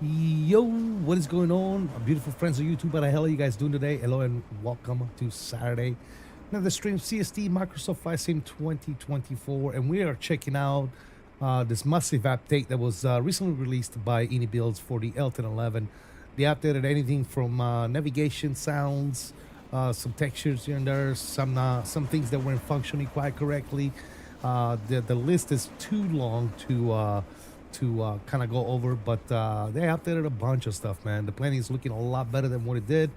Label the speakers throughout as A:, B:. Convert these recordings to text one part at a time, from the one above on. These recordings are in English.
A: Yo, what is going on, beautiful friends of YouTube? How the hell are you guys doing today? Hello and welcome to Saturday, another stream CST Microsoft Flight Sim 2024, and we are checking out this massive update that was recently released by IniBuilds for the L1011. They updated anything from navigation sounds, some textures here and there, some things that weren't functioning quite correctly. The list is too long to kind of go over, but they updated a bunch of stuff, man. The plane is looking a lot better than what it did.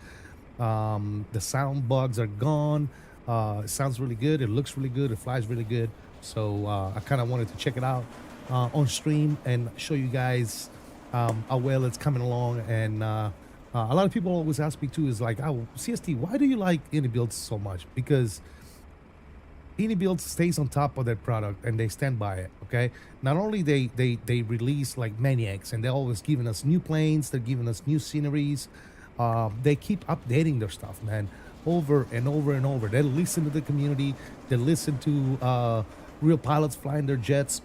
A: The sound bugs are gone. It sounds really good. It looks really good. It flies really good. So I kind of wanted to check it out on stream and show you guys how well it's coming along. And a lot of people always ask me too, is like, oh, CST, why do you like IniBuilds so much? Because IniBuilds stays on top of their product and they stand by it. Okay, not only they release like maniacs, and they're always giving us new planes, they're giving us new sceneries. They keep updating their stuff, man, over and over and over. They listen to the community, they listen to real pilots flying their jets,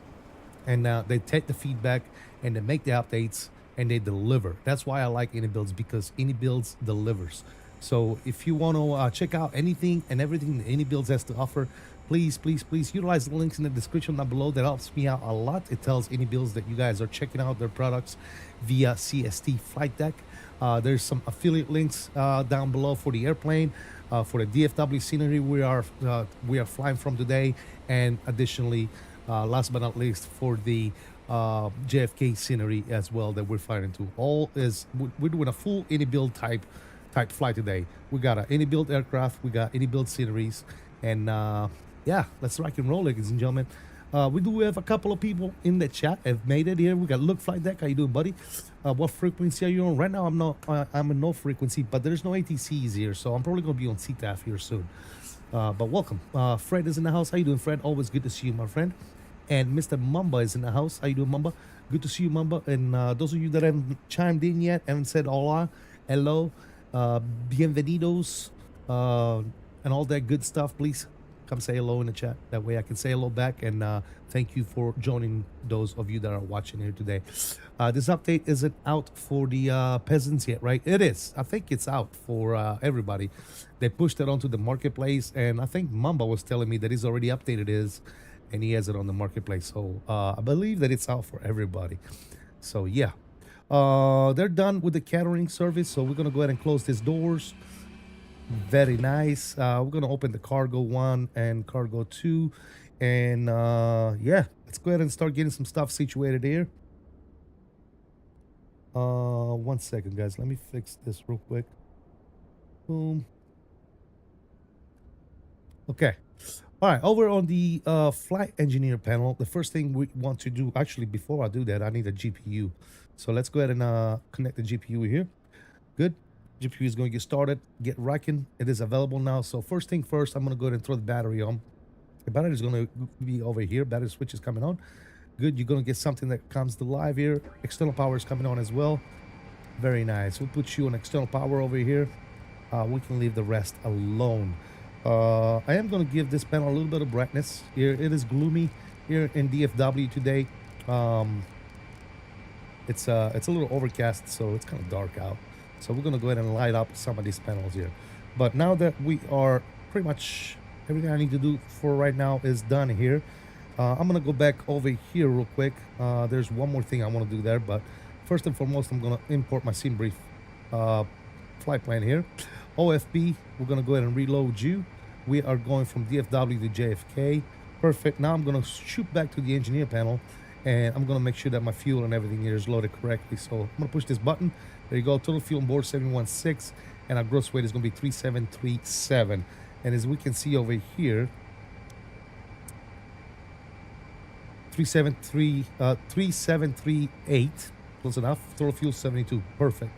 A: and they take the feedback and they make the updates and they deliver. That's why I like IniBuilds, because IniBuilds delivers. So if you want to check out anything and everything that IniBuilds has to offer, please utilize the links in the description down below. That helps me out a lot. It tells IniBuilds that you guys are checking out their products via CST Flight Deck. There's some affiliate links down below for the airplane, for the DFW scenery we are flying from today, and additionally, last but not least, for the JFK scenery as well that we're flying into. We're doing a full IniBuild type flight today. We got an IniBuild aircraft, we got IniBuild sceneries, and yeah, let's rock and roll, ladies and gentlemen. We do have a couple of people in the chat have made it here. We got Look Flight Deck. How you doing, buddy? What frequency are you on? Right now, I'm in no frequency, but there's no ATCs here, so I'm probably gonna be on CTAF here soon. But welcome. Fred is in the house. How you doing, Fred? Always good to see you, my friend. And Mr. Mamba is in the house. How you doing, Mamba? Good to see you, Mamba. And those of you that haven't chimed in yet, haven't said hola, hello, bienvenidos, and all that good stuff, please come say hello in the chat. That way I can say hello back, and thank you for joining those of you that are watching here today. This update isn't out for the peasants yet, right? It is. I think it's out for everybody. They pushed it onto the marketplace, and I think Mamba was telling me that he's already updated his, and he has it on the marketplace. So I believe that it's out for everybody. So yeah, they're done with the catering service, so we're gonna go ahead and close these doors. Very nice. We're gonna open the cargo 1 and cargo 2, and yeah, let's go ahead and start getting some stuff situated here. 1 second, guys. Let me fix this real quick. Boom. Okay. All right, over on the flight engineer panel, the first thing we want to do, actually, before I do that, I need a GPU. So let's go ahead and connect the GPU here. Good. GPU is going to get started, get rocking. It is available now. So first thing first, I'm going to go ahead and throw the battery on. The battery is going to be over here. Battery switch is coming on. Good. You're going to get something that comes to live here. External power is coming on as well. Very nice. We'll put you on external power over here. We can leave the rest alone. I am going to give this panel a little bit of brightness here. It is gloomy here in DFW today. It's a little overcast, so it's kind of dark out. So we're going to go ahead and light up some of these panels here. But now that we are pretty much everything I need to do for right now is done here, I'm going to go back over here real quick. There's one more thing I want to do there, but first and foremost, I'm going to import my sim brief flight plan here. OFB, we're going to go ahead and reload you. We are going from DFW to JFK. Perfect. Now I'm going to shoot back to the engineer panel, and I'm going to make sure that my fuel and everything here is loaded correctly. So I'm going to push this button. There you go. Total fuel on board 716, and our gross weight is going to be 3737. And as we can see over here, 3738, close enough. Total fuel 72. Perfect.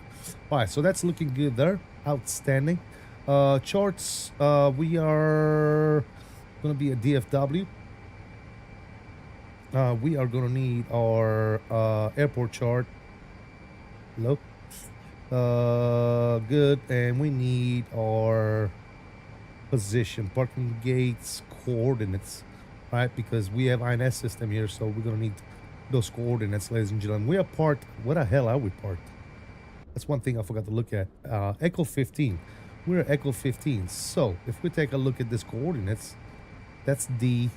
A: All right, so that's looking good there. Outstanding. Charts, we are going to be at DFW. We are going to need our airport chart. Hello. Good. And we need our position, parking gates, coordinates, right? Because we have INS system here, so we're going to need those coordinates, ladies and gentlemen. We are parked. What the hell are we parked? That's one thing I forgot to look at. Echo 15. We're at Echo 15. So if we take a look at this coordinates, that's the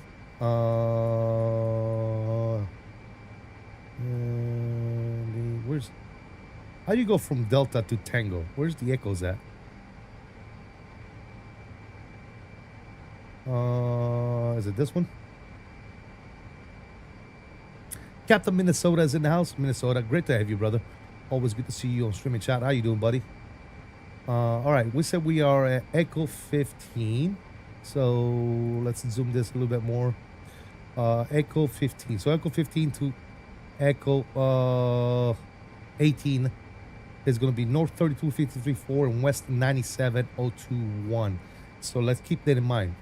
A: where's, how do you go from Delta to Tango? Where's the Echoes at? Is it this one? Captain Minnesota is in the house. Minnesota, great to have you, brother. Always good to see you on streaming chat. How you doing, buddy? All right, we said we are at Echo 15. So let's zoom this a little bit more. Echo 15. So Echo 15 to Echo 18 is going to be North 32534 and West 97021. So let's keep that in mind.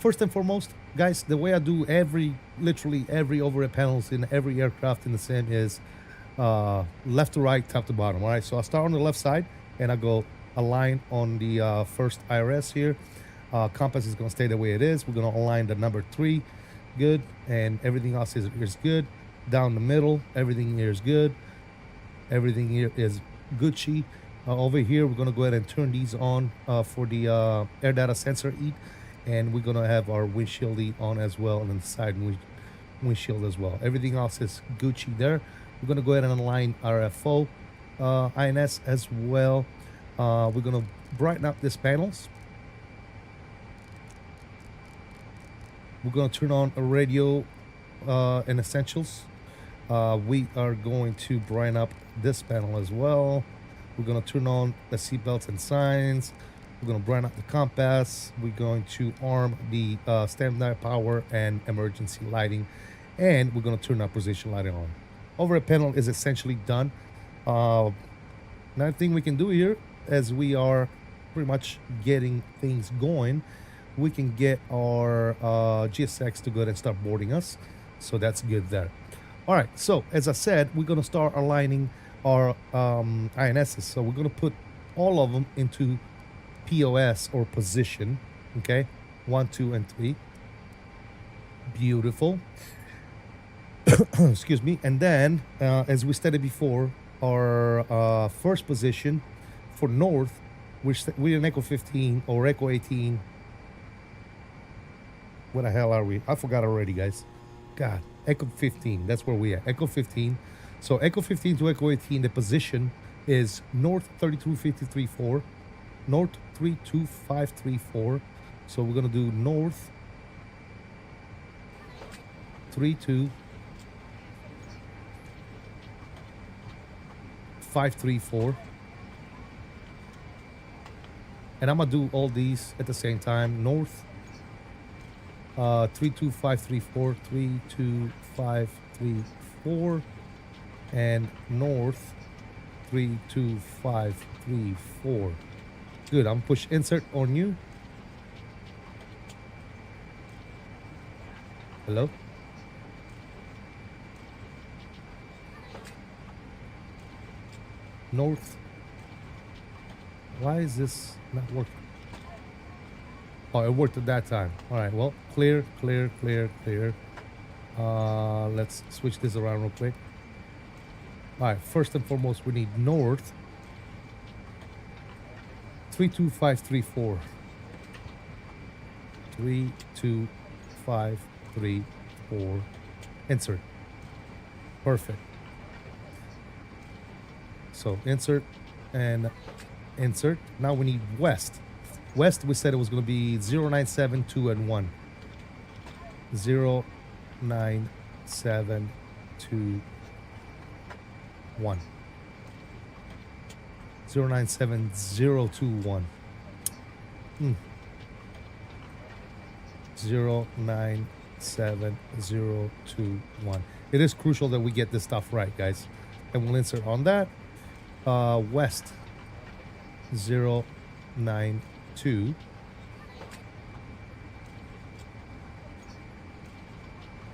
A: First and foremost, guys, the way I do literally every overhead panels in every aircraft in the sim is left to right, top to bottom. All right, so I start on the left side and I go align on the first IRS here. Compass is going to stay the way it is. We're going to align the number 3, good, and everything else is good. Down the middle, everything here is good. Everything here is Gucci. Over here, we're going to go ahead and turn these on for the air data sensor EAT, and we're going to have our windshield EAT on as well, and then the side windshield as well. Everything else is Gucci there. We're going to go ahead and align our FO INS as well. We're gonna brighten up these panels. We're gonna turn on a radio and essentials. We are going to brighten up this panel as well. We're gonna turn on the seatbelts and signs. We're gonna brighten up the compass. We're going to arm the standby power and emergency lighting, and we're gonna turn our position lighting on. Overhead panel is essentially done. Another thing we can do here, as we are pretty much getting things going, we can get our GSX to go ahead and start boarding us. So that's good there. All right, so as I said, we're gonna start aligning our INSs. So we're gonna put all of them into POS or position, okay? 1, 2, and 3. Beautiful. Excuse me. And then, as we stated before, our first position for north, we're in Echo 15 or Echo 18. Where the hell are we? I forgot already, guys. God, Echo 15. That's where we are. Echo 15. So Echo 15 to Echo 18, the position is north 32534, north 32534. So we're gonna do north 32534. And I'm gonna do all these at the same time. North 32534, 32534, and north 32534. Good. I'm gonna push insert on you. Hello? North. Why is this not working? Oh, it worked at that time. All right, well, clear, clear, clear, clear. Let's switch this around real quick. All right, first and foremost, we need north 32534. 32534. Insert. Perfect. So insert and insert. Now we need west. West, we said it was going to be 0972 and 1. 0972 1. 097021. 097021. It is crucial that we get this stuff right, guys. And we'll insert on that. West 092.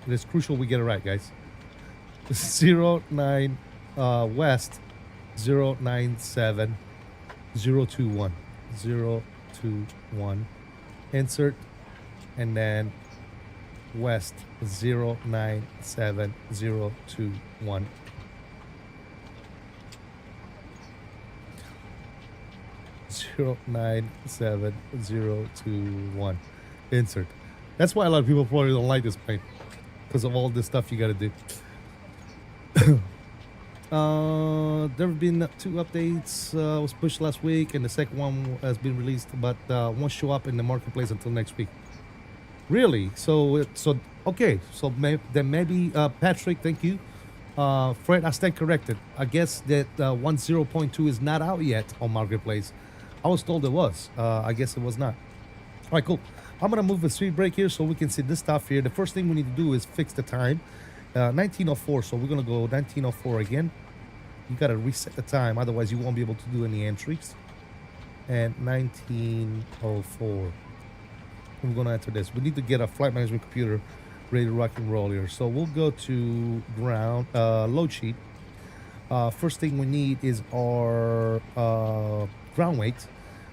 A: It is crucial we get it right, guys. 09 West 097 021. 021. Insert, and then West 097021. Zero 97021. Insert. That's why a lot of people probably don't like this plane, because of all this stuff you got to do. There have been 2 updates. Was pushed last week, and the second one has been released, but won't show up in the marketplace until next week. Really? So okay. So then maybe Patrick, thank you. Fred, I stand corrected. I guess that 10.2 is not out yet on marketplace. I was told it was. I guess it was not. All right, cool. I'm gonna move the speed brake here so we can see this stuff here. The first thing we need to do is fix the time. 1904. So we're gonna go 1904 again. You gotta reset the time, otherwise you won't be able to do any entries. And 1904. We're gonna enter this. We need to get a flight management computer ready to rock and roll here. So we'll go to ground load sheet. First thing we need is our ground weight,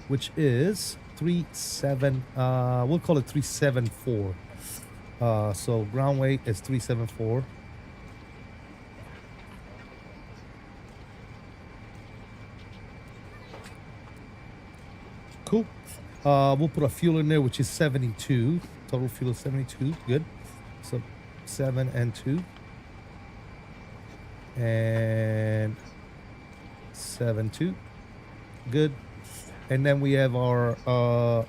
A: which is 37. We'll call it 374. So ground weight is 374. Cool. We'll put a fuel in there, which is 72. Total fuel is 72. Good. So 7 and 2. And 372. Good. And then we have our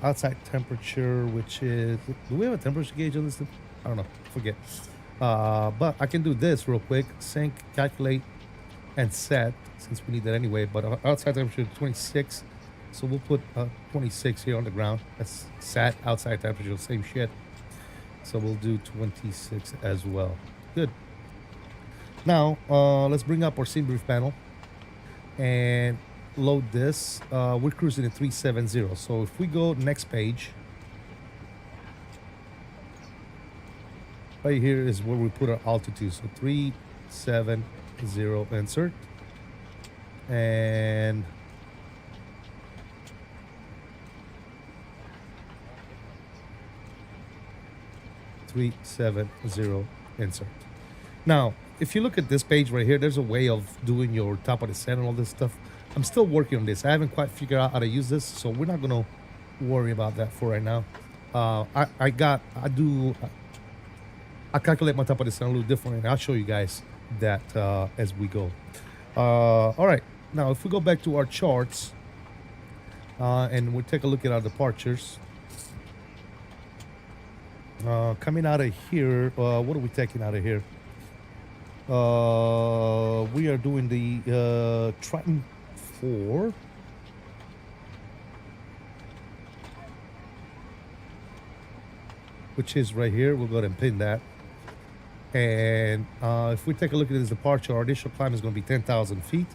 A: outside temperature, which is, do we have a temperature gauge on this thing? I don't know, forget. But I can do this real quick. Sync, calculate, and set, since we need that anyway. But our outside temperature is 26. So we'll put 26 here on the ground. That's sat, outside temperature, same shit. So we'll do 26 as well. Good. Now, let's bring up our scene brief panel and load this. We're cruising at 370. So if we go next page, right here is where we put our altitude. So 370, insert. And insert. Now, if you look at this page right here, there's a way of doing your top of the set and all this stuff. I'm still working on this. I haven't quite figured out how to use this, so we're not gonna worry about that for right now. I calculate my top of the set a little differently, and I'll show you guys that as we go. All right, now if we go back to our charts and we'll take a look at our departures. Coming out of here, what are we taking out of here? We are doing the Triton 4. Which is right here. We'll go ahead and pin that. And if we take a look at this departure, our initial climb is going to be 10,000 feet.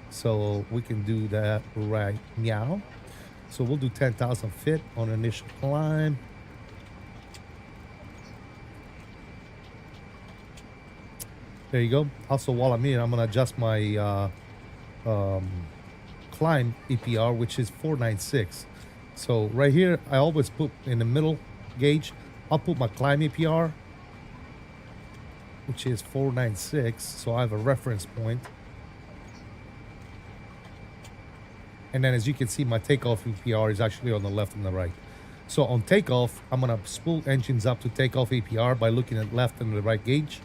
A: So we can do that right now. So we'll do 10,000 feet on initial climb. There you go. Also, while I'm here, I'm going to adjust my climb EPR, which is 496. So right here, I always put in the middle gauge, I'll put my climb EPR, which is 496. So I have a reference point. And then as you can see, my takeoff EPR is actually on the left and the right. So on takeoff, I'm going to spool engines up to takeoff EPR by looking at left and the right gauge.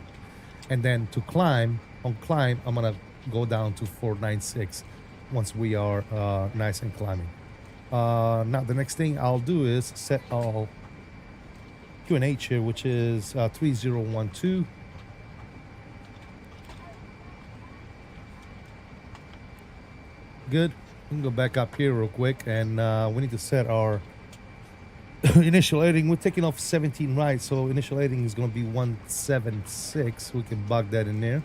A: And then to climb, on climb, I'm going to go down to 496 once we are nice and climbing. Now, the next thing I'll do is set all QNH here, which is 3012. Good. We can go back up here real quick, and we need to set our initial heading. We're taking off 17 right, so initial heading is going to be 176. We can bug that in there.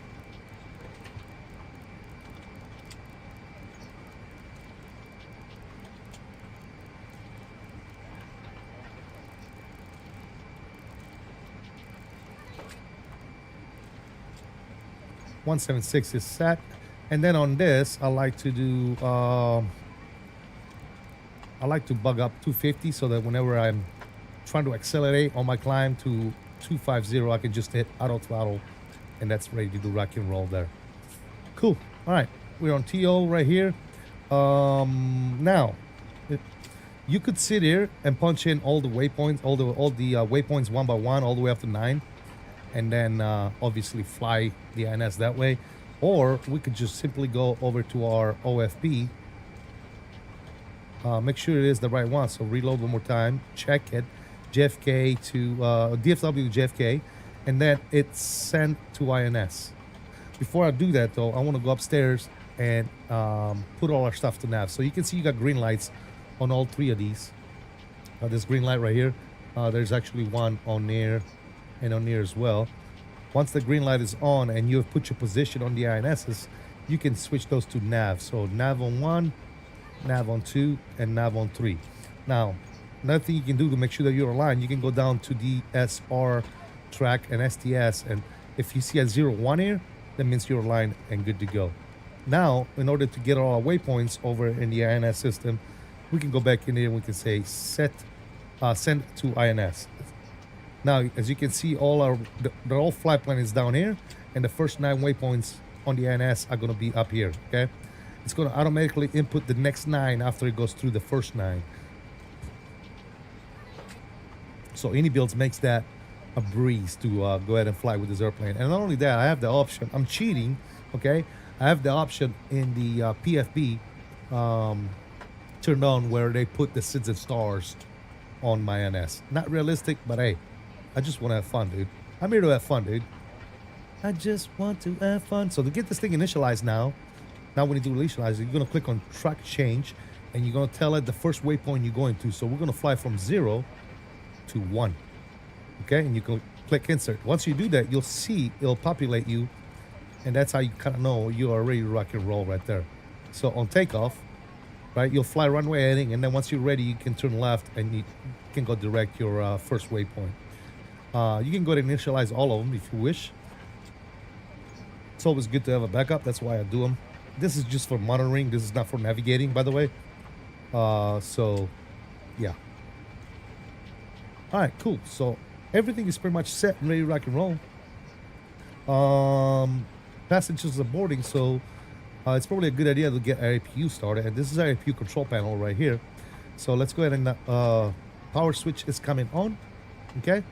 A: .176 is set, and then on this, I like to do. I like to bug up 250 so that whenever I'm trying to accelerate on my climb to 250, I can just hit auto throttle, and that's ready to do rock and roll there. Cool. All right, we're on TO right here. Now, you could sit here and punch in all the waypoints, all the waypoints one by one, all the way up to 9, and then obviously fly the INS that way, or we could just simply go over to our OFP. Make sure it is the right one. So reload one more time, check it, JFK to DFW JFK, and then it's sent to INS. Before I do that though, I want to go upstairs and put all our stuff to nav. So you can see you got green lights on all 3 of these. This green light right here, there's actually one on there and on there as well. Once the green light is on and you have put your position on the INSs, you can switch those to nav. So nav on 1, nav on 2, and nav on 3. Now, another thing you can do to make sure that you're aligned, you can go down to the SR track and STS, and if you see a 01 here, that means you're aligned and good to go. Now, in order to get all our waypoints over in the INS system, we can go back in here and we can say send to INS. Now, as you can see, the whole flight plan is down here, and the first 9 waypoints on the INS are going to be up here, okay? It's going to automatically input the next 9 after it goes through the first 9. So IniBuilds makes that a breeze to go ahead and fly with this airplane. And not only that, I have the option. I'm cheating, okay? I have the option in the PFB turned on where they put the SIDS and stars on my NS. Not realistic, but hey, I just want to have fun, dude. I'm here to have fun, dude. I just want to have fun. So to get this thing initialized now when you do initialize it, you're going to click on track change, and you're going to tell it the first waypoint you're going to. So we're going to fly from 0 to 1. Okay, and you can click insert. Once you do that, you'll see it'll populate you, and that's how you kind of know you are ready to rock and roll right there. So on takeoff, right, you'll fly runway heading, and then once you're ready, you can turn left and you can go direct your first waypoint. You can go ahead and initialize all of them if you wish. It's always good to have a backup. That's why I do them. This is just for monitoring. This is not for navigating, by the way. So, yeah. All right, cool. So everything is pretty much set and ready to rock and roll. Passengers are boarding, so it's probably a good idea to get our APU started. And this is our APU control panel right here. So let's go ahead and power switch is coming on. Okay,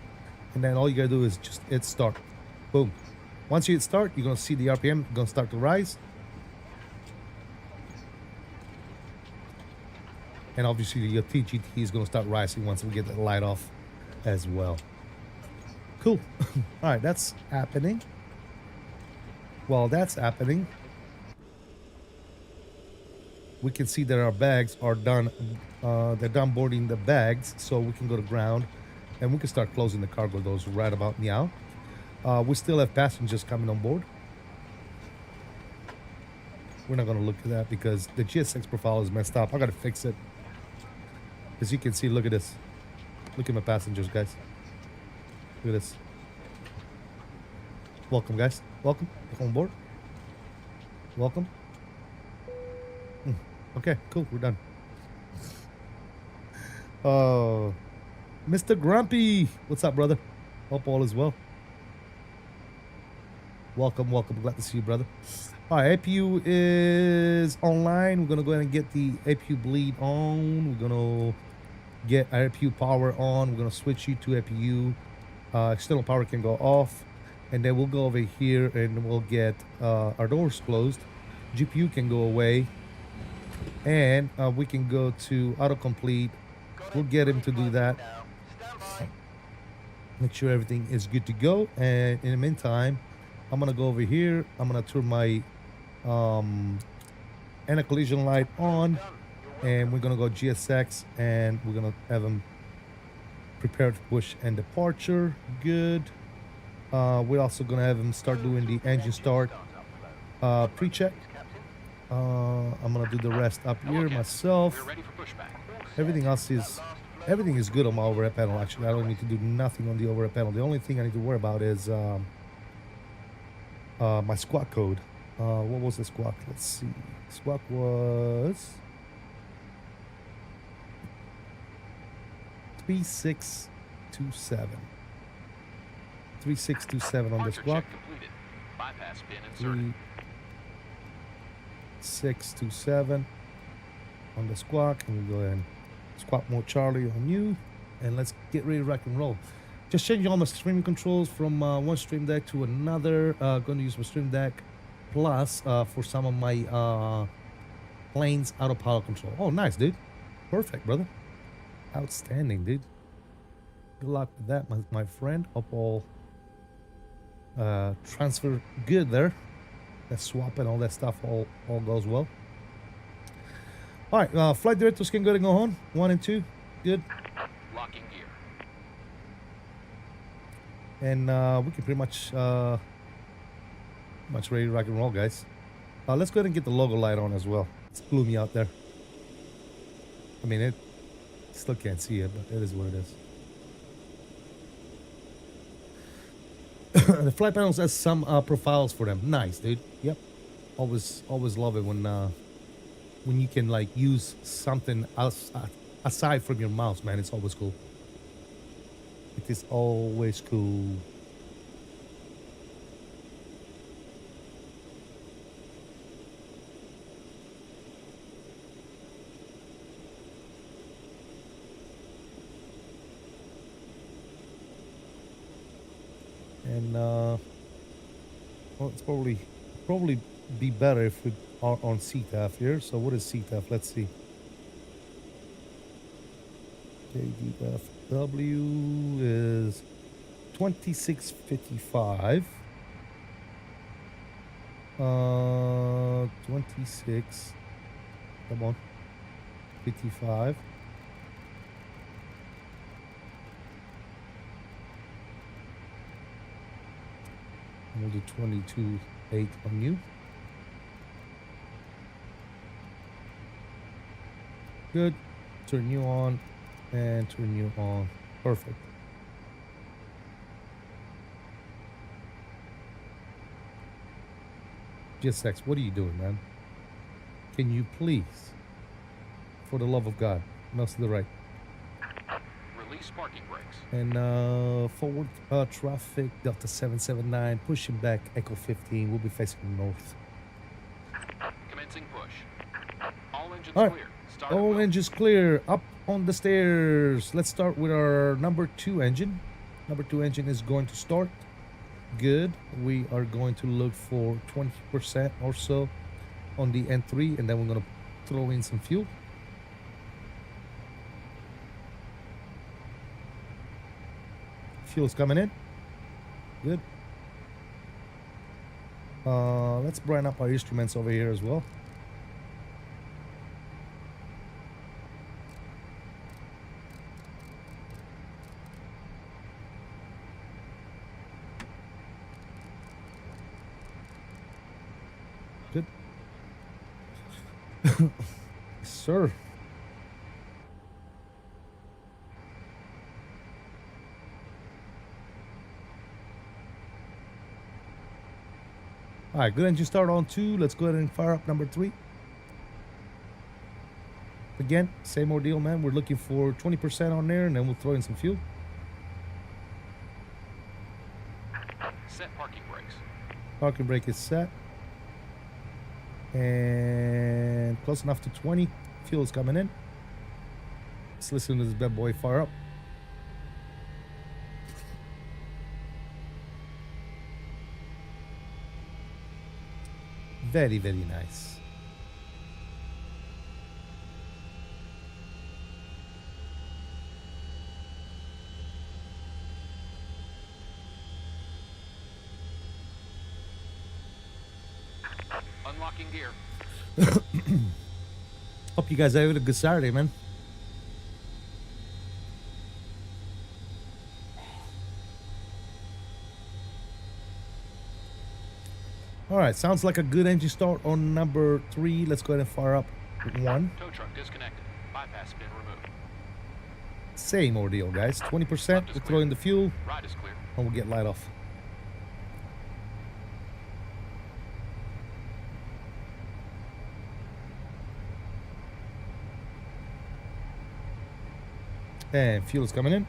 A: and then all you gotta do is just hit start. Boom. Once you hit start, you're gonna see the RPM gonna start to rise. And obviously your TGT is gonna start rising once we get the light off as well. Cool. All right, that's happening. While that's happening, we can see that our bags are done. They're done boarding the bags, so we can go to ground and we can start closing the cargo doors right about now. We still have passengers coming on board. We're not going to look at that because the GSX profile is messed up. I got to fix it. As you can see, look at this. Look at my passengers, guys. Look at this. Welcome, guys. Welcome. Welcome on board. Welcome. Okay, cool. We're done. Mr. Grumpy. What's up, brother? Hope all is well. Welcome, welcome. Glad to see you, brother. All right, APU is online. We're going to go ahead and get the APU bleed on. We're going to get our APU power on. We're going to switch you to APU. External power can go off. And then we'll go over here and we'll get our doors closed. GPU can go away. And we can go to autocomplete. We'll get him to do that. Make sure everything is good to go. And in the meantime, I'm going to go over here. I'm going to turn my anti-collision light on. And we're going to go GSX. And we're going to have him prepared to push and departure. Good. We're also going to have him start doing the engine start pre-check. I'm going to do the rest up here myself. Everything else is... Everything is good on my overhead panel, actually. I don't need to do nothing on the overhead panel. The only thing I need to worry about is my squawk code. What was the squawk? Let's see. Squawk was 3627. 3627 on the squawk. 3627 on the squawk. And we go ahead and squawk mode Charlie on you, and let's get ready to rock and roll. Just changing all my streaming controls from one stream deck to another. Going to use my stream deck plus for some of my planes autopilot control. Oh, nice, dude. Perfect, brother. Outstanding, dude. Good luck with that, my friend. Hope all transfer good there. That swap and all that stuff all goes well. All right, flight directors can go and go on. 1 and 2, good.
B: Locking gear.
A: And we can pretty much ready to rock and roll, guys. Let's go ahead and get the logo light on as well. It's gloomy out there. I mean, it still can't see it, but it is what it is. The flight panels has some profiles for them. Nice, dude. Yep. Always love it when you can like use something else aside from your mouse, man. It's always cool. It is always cool. And well, it's probably be better if we are on CTAF here. So what is CTAF? Let's see. KDFW is 2655. 26. Come on. 55. And we'll do 22.8 on you. Good. Turn you on and turn you on. Perfect. GSX, what are you doing, man? Can you please, for the love of God, mouse to the right.
B: Release parking brakes.
A: And forward traffic, Delta 779, pushing back, Echo 15. We'll be facing north.
B: Commencing push. All engines
A: All right.
B: clear. Start
A: All engines clear. Up on the stairs. Let's start with our number 2 engine. Number 2 engine is going to start. Good. We are going to look for 20% or so on the N3, and then we're going to throw in some fuel. Fuel's coming in. Good. Let's brighten up our instruments over here as well. Good. Yes, sir. All right, good engine start on 2. Let's go ahead and fire up number 3. Again, same ordeal, man. We're looking for 20% on there, and then we'll throw in some fuel.
B: Set parking brakes.
A: Parking brake is set. And close enough to 20. Fuel is coming in. Let's listen to this bad boy fire up. Very, very nice.
B: Unlocking gear.
A: Hope you guys are having a good Saturday, man. All right, sounds like a good engine start on number 3. Let's go ahead and fire up 1.
B: Tow truck disconnected. Bypass pin removed.
A: Same ordeal, guys. 20%. We'll throw in the fuel,
B: Ride is clear.
A: and we'll get light off. And fuel is coming in.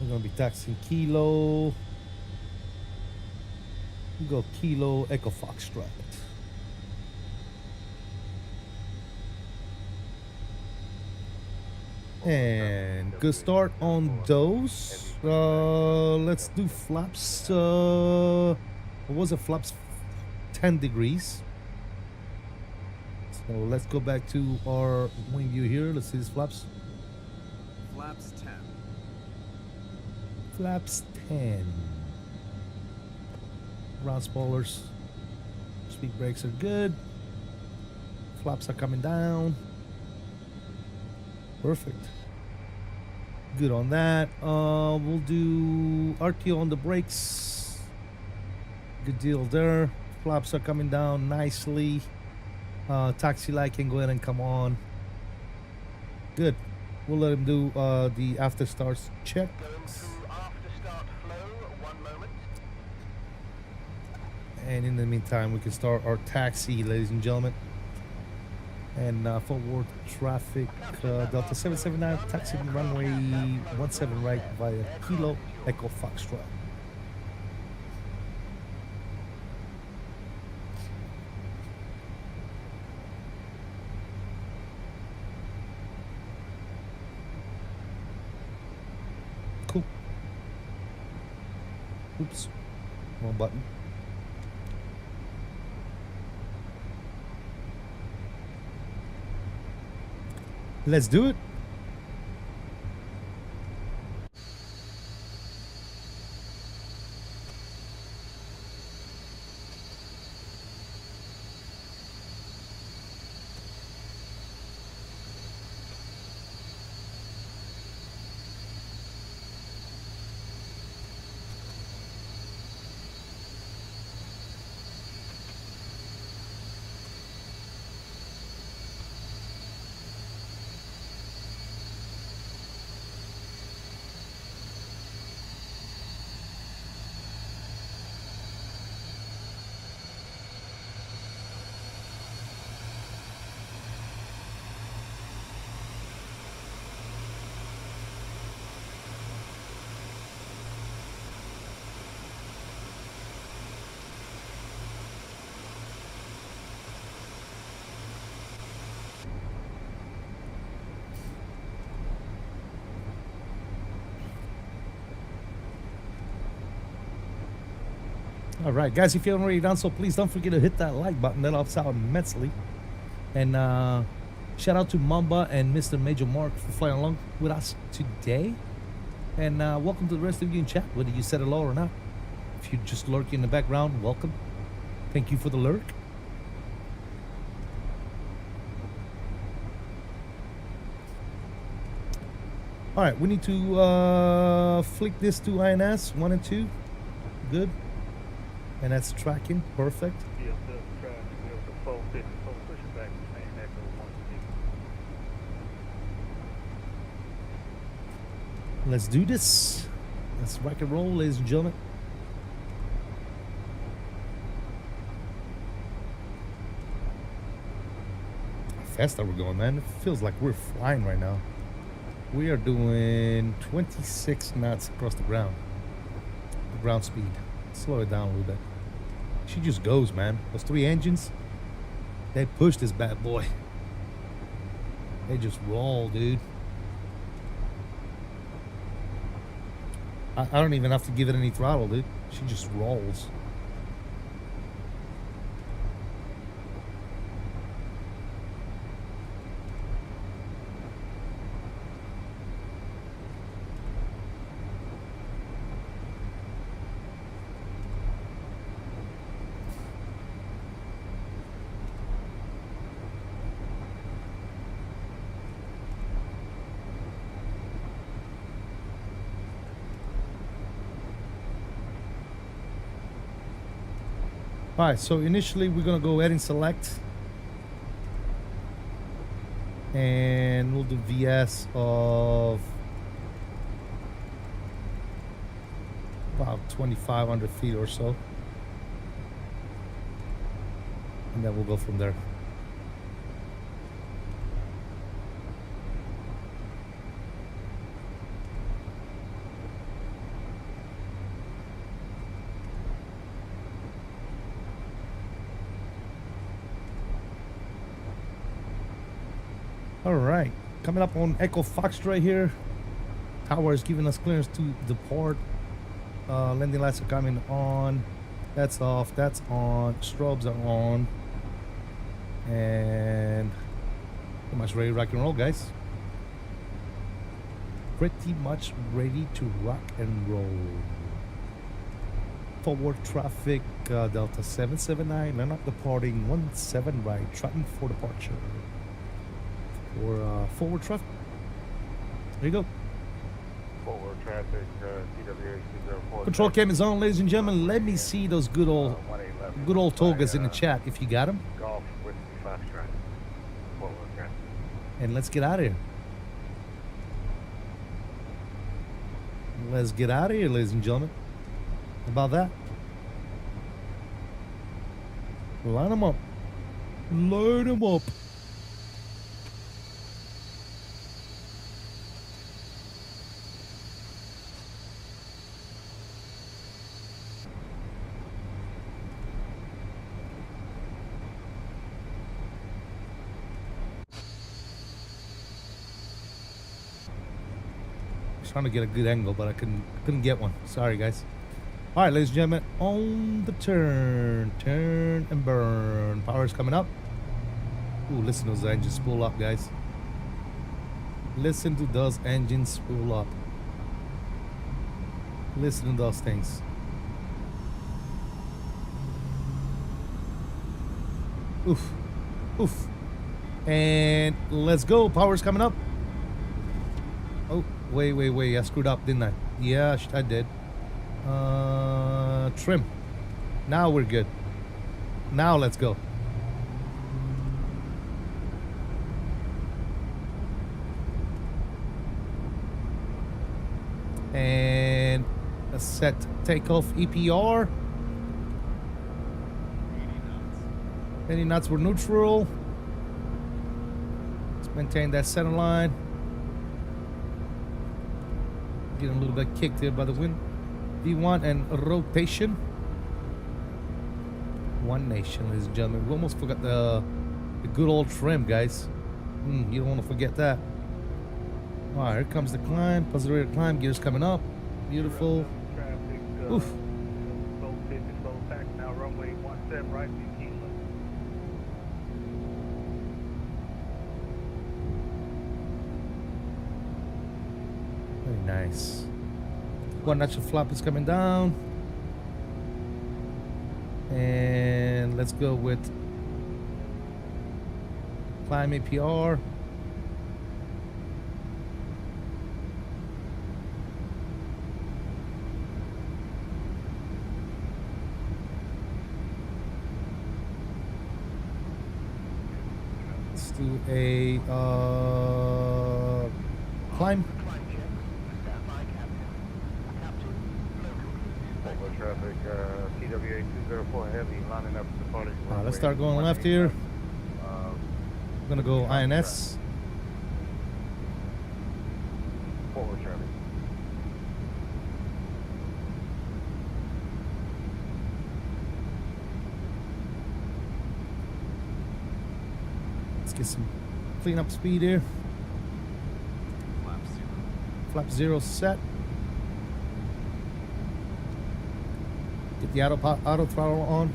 A: We're going to be taxing Kilo. We go Kilo Echo Foxtrot. And good start on those. Let's do flaps. What was it? Flaps 10 degrees. So let's go back to our wing view here. Let's see these flaps.
C: Flaps 10.
A: Flaps 10. Ground spoilers. Speed brakes are good. Flaps are coming down. Perfect. Good on that. We'll do RTO on the brakes. Good deal there. Flaps are coming down nicely. Taxi light can go ahead and come on. Good. We'll let him do the after starts check.
C: Going through after start flow, 1 moment.
A: And in the meantime, we can start our taxi, ladies and gentlemen. And forward traffic, Delta 779, taxiing runway 17 right via Kilo Echo Foxtrot. Cool. Oops, wrong button. Let's do it. All right, guys, if you haven't already done so, please don't forget to hit that like button. That helps out immensely. And shout out to Mamba and Mr. Major Mark for flying along with us today. And welcome to the rest of you in chat, whether you said hello or not. If you just lurk in the background, welcome. Thank you for the lurk. All right, we need to flick this to INS 1 and 2. Good. And that's tracking. Perfect. Let's do this. Let's rock and roll, ladies and gentlemen. How fast are we going, man? It feels like we're flying right now. We are doing 26 knots across the ground. The ground speed. Slow it down a little bit. She just goes, man. Those 3 engines, they push this bad boy. They just roll, dude. I don't even have to give it any throttle, dude. She just rolls. All right, so initially we're gonna go ahead and select, and we'll do VS of about 2,500 feet or so, and then we'll go from there. All right, coming up on Echo Foxtrot here. Tower is giving us clearance to depart. Landing lights are coming on. That's off. That's on. Strobes are on. And pretty much ready to rock and roll, guys. Pretty much ready to rock and roll. Forward traffic, Delta 779, and not departing 17 right, tracking for departure. Or forward traffic. There you go.
D: Forward traffic, TWA 204.
A: Control cam is on, ladies and gentlemen. Let me see those good old togas in the chat if you got them.
D: Golf Whiskey Foxtrot. Forward traffic.
A: And let's get out of here. Let's get out of here, ladies and gentlemen. How about that? Line them up. Load them up. trying to get a good angle, but I couldn't get one. Sorry, guys. All right, ladies and gentlemen, on the turn and burn. Power's coming up. Ooh, listen to those engines spool up, guys. Listen to those engines spool up. Listen to those things. Oof, oof. And let's go. Power's coming up. Oh, wait. I screwed up, didn't I? Yeah, I did. Trim. Now we're good. Now let's go. And let's set takeoff EPR. 80 knots were neutral. Let's maintain that center line. Getting a little bit kicked here by the wind. V1 and rotation. One nation, ladies and gentlemen. We almost forgot the good old trim, guys. You don't want to forget that. All right, here comes the climb. Positive climb. Gears coming up. Beautiful.
D: Traffic,
A: Oof.
D: slow pitch, slow tax now, runway 17 right, begin.
A: Very nice. One natural flap is coming down. And let's go with climb APR. Let's do a climb.
D: Over traffic, TWA 204 heavy, lining up to departing.
A: Let's start going left here. I'm gonna go INS.
D: Forward traffic.
A: Let's get some clean up speed here. Flap 0 set. Get the auto throttle on.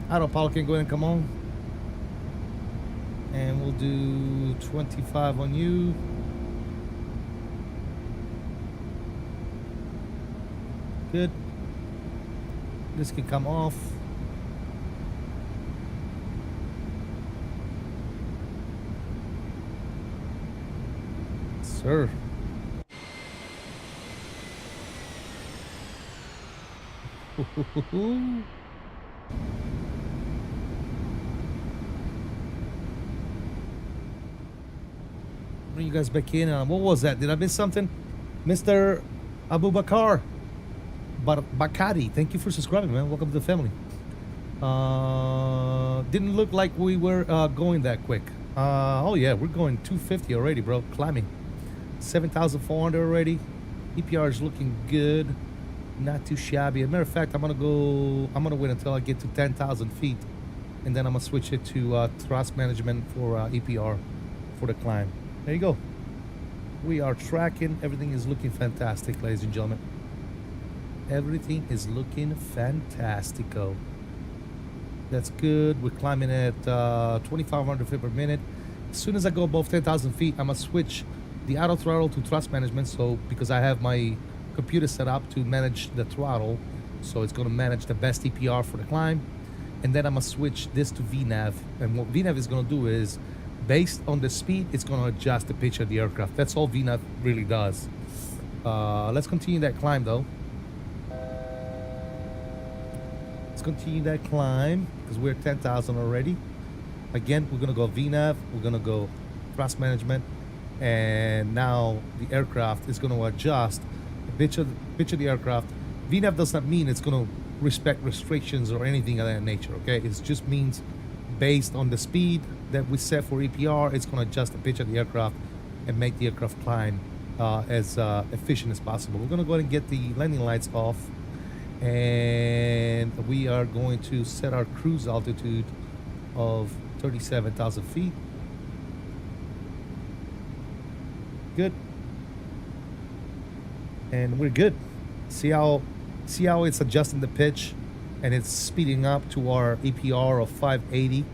A: Autopilot can go ahead and come on. And we'll do 25 on you. Good. This can come off. Sir. Bring you guys back in. What was that? Did I miss something? Mr. Abubakar Bakari, thank you for subscribing, man. Welcome to the family. Didn't look like we were going that quick. Oh yeah, we're going 250 already, bro. Climbing 7,400 already. EPR is looking good, not too shabby. As a matter of fact, I'm gonna wait until I get to 10,000 feet, and then I'm gonna switch it to thrust management for EPR for the climb. There you go. We are tracking. Everything is looking fantastic, ladies and gentlemen. Everything is looking fantastico. That's good. We're climbing at 2,500 feet per minute. As soon as I go above 10,000 feet, I'm gonna switch the auto throttle to thrust management. So because I have my computer set up to manage the throttle, so it's gonna manage the best EPR for the climb. And then I'm gonna switch this to VNAV. And what VNAV is gonna do is, based on the speed, it's gonna adjust the pitch of the aircraft. That's all VNAV really does. Let's continue that climb though. Let's continue that climb because we're 10,000 already. Again, we're gonna go VNAV, we're gonna go thrust management, and now the aircraft is gonna adjust the pitch of the aircraft. VNAV does not mean it's gonna respect restrictions or anything of that nature, okay? It just means based on the speed that we set for EPR, it's gonna adjust the pitch of the aircraft and make the aircraft climb as efficient as possible. We're gonna go ahead and get the landing lights off, and we are going to set our cruise altitude of 37,000 feet. Good. And we're good. See how it's adjusting the pitch, and it's speeding up to our APR of 580.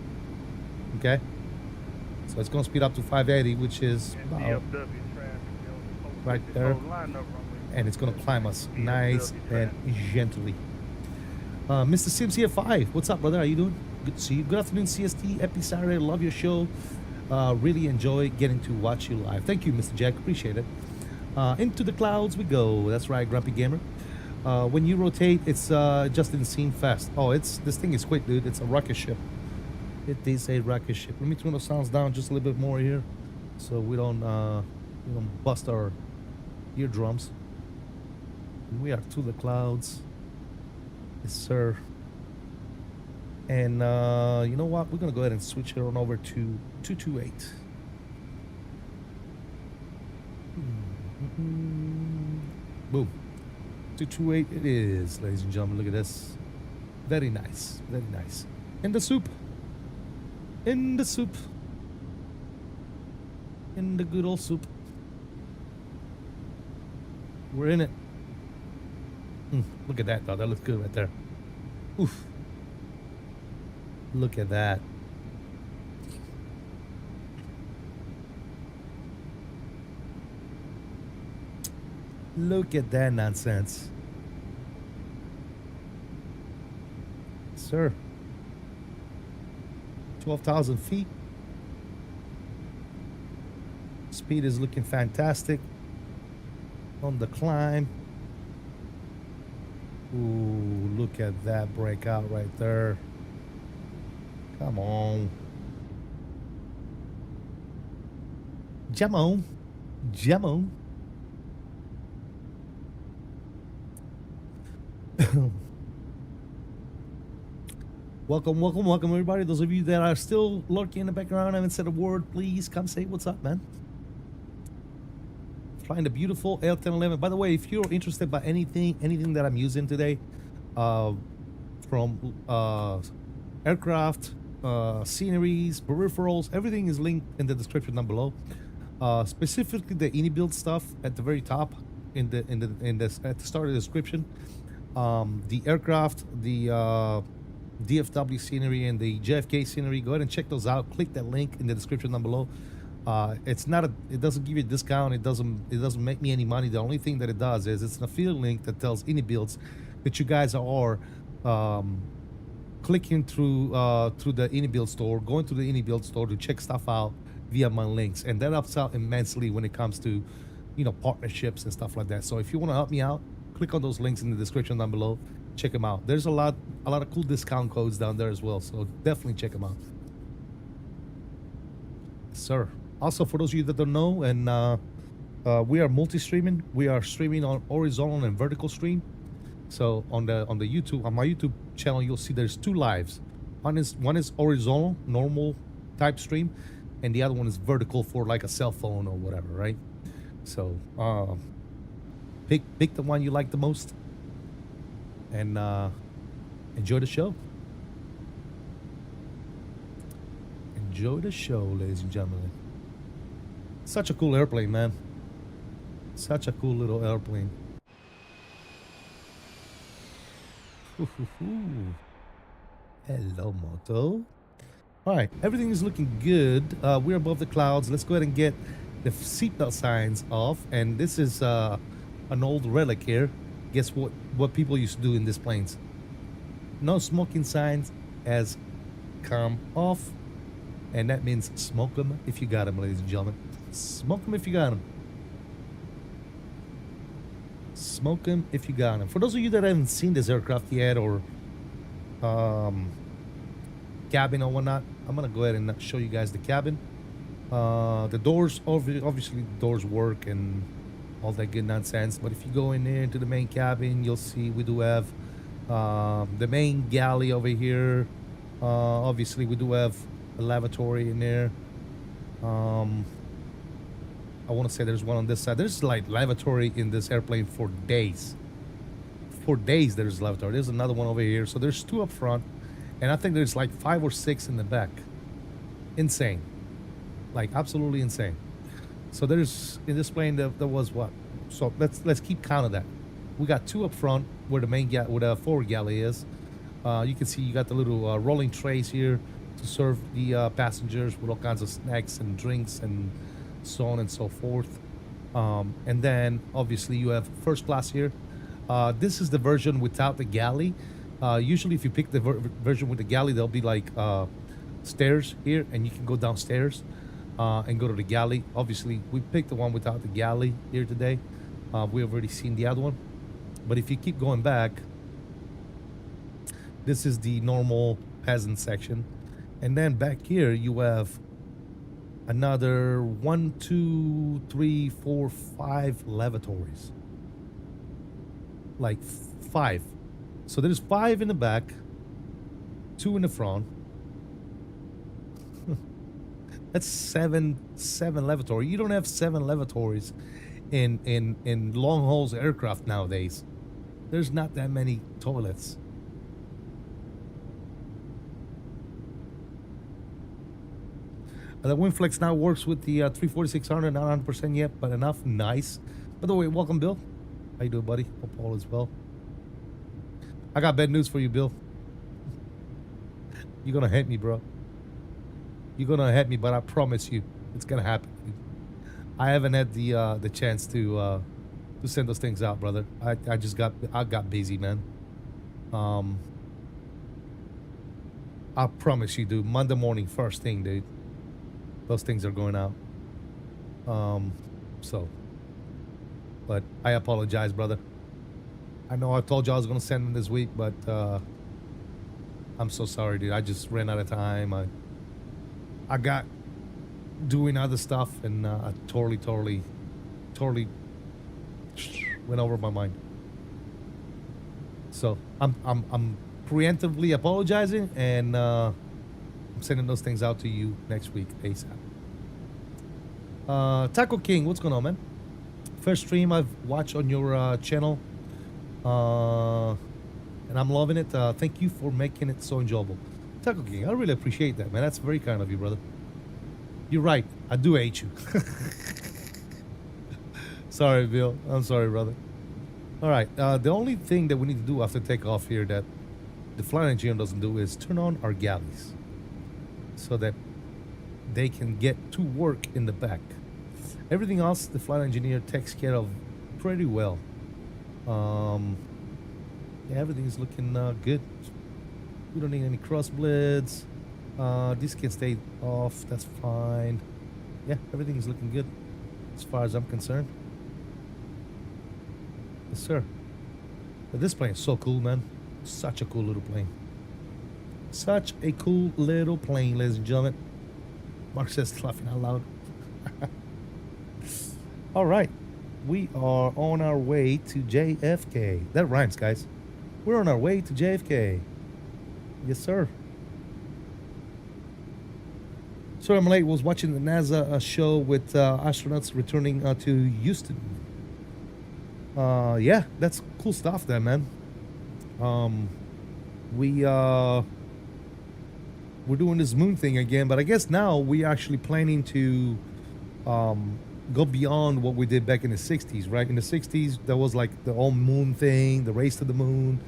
A: Okay, so it's going to speed up to 580, which is about right there, and it's going to climb us nice and gently. Mr. Sim CF5, what's up, brother? How you doing? Good to see you. Good afternoon, CST. Happy Saturday. Love your show. Really enjoy getting to watch you live. Thank you, Mr. Jack. Appreciate it. Into the clouds we go. That's right, Grumpy Gamer. When you rotate, it's just insane fast. Oh, this thing is quick, dude. It's a rocket ship. It is a rocket ship. Let me turn the sounds down just a little bit more here, so we don't bust our eardrums. We are to the clouds. Yes, sir. And you know what? We're gonna go ahead and switch it on over to 228. Boom. 228 it is, ladies and gentlemen. Look at this. Very nice. Very nice. In the soup. In the soup. In the good old soup. We're in it. Look at that, though. That looks good right there. Oof. Look at that. Look at that nonsense. Sir. 12,000 feet. Speed is looking fantastic on the climb. Ooh, look at that breakout right there. Come on. Jam on. Jam on. Welcome, everybody. Those of you that are still lurking in the background, haven't said a word, please come say what's up, man. Flying the beautiful L1011. By the way, if you're interested by anything that I'm using today, from aircraft, sceneries, peripherals, everything is linked in the description down below. Specifically the IniBuilds stuff at the very top, at the start of the description. The aircraft, the DFW scenery, and the JFK scenery. Go ahead and check those out. Click that link in the description down below. It doesn't give you a discount. It doesn't make me any money. The only thing that it does is it's an affiliate link that tells IniBuilds that you guys are clicking through the IniBuild store, going to the IniBuild store to check stuff out via my links, and that helps out immensely when it comes to partnerships and stuff like that. So if you want to help me out, click on those links in the description down below. Check them out. There's a lot of cool discount codes down there as well, so definitely check them out. Sir. Also, for those of you that don't know, and we are multi-streaming. We are streaming on horizontal and vertical stream. So on my YouTube channel, you'll see there's two lives. One is horizontal, normal type stream, and the other one is vertical for like a cell phone or whatever, right? So pick the one you like the most, and enjoy the show. Enjoy the show, ladies and gentlemen. Such a cool airplane, man. Such a cool little airplane. Hello, Moto. All right, everything is looking good. We're above the clouds. Let's go ahead and get the seatbelt signs off. And this is an old relic here. Guess what people used to do in these planes? No smoking signs has come off. And that means smoke them if you got them, ladies and gentlemen. Smoke them if you got them. Smoke them if you got them. For those of you that haven't seen this aircraft yet, or cabin or whatnot, I'm gonna go ahead and show you guys the cabin. The doors, obviously the doors work and all that good nonsense. But if you go in there into the main cabin, you'll see we do have the main galley over here. Obviously we do have a lavatory in there. I want to say there's one on this side. There's like lavatory in this airplane for days. For days there's lavatory. There's another one over here. So there's 2 up front, and I think there's like 5 or 6 in the back. Insane. Like absolutely insane. So there's in this plane there was what? So let's keep count of that. We got 2 up front where the main where the forward galley is. You can see you got the little rolling trays here to serve the passengers with all kinds of snacks and drinks and so on and so forth. And then obviously you have first class here. This is the version without the galley. Usually if you pick the version with the galley, there'll be like stairs here, and you can go downstairs and go to the galley. Obviously we picked the one without the galley here today. We've already seen the other one, but if you keep going back, this is the normal peasant section, and then back here you have another 1, 2, 3, 4, 5 lavatories. Like 5. So there's 5 in the back, 2 in the front. That's seven lavatory. You don't have 7 lavatories in long hauls aircraft nowadays. There's not that many toilets. The WinFlex now works with the 34600, not 100% yet, but enough. Nice. By the way, welcome, Bill. How you doing, buddy? Hope all is well. I got bad news for you, Bill. You're gonna hate me, bro. You're gonna hate me, but I promise you, it's gonna happen. I haven't had the chance to send those things out, brother. I got busy, man. I promise you, dude. Monday morning, first thing, dude. Those things are going out. But I apologize, brother. I know I told you I was gonna send them this week, but I'm so sorry, dude. I just ran out of time. I got doing other stuff, and I totally went over my mind. So I'm preemptively apologizing, and I'm sending those things out to you next week ASAP. Taco King, what's going on, man? First stream I've watched on your channel, and I'm loving it. Thank you for making it so enjoyable. Taco King, I really appreciate that, man. That's very kind of you, brother. You're right. I do hate you. Sorry, Bill. I'm sorry, brother. All right. The only thing that we need to do after takeoff here that the flight engineer doesn't do is turn on our galleys so that they can get to work in the back. Everything else the flight engineer takes care of pretty well. Yeah, everything's looking good. We don't need any cross blades. This can stay off. That's fine. Yeah, everything's looking good as far as I'm concerned. Yes, sir. But this plane is so cool, man. Such a cool little plane. Such a cool little plane, ladies and gentlemen. Mark says laughing out loud. All right. We are on our way to JFK. That rhymes, guys. We're on our way to JFK. Yes, sir. Sorry I'm late. Was watching the NASA show with astronauts returning to Houston. Yeah, that's cool stuff there, man. We're doing this moon thing again, but I guess now we're actually planning to go beyond what we did back in the 60s, right? In the 60s, there was like the whole moon thing, the race to the moon.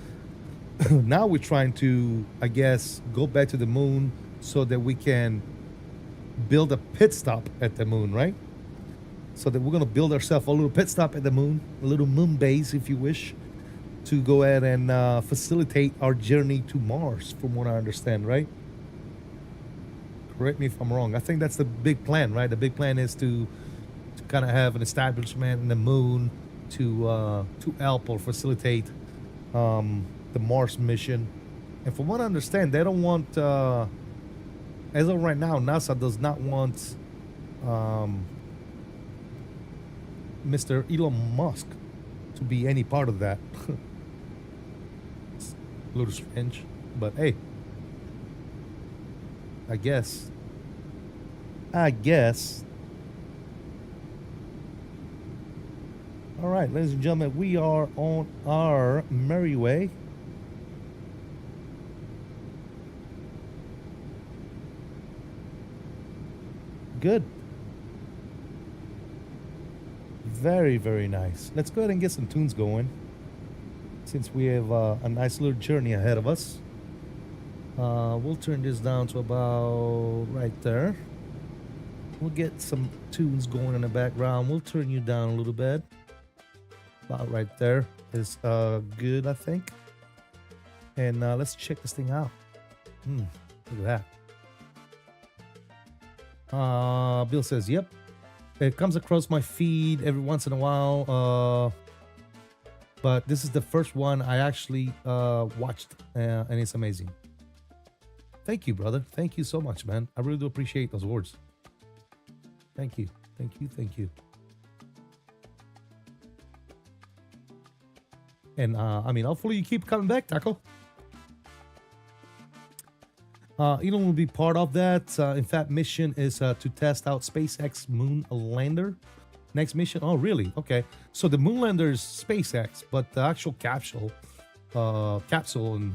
A: Now we're trying to, I guess, go back to the moon so that we can build a pit stop at the moon, right? So that we're going to build ourselves a little pit stop at the moon, a little moon base, if you wish, to go ahead and facilitate our journey to Mars, from what I understand, right? Correct me if I'm wrong. I think that's the big plan, right? The big plan is to kind of have an establishment in the moon to help or facilitate the Mars mission. And from what I understand, they don't want, as of right now, NASA does not want Mr. Elon Musk to be any part of that. It's a little strange, but hey, I guess All right, ladies and gentlemen, we are on our merry way. Good. Very, very nice. Let's go ahead and get some tunes going, since we have a nice little journey ahead of us. We'll turn this down to about right there. We'll get some tunes going in the background. We'll turn you down a little bit. About right there is good, I think. And let's check this thing out. Look at that. Bill says, yep. It comes across my feed every once in a while. But this is the first one I actually watched, and it's amazing. Thank you, brother. Thank you so much, man. I really do appreciate those words. Thank you. Thank you. Thank you. And I mean, hopefully you keep coming back, Taco. Elon will be part of that. In fact, mission is to test out SpaceX moon lander. Next mission. Oh, really? Okay. So the moon lander is SpaceX, but the actual capsule and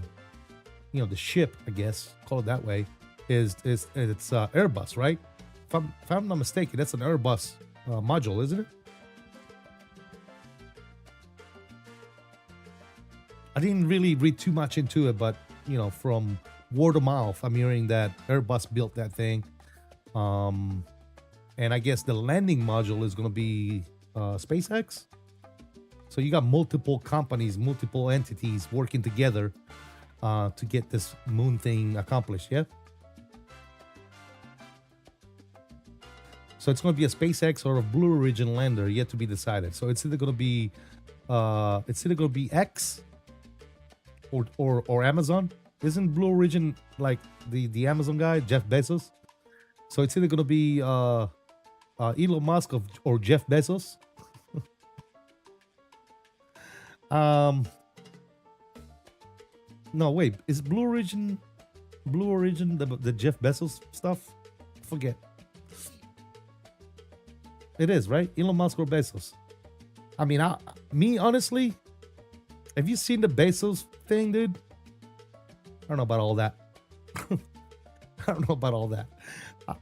A: the ship, I guess, call it that way, it's Airbus, right? If I'm not mistaken, that's an Airbus module, isn't it? I didn't really read too much into it, but from word of mouth, I'm hearing that Airbus built that thing. And I guess the landing module is going to be SpaceX. So you got multiple companies, multiple entities working together to get this moon thing accomplished, yeah? So it's going to be a SpaceX or a Blue Origin lander, yet to be decided. So it's either going to be X or Amazon. Isn't Blue Origin like the Amazon guy, Jeff Bezos? So it's either going to be Elon Musk or Jeff Bezos. No, wait. Is Blue Origin the Jeff Bezos stuff? Forget. It is, right? Elon Musk or Bezos. I mean, me honestly, have you seen the Bezos thing, dude? I don't know about all that. I don't know about all that.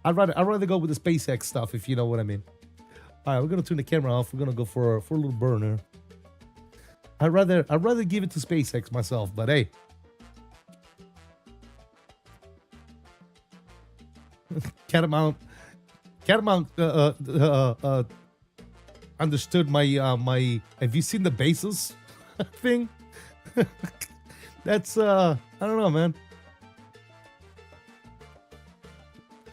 A: I'd rather go with the SpaceX stuff, if you know what I mean. All right, we're gonna turn the camera off. We're gonna go for a little burner. I'd rather give it to SpaceX myself, but hey. Catamount understood my have you seen the Bezos thing? That's I don't know, man.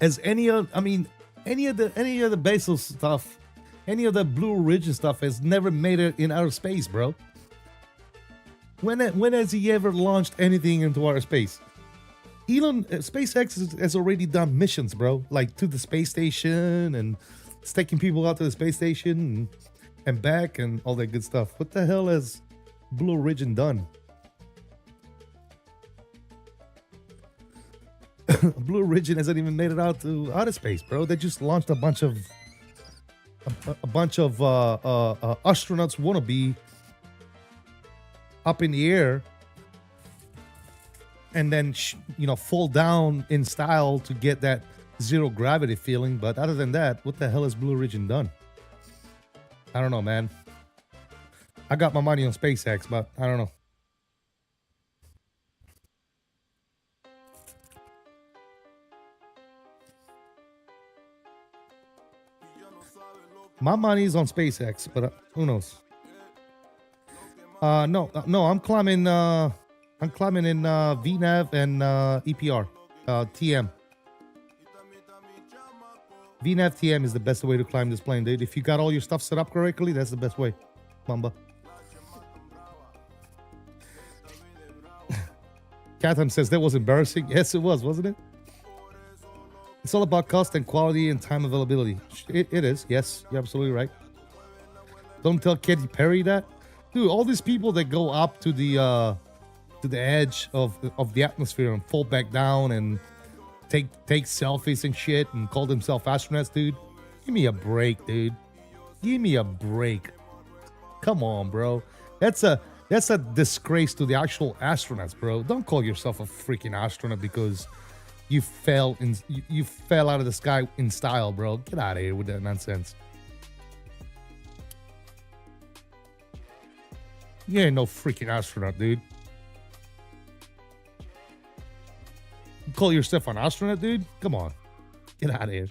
A: As any of the Bezos stuff, any of the Blue Origin stuff has never made it in outer space, bro. When has he ever launched anything into outer space? SpaceX has already done missions, bro, like to the space station, and it's taking people out to the space station and back and all that good stuff. What the hell has Blue Origin done? Blue Origin hasn't even made it out to outer space, bro. They just launched a bunch of astronauts wannabe up in the air, and then fall down in style to get that zero gravity feeling. But other than that, what the hell has Blue Origin done? I don't know, man. I got my money on SpaceX, but I don't know. My money's on SpaceX, but who knows? No, I'm climbing in VNAV and EPR, TM. VNAV TM is the best way to climb this plane, dude. If you got all your stuff set up correctly, that's the best way, Mamba. Catham says that was embarrassing. Yes, it was, wasn't it? It's all about cost and quality and time availability. It is. Yes, you're absolutely right. Don't tell Katy Perry that. Dude, all these people that go up to the edge of the atmosphere and fall back down and take selfies and shit and call themselves astronauts, dude. Give me a break, dude. Give me a break. Come on, bro. That's a disgrace to the actual astronauts, bro. Don't call yourself a freaking astronaut because you fell out of the sky in style, bro. Get out of here with that nonsense. You ain't no freaking astronaut, dude. You call yourself an astronaut, dude? Come on. Get out of here.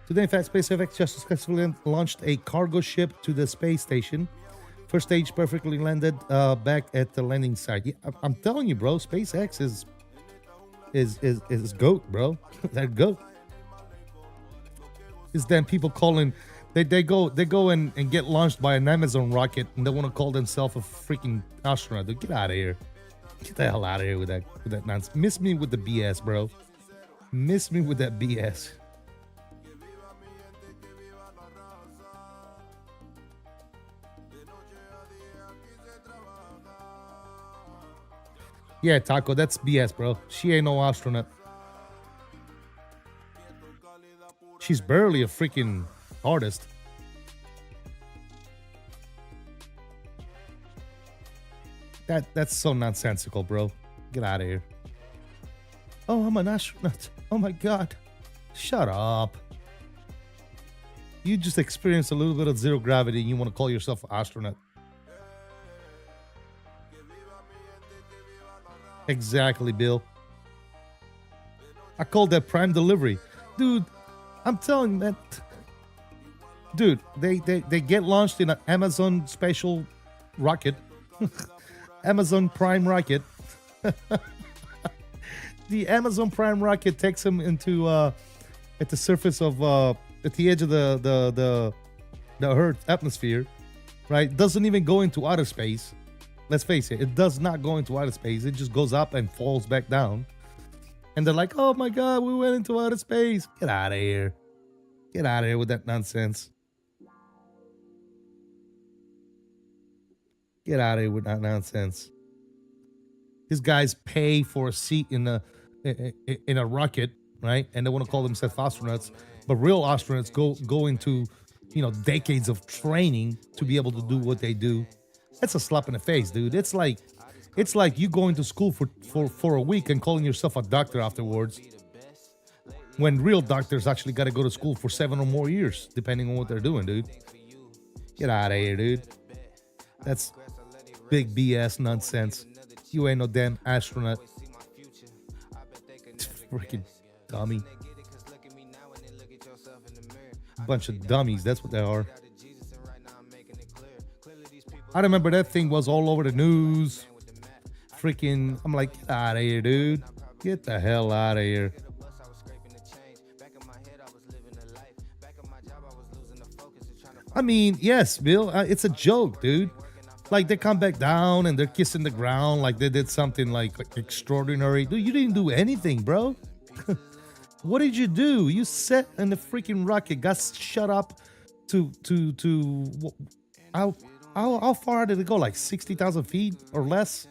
A: Today, in fact, SpaceX just successfully launched a cargo ship to the space station. First stage perfectly landed back at the landing site. Yeah, I'm telling you, bro, SpaceX is GOAT, bro. They're GOAT. It's them people calling. They go and get launched by an Amazon rocket and they want to call themselves a freaking astronaut. Dude, get out of here. Get the hell out of here with that nonsense. Miss me with the BS, bro. Miss me with that BS. Yeah, Taco, that's BS, bro. She ain't no astronaut. She's barely a freaking artist. That's so nonsensical, bro. Get out of here. Oh, I'm an astronaut. Oh my god. Shut up. You just experienced a little bit of zero gravity and you want to call yourself an astronaut. Exactly, Bill. I call that prime delivery. Dude, I'm telling you, man. Dude, they get launched in an Amazon special rocket. Amazon Prime rocket. The Amazon Prime rocket takes them into at the surface of at the edge of the Earth atmosphere, right? Doesn't even go into outer space. Let's face it, it does not go into outer space. It just goes up and falls back down. And they're like, oh my god, we went into outer space. Get out of here. Get out of here with that nonsense. Get out of here with that nonsense. These guys pay for a seat in a rocket, right? And they want to call themselves astronauts. But real astronauts go into, decades of training to be able to do what they do. That's a slap in the face, dude. It's like you going to school for a week and calling yourself a doctor afterwards. When real doctors actually got to go to school for 7 or more years, depending on what they're doing, dude. Get out of here, dude. That's big BS nonsense. You ain't no damn astronaut. Freaking dummy. Bunch of dummies, that's what they are. I remember that thing was all over the news. Freaking, I'm like, get out of here, dude. Get the hell out of here. I mean, yes, Bill, it's a joke, dude. Like, they come back down and they're kissing the ground like they did something like extraordinary. Dude, you didn't do anything, bro. What did you do? You sat in the freaking rocket, got shut up to how far did it go? Like 60,000 feet or less?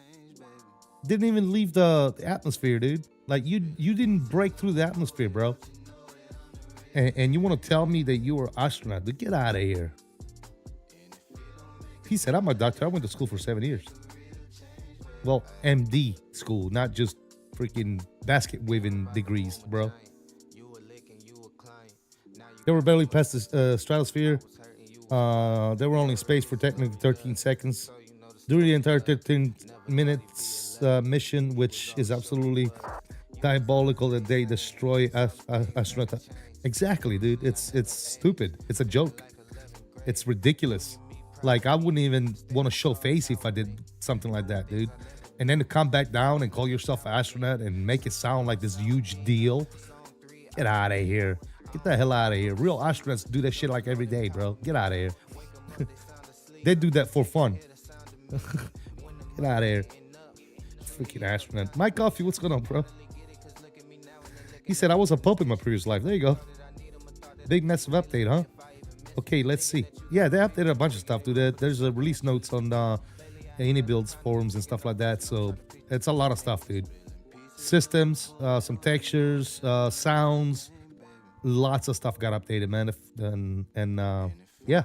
A: Didn't even leave the atmosphere, dude. Like, you didn't break through the atmosphere, bro. And you want to tell me that you were an astronaut? Dude, get out of here. He said, I'm a doctor. I went to school for 7 years. Well, MD school, not just freaking basket waving degrees, bro. They were barely past the stratosphere. They were only in space for technically 13 seconds. During the entire 13 minutes mission, which is absolutely diabolical that they destroy astronauts. Exactly, dude. It's stupid. It's a joke. It's ridiculous. Like, I wouldn't even want to show face if I did something like that, dude. And then to come back down and call yourself an astronaut and make it sound like this huge deal. Get out of here. Get the hell out of here. Real astronauts do that shit like every day, bro. Get out of here. They do that for fun. Get out of here. Freaking astronaut. Mike Coffee, what's going on, bro? He said, I was a pup in my previous life. There you go. Big massive update, huh? Okay, let's see. Yeah, they updated a bunch of stuff, dude. There's a release notes on the IniBuilds forums and stuff like that. So it's a lot of stuff, dude. Systems, some textures, sounds. Lots of stuff got updated, man. Yeah.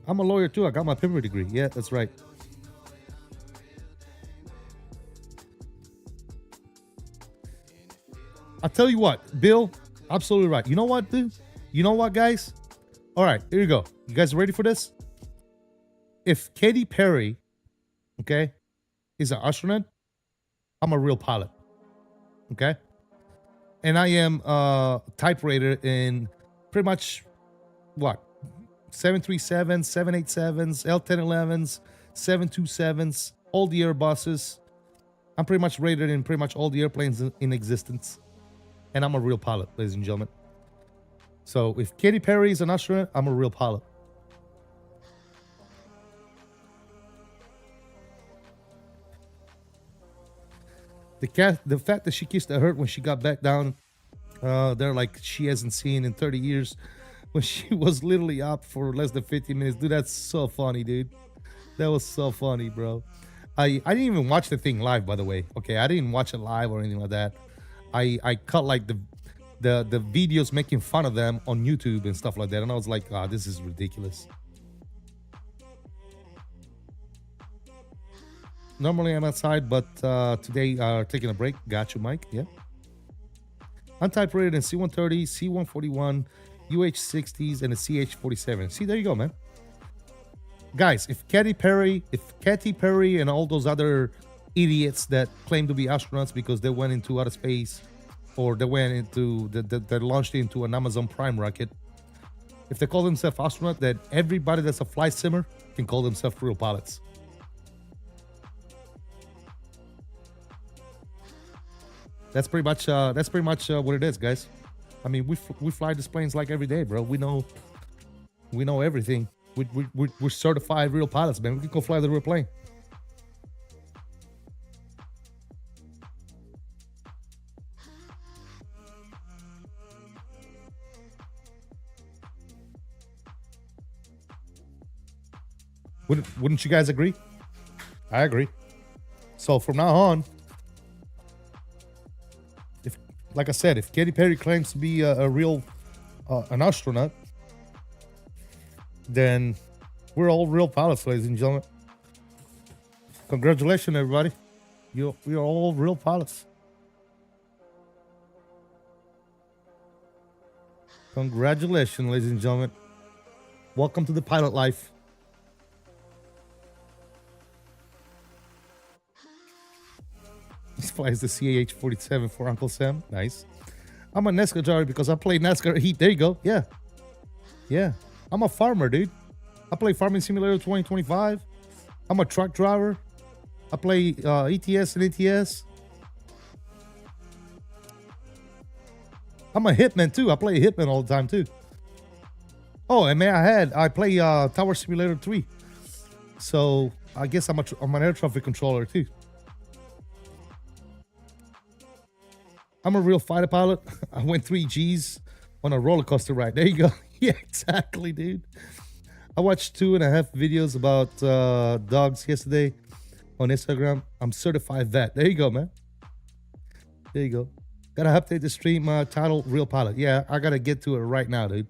A: I'm a lawyer too. I got my PIMR degree. Yeah, that's right. I'll tell you what, Bill, absolutely right. You know what, dude? You know what, guys? All right, here you go. You guys ready for this? If Katy Perry, okay, is an astronaut, I'm a real pilot, okay? And I am a type rater in pretty much, what? 737s, 787s, L1011s, 727s, all the Airbuses. I'm pretty much rated in pretty much all the airplanes in existence. And I'm a real pilot, ladies and gentlemen. So if Katy Perry is an astronaut, I'm a real pilot. The fact that she kissed the hurt when she got back down there like she hasn't seen in 30 years, when she was literally up for less than 50 minutes. Dude, that's so funny, dude. That was so funny, bro. I didn't even watch the thing live, by the way. Okay, I didn't watch it live or anything like that. I cut like the videos making fun of them on YouTube and stuff like that, and I was like, ah, this is ridiculous. Normally I'm outside, but today taking a break. Got you, Mike. Yeah. I'm type rated in C-130, C-141, UH-60s, and a CH-47. See, there you go, man. Guys, if Katy Perry and all those other idiots that claim to be astronauts because they went into outer space, or they went into they launched into an Amazon Prime rocket, if they call themselves astronauts, then everybody that's a flight simmer can call themselves real pilots. That's pretty much what it is, guys. I mean, we fly these planes like every day, bro. We know everything. We're certified real pilots, man. We can go fly the real plane. Wouldn't you guys agree? I agree. So from now on, if, like I said, if Katy Perry claims to be a real an astronaut, then we're all real pilots, ladies and gentlemen. Congratulations, everybody. We are all real pilots. Congratulations, ladies and gentlemen. Welcome to the pilot life. This flies the CH-47 for Uncle Sam. Nice. I'm a NASCAR driver because I play NASCAR Heat. There you go. Yeah. Yeah. I'm a farmer, dude. I play Farming Simulator 2025. I'm a truck driver. I play ETS and ATS. I'm a hitman too. I play hitman all the time too. Oh, and may I play Tower Simulator 3. So I guess I'm an air traffic controller too. I'm a real fighter pilot. I went 3 Gs on a roller coaster ride. There you go. Yeah, exactly, dude. I watched 2.5 videos about dogs yesterday on Instagram. I'm certified vet. There you go, man. There you go. Gotta update the stream title, Real Pilot. Yeah, I gotta get to it right now, dude.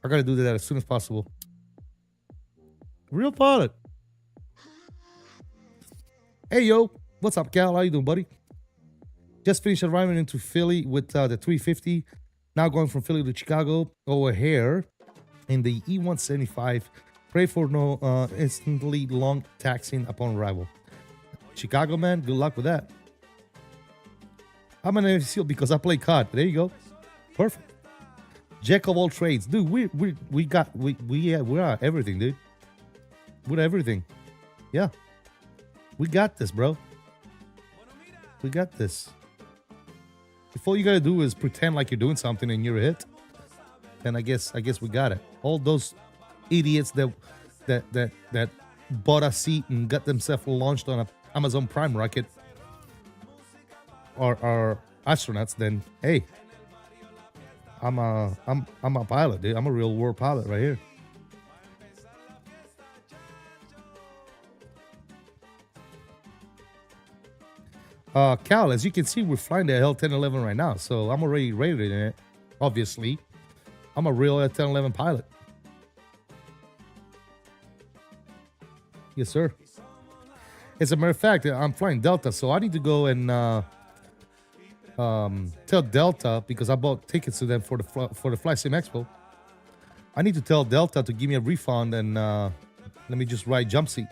A: I gotta do that as soon as possible. Real Pilot. Hey, yo. What's up, Cal? How you doing, buddy? Just finished arriving into Philly with the 350. Now going from Philly to Chicago. O'Hare in the E175. Pray for no instantly long taxiing upon arrival. Chicago, man. Good luck with that. I'm an Navy SEAL because I play COD. There you go. Perfect. Jack of all trades. Dude, we are everything, dude. We're everything. Yeah. We got this, bro. We got this. If all you gotta do is pretend like you're doing something and you're a hit, then I guess we got it. All those idiots that bought a seat and got themselves launched on an Amazon Prime rocket are astronauts, then hey, I'm a pilot, dude. I'm a real world pilot right here. Cal, as you can see, we're flying the L1011 right now, so I'm already rated in it. Obviously, I'm a real L1011 pilot. Yes, sir. As a matter of fact, I'm flying Delta, so I need to go and tell Delta, because I bought tickets to them for the FlySim Expo. I need to tell Delta to give me a refund and let me just ride jump seat.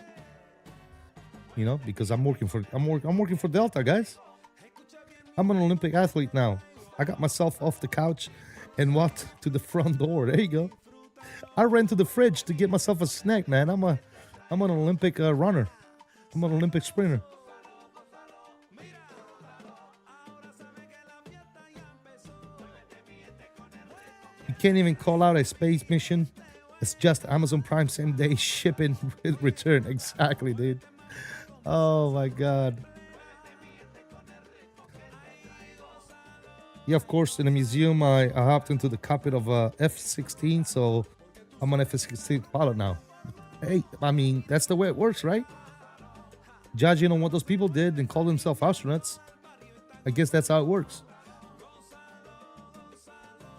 A: You know, because I'm working for Delta, guys. I'm an Olympic athlete now. I got myself off the couch and walked to the front door. There you go. I ran to the fridge to get myself a snack, man. I'm an Olympic runner. I'm an Olympic sprinter. You can't even call out a space mission. It's just Amazon Prime same day shipping with return. Exactly, dude. Oh my God. Yeah, of course, in the museum, I hopped into the cockpit of F-16, so I'm an F-16 pilot now. Hey, I mean, that's the way it works, right? Judging on what those people did and call themselves astronauts, I guess that's how it works.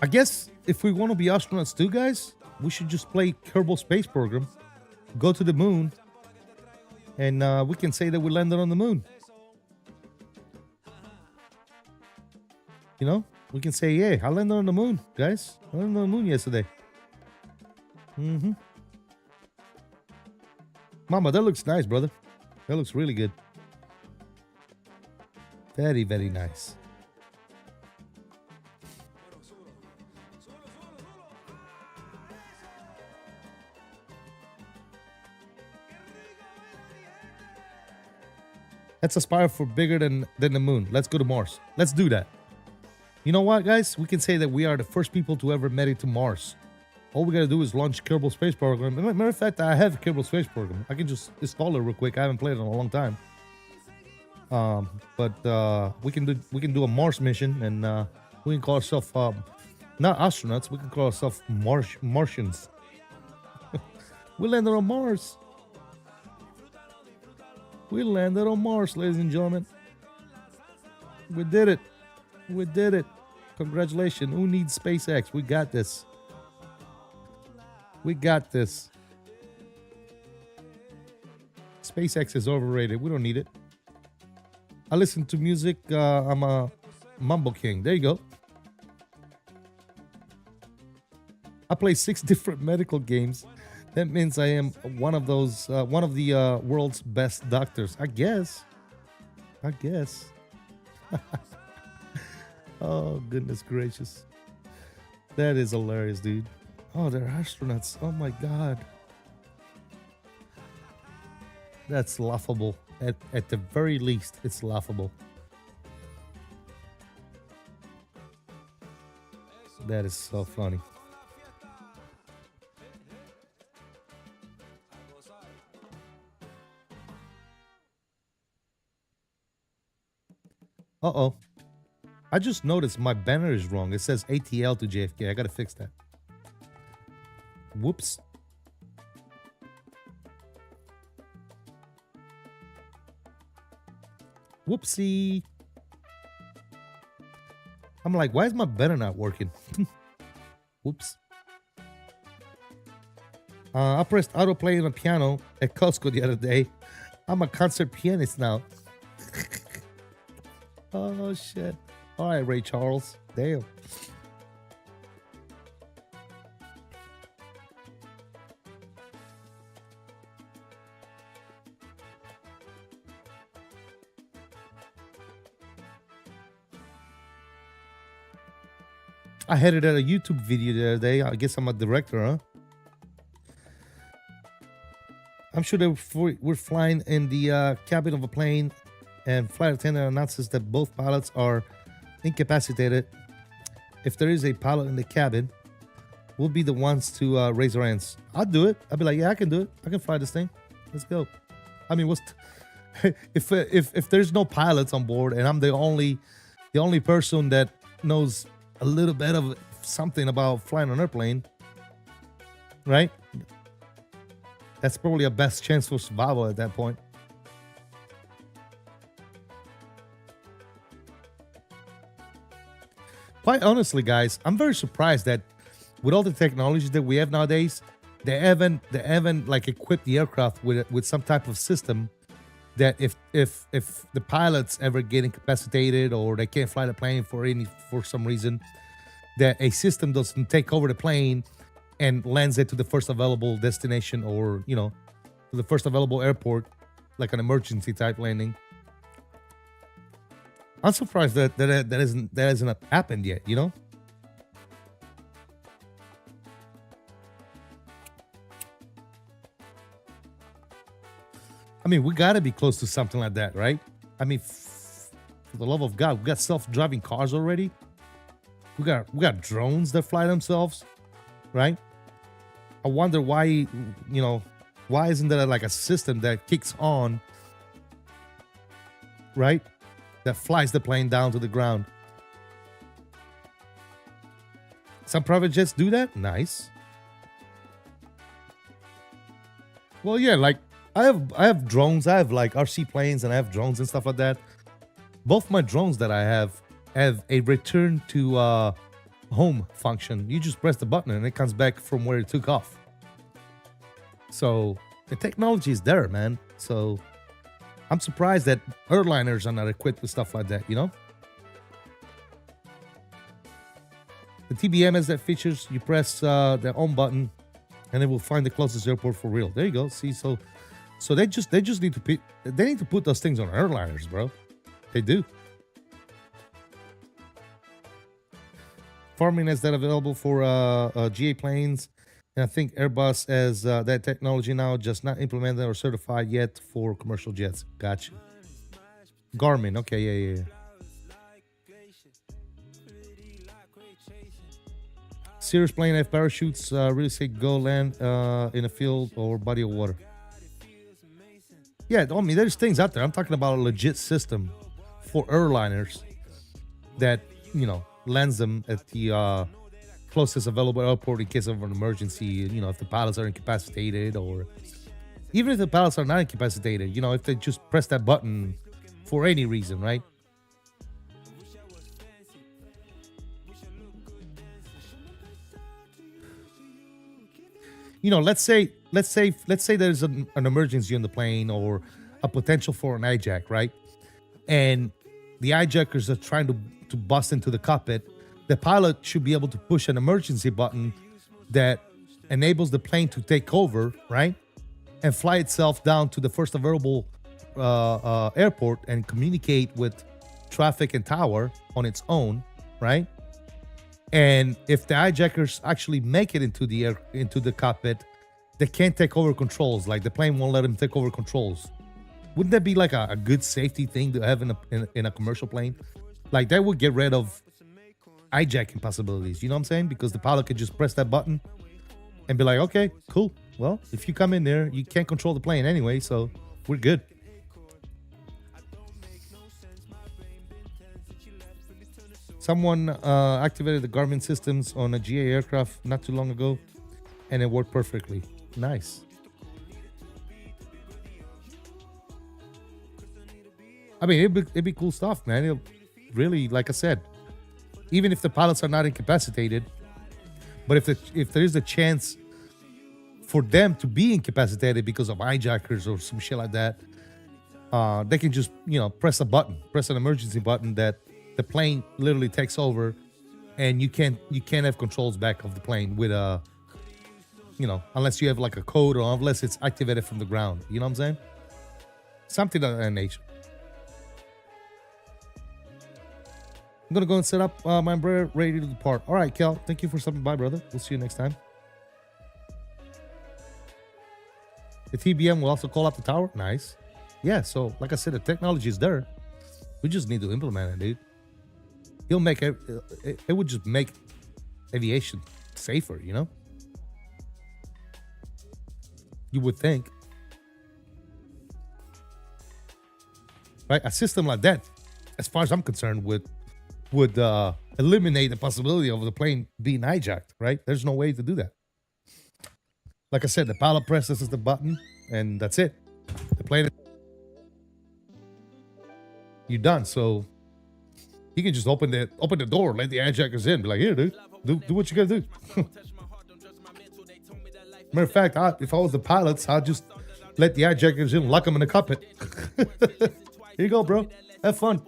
A: I guess if we want to be astronauts too, guys, we should just play Kerbal Space Program, go to the moon, and we can say that we landed on the moon. You know, we can say, yeah, I landed on the moon, guys. I landed on the moon yesterday. Mama, that looks nice, brother. That looks really good. Very, very nice. Let's aspire for bigger than the moon. Let's go to Mars. Let's do that. You know what, guys? We can say that we are the first people to ever make it to Mars. All we gotta do is launch Kerbal Space Program. Matter of fact, I have Kerbal Space Program. I can just install it real quick. I haven't played it in a long time. But we can do a Mars mission, and we can call ourselves not astronauts. We can call ourselves Martians. We landed on Mars. We landed on Mars, ladies and gentlemen. We did it. We did it. Congratulations. Who needs SpaceX? We got this. We got this. SpaceX is overrated. We don't need it. I listen to music. I'm a Mumble King. There you go. I play 6 different medical games. That means I am one of those, one of the world's best doctors. I guess. Oh, goodness gracious. That is hilarious, dude. Oh, they're astronauts. Oh, my God. That's laughable. At the very least, it's laughable. That is so funny. Uh-oh. I just noticed my banner is wrong. It says ATL to JFK. I gotta fix that. Whoops. Whoopsie. I'm like, why is my banner not working? Whoops. I pressed autoplay on a piano at Costco the other day. I'm a concert pianist now. Oh, shit. All right, Ray Charles. Damn. I headed at a YouTube video the other day. I guess I'm a director, huh? I'm sure that we're flying in the cabin of a plane, and flight attendant announces that both pilots are incapacitated. If there is a pilot in the cabin, we'll be the ones to raise our hands. I'll do it. I'll be like, yeah, I can do it. I can fly this thing. Let's go. I mean, if there's no pilots on board and I'm the only person that knows a little bit of something about flying an airplane, right? That's probably a best chance for survival at that point. Quite honestly, guys, I'm very surprised that with all the technology that we have nowadays, they haven't like equipped the aircraft with some type of system that if the pilots ever get incapacitated or they can't fly the plane for some reason, that a system doesn't take over the plane and lands it to the first available destination, or to the first available airport, like an emergency type landing. I'm surprised that hasn't happened yet. I mean, we gotta be close to something like that, right? I mean, for the love of God, we got self-driving cars already. We got drones that fly themselves, right? I wonder why, why isn't there like a system that kicks on, right? That flies the plane down to the ground. Some private jets do that. Nice. Well, yeah, like I have drones. I have like RC planes, and I have drones and stuff like that. Both my drones that I have a return to home function. You just press the button and it comes back from where it took off. So the technology is there, man. So I'm surprised that airliners are not equipped with stuff like that, The TBM has that features. You press the on button and it will find the closest airport for real. There you go. See, so they just need to put those things on airliners, bro. They do. Farming has that available for GA planes, and I think Airbus has that technology now, just not implemented or certified yet for commercial jets. Gotcha. Garmin, okay, yeah. Cirrus plane have parachutes. Really say go land in a field or body of water. Yeah, I mean, there's things out there. I'm talking about a legit system for airliners that, lands them at the closest available airport in case of an emergency. If the pilots are incapacitated, or even if the pilots are not incapacitated, if they just press that button for any reason, right? Let's say there's an emergency on the plane, or a potential for an hijack, right? And the hijackers are trying to bust into the cockpit. The pilot should be able to push an emergency button that enables the plane to take over, right? And fly itself down to the first available airport and communicate with traffic and tower on its own, right? And if the hijackers actually make it into the cockpit, they can't take over controls. Like the plane won't let them take over controls. Wouldn't that be like a good safety thing to have in a commercial plane? Like that would get rid of hijacking possibilities. You know what I'm saying? Because the pilot could just press that button and be like, okay, cool. Well, if you come in there, you can't control the plane anyway, so we're good. Someone activated the Garmin systems on a GA aircraft not too long ago, and it worked perfectly. Nice. I mean, it'd be cool stuff, man. It'll really, like I said, even if the pilots are not incapacitated, but if there is a chance for them to be incapacitated because of hijackers or some shit like that, they can just press an emergency button that the plane literally takes over, and you can't have controls back of the plane with unless you have like a code, or unless it's activated from the ground. You know what I'm saying? Something of that nature. I'm gonna go and set up my umbrella, ready to depart. All right, Kel, thank you for stopping by, brother. We'll see you next time. The TBM will also call out the tower. Nice. Yeah, so like I said, the technology is there. We just need to implement it, dude. He'll make it would just make aviation safer, You would think. Right? A system like that, as far as I'm concerned, would eliminate the possibility of the plane being hijacked, right? There's no way to do that. Like I said, the pilot presses the button and that's it. The plane, you're done. So you can just open the door, let the hijackers in, be like, here, dude, do what you gotta do. Matter of fact, if I was the pilots, I'd just let the hijackers in, lock them in the cockpit. Here you go, bro. Have fun.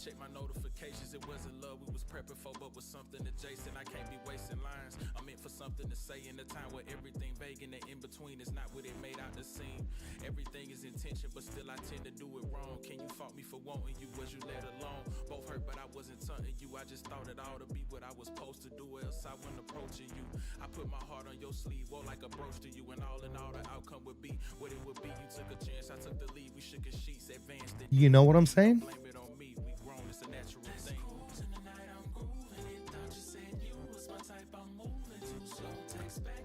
E: Check my notifications, it wasn't love we was prepping for, but was something adjacent. I can't be wasting lines. I'm meant for something to say in a time where everything vague and the in-between is not what it made out to seem. Everything is intention, but still I tend to do it wrong. Can you fault me for wanting you? Was you let alone? Both hurt, but I wasn't taunting you. I just thought it ought to be what I was supposed to do, else I wasn't approaching you. I put my heart on your sleeve, wore like a brooch to you, and all in all the outcome would be what it would be. You took a chance, I took the lead. We shook as sheets, advanced it.
A: You know what I'm saying?
E: Blame it on me, we grown, it's a natural thing.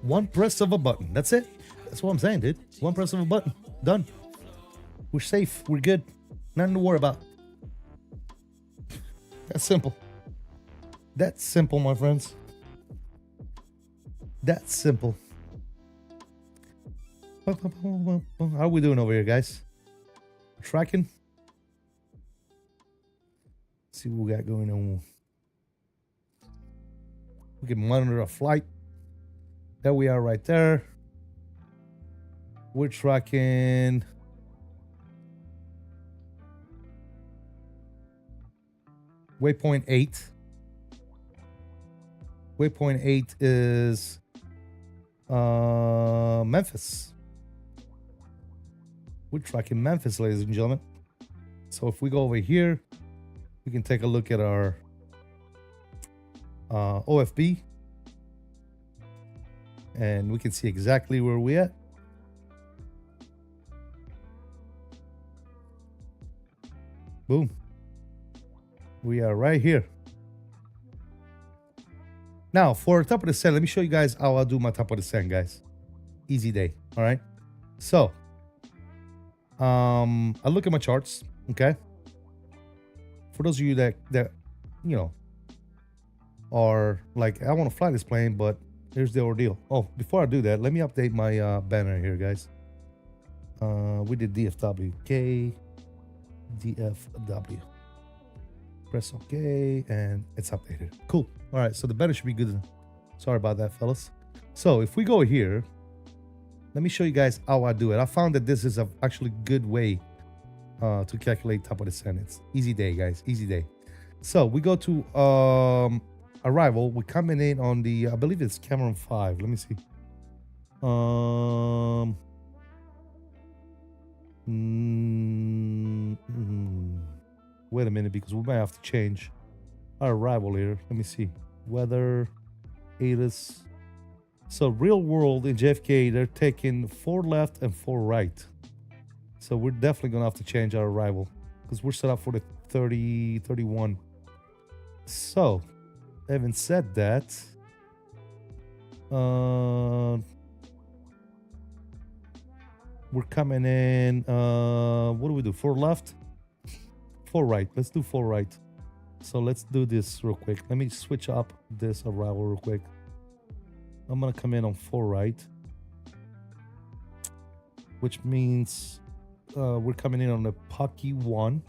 A: One press of a button. That's it. That's what I'm saying, dude. One press of a button. Done. We're safe. We're good. Nothing to worry about. That's simple. That's simple, my friends. That's simple. How are we doing over here, guys? Tracking? Let's see what we got going on. We can monitor our flight. There we are right there. We're tracking waypoint 8. Waypoint 8 is Memphis. We're tracking Memphis, ladies and gentlemen. So if we go over here, we can take a look at our OFB. And we can see exactly where we're at. Boom. We are right here. Now, for top of the descent, let me show you guys how I'll do my top of the descent, guys. Easy day, all right? So, I look at my charts, okay? For those of you that you know, are like, I want to fly this plane, but here's the ordeal. Oh, before I do that, let me update my banner here, guys. We did DFW KDFW. Press OK, and it's updated. Cool. All right, so the banner should be good. Sorry about that, fellas. So if we go here, let me show you guys how I do it. I found that this is a actually good way to calculate top of the descent. It's easy day, guys. Easy day. So we go to arrival. We're coming in on the, I believe it's Cameron 5. Let me see. Wait a minute, because we might have to change our arrival here. Let me see. Weather, ATIS. So real world in JFK, they're taking 4 left and 4 right. So we're definitely going to have to change our arrival because we're set up for the 31. So, having said that, we're coming in, what do we do? 4 left? 4 right. Let's do 4 right. So let's do this real quick. Let me switch up this arrival real quick. I'm going to come in on 4 right, which means we're coming in on the Pucky 1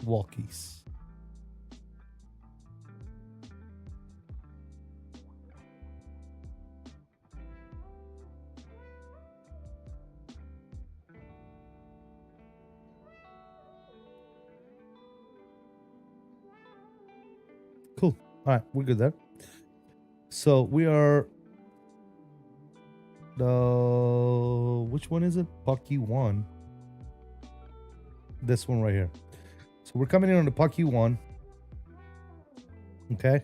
A: walkies. Cool. All right, we're good there. So we are which one is it? Pucky 1. This one right here. So we're coming in on the Pucky 1. Okay.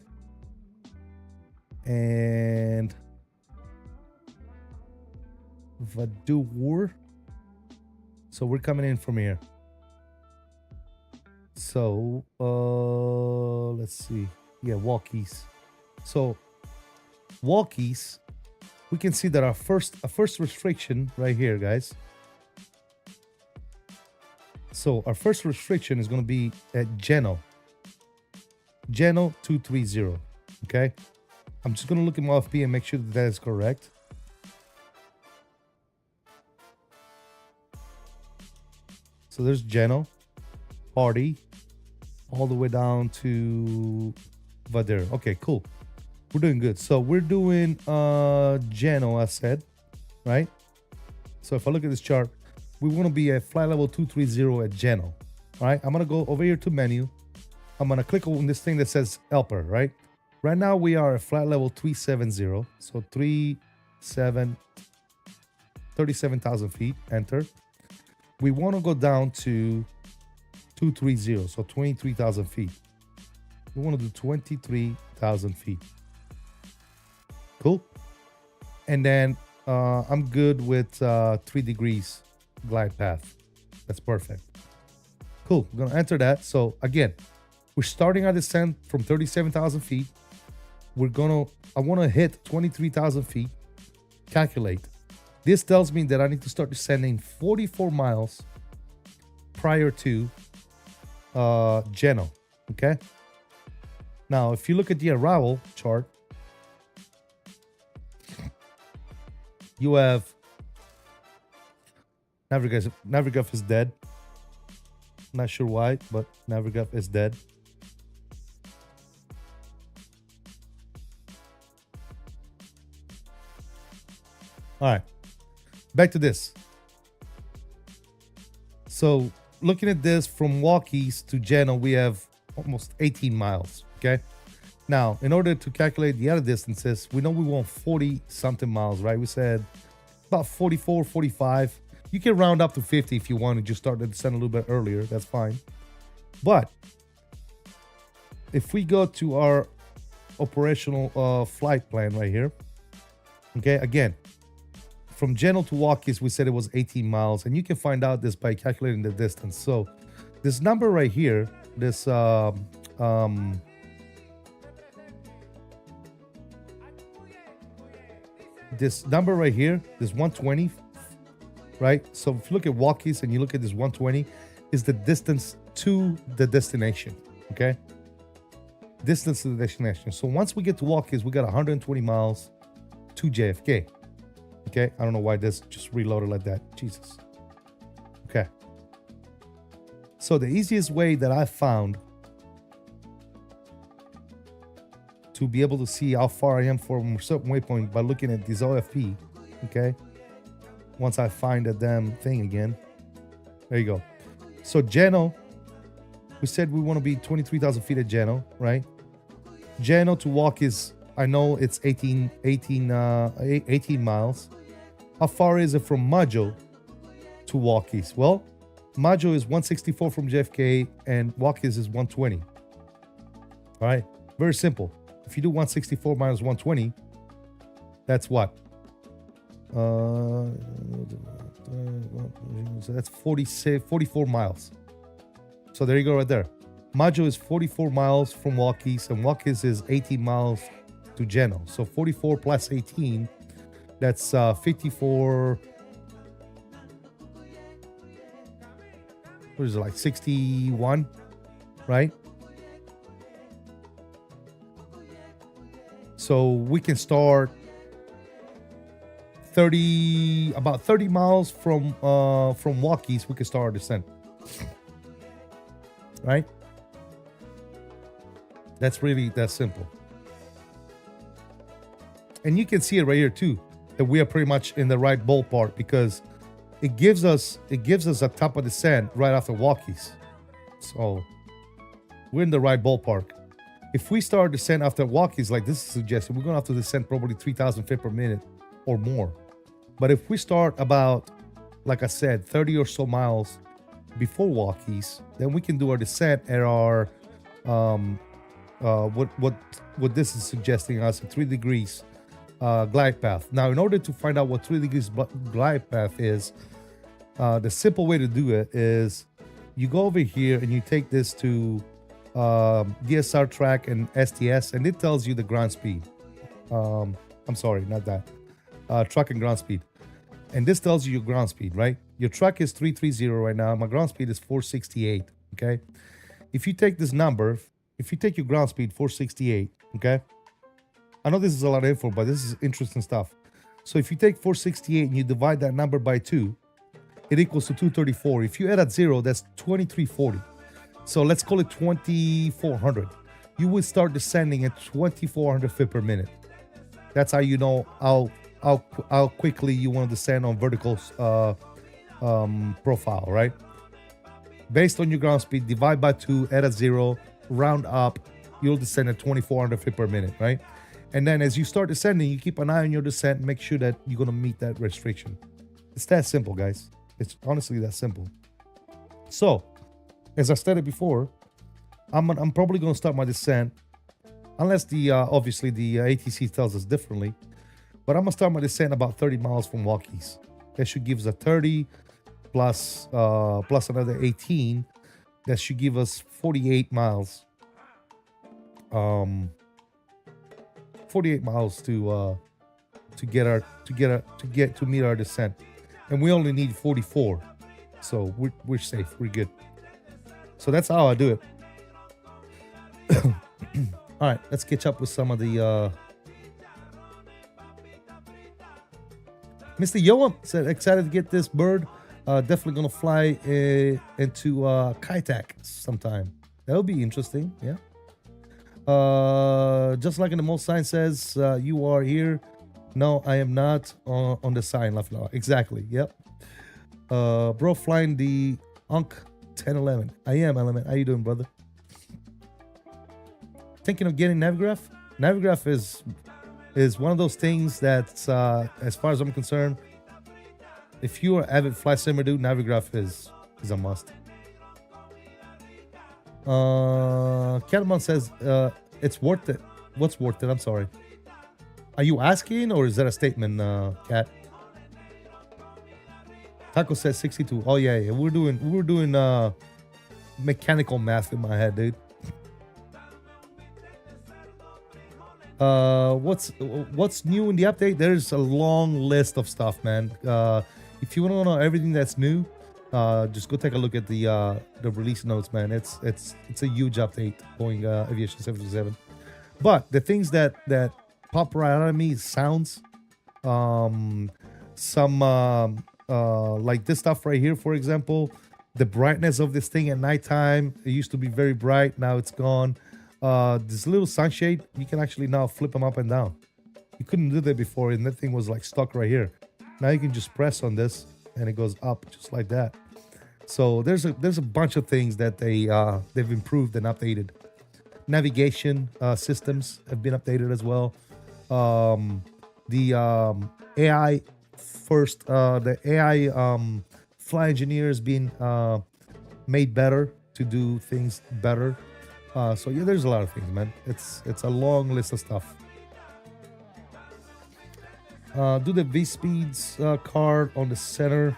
A: And Vadur. So we're coming in from here. So let's see. Yeah, walkies. So walkies, we can see that our first restriction right here, guys. So our first restriction is going to be at Geno. 𝕸𝕚 230. Okay. I'm just going to look at my OFP and make sure that is correct. So there's 𝕸𝕚, party, all the way down to 𝕚. Okay, cool. We're doing good. So we're doing 𝕸𝕚, I said, right? So if I look at this chart, we want to be at flight level 230 at 𝕸𝕚. All right, I'm going to go over here to menu. I'm going to click on this thing that says helper, right? Right now we are at flight level 370. So 37,000 feet, enter. We want to go down to 230, so 23,000 feet. We want to do 23,000 feet. Cool. And then I'm good with 3 degrees glide path. That's perfect. Cool. I'm going to enter that. So again, we're starting our descent from 37,000 feet. I want to hit 23,000 feet. Calculate. This tells me that I need to start descending 44 miles prior to 𝕸𝕚. Okay. Now, if you look at the arrival chart, you have 𝕚𝕚 is dead. Not sure why, but 𝕚𝕚 is dead. All right, back to this. So looking at this from Walkies to 𝕸𝕚, we have almost 18 miles, okay? Now, in order to calculate the other distances, we know we want 40 something miles, right? We said about 44, 45. You can round up to 50 if you want to just start the descent a little bit earlier. That's fine. But if we go to our operational flight plan right here, okay, again, from 𝕸𝕚 to Walkies, we said it was 18 miles, and you can find out this by calculating the distance. So this number right here, this number right here, this 120, right? So if you look at Walkies and you look at this 120, is the distance to the destination, okay? Distance to the destination. So once we get to Walkies, we got 120 miles to JFK. Okay, I don't know why this just reloaded like that. Jesus. Okay. So the easiest way that I found to be able to see how far I am from a certain waypoint by looking at this OFP, okay? Once I find the damn thing again. There you go. So 𝕸𝕚, we said we want to be 23,000 feet at 𝕸𝕚, right? 𝕸𝕚 to Walkies, I know it's 18 miles. How far is it from 𝕚𝕣 to Walkies? Well, 𝕚𝕣 is 164 from JFK and Walkies is 120. All right, very simple. If you do 164 minus 120, that's what? So that's 44 miles. So there you go right there. 𝕚𝕣 is 44 miles from Walkies and Walkies is 18 miles to 𝕸𝕚. So 44 plus 18, that's 54. What is it, like 61, right? So we can start about 30 miles from Walkies. We can start our descent, right? That's really that simple. And you can see it right here too, that we are pretty much in the right ballpark because it gives us a top of descent right after Walkies. So we're in the right ballpark. If we start descent after Walkies, like this is suggesting, we're gonna have to descend probably 3,000 feet per minute or more. But if we start about, like I said, 30 or so miles before Walkies, then we can do our descent at our what this is suggesting us, a 3 degrees glide path. Now, in order to find out what 3 degrees glide path is, the simple way to do it is you go over here and you take this to DSR track and STS, and it tells you the ground speed. I'm sorry, not that. Truck and ground speed. And this tells you your ground speed, right? Your truck is 330 right now. My ground speed is 468, okay? If you take this number, if you take your ground speed 468, okay? I know this is a lot of info, but this is interesting stuff. So if you take 468 and you divide that number by 2, it equals to 234. If you add at 0, that's 2340. So let's call it 2400. You would start descending at 2400 feet per minute. That's how you know how quickly you want to descend on vertical profile, right? Based on your ground speed, divide by 2, add a 0, round up, you'll descend at 2400 feet per minute, right? And then as you start descending, you keep an eye on your descent and make sure that you're going to meet that restriction. It's that simple, guys. It's honestly that simple. So, as I stated before, I'm probably going to start my descent, unless the obviously the ATC tells us differently. But I'm going to start my descent about 30 miles from Walkies. That should give us a 30 plus another 18. That should give us 48 miles. 48 miles to meet our descent, and we only need 44, so we're safe. We're good. So that's how I do it. All right, let's catch up with some of the. Mr. Yoam said excited to get this bird. Definitely gonna fly into Kaitak sometime. That would be interesting. Yeah. Just like in the most sign says, you are here. No, I am not on the sign. Exactly. Yep. Bro, flying the 𝕬𝕚1011. I am Element. How you doing, brother? Thinking of getting Navigraph? Navigraph is one of those things that's as far as I'm concerned, if you are avid fly simmer dude, Navigraph is a must. Catamount says it's worth it. What's worth it? I'm sorry. Are you asking or is that a statement, Cat? Taco says 62. Oh yeah. We were doing mechanical math in my head, dude. What's new in the update? There's a long list of stuff, man. If you want to know everything that's new, just go take a look at the release notes, man. It's a huge update going Aviation 77. But the things that pop right out of me is sounds. Some like this stuff right here, for example. The brightness of this thing at nighttime. It used to be very bright. Now it's gone. This little sunshade, you can actually now flip them up and down. You couldn't do that before, and that thing was like stuck right here. Now you can just press on this and it goes up just like that. So there's a bunch of things that they've improved and updated. Navigation systems have been updated as well. The AI first, the AI fly engineer has been made better to do things better. So yeah, there's a lot of things, man. It's a long list of stuff. Do the V-Speeds card on the center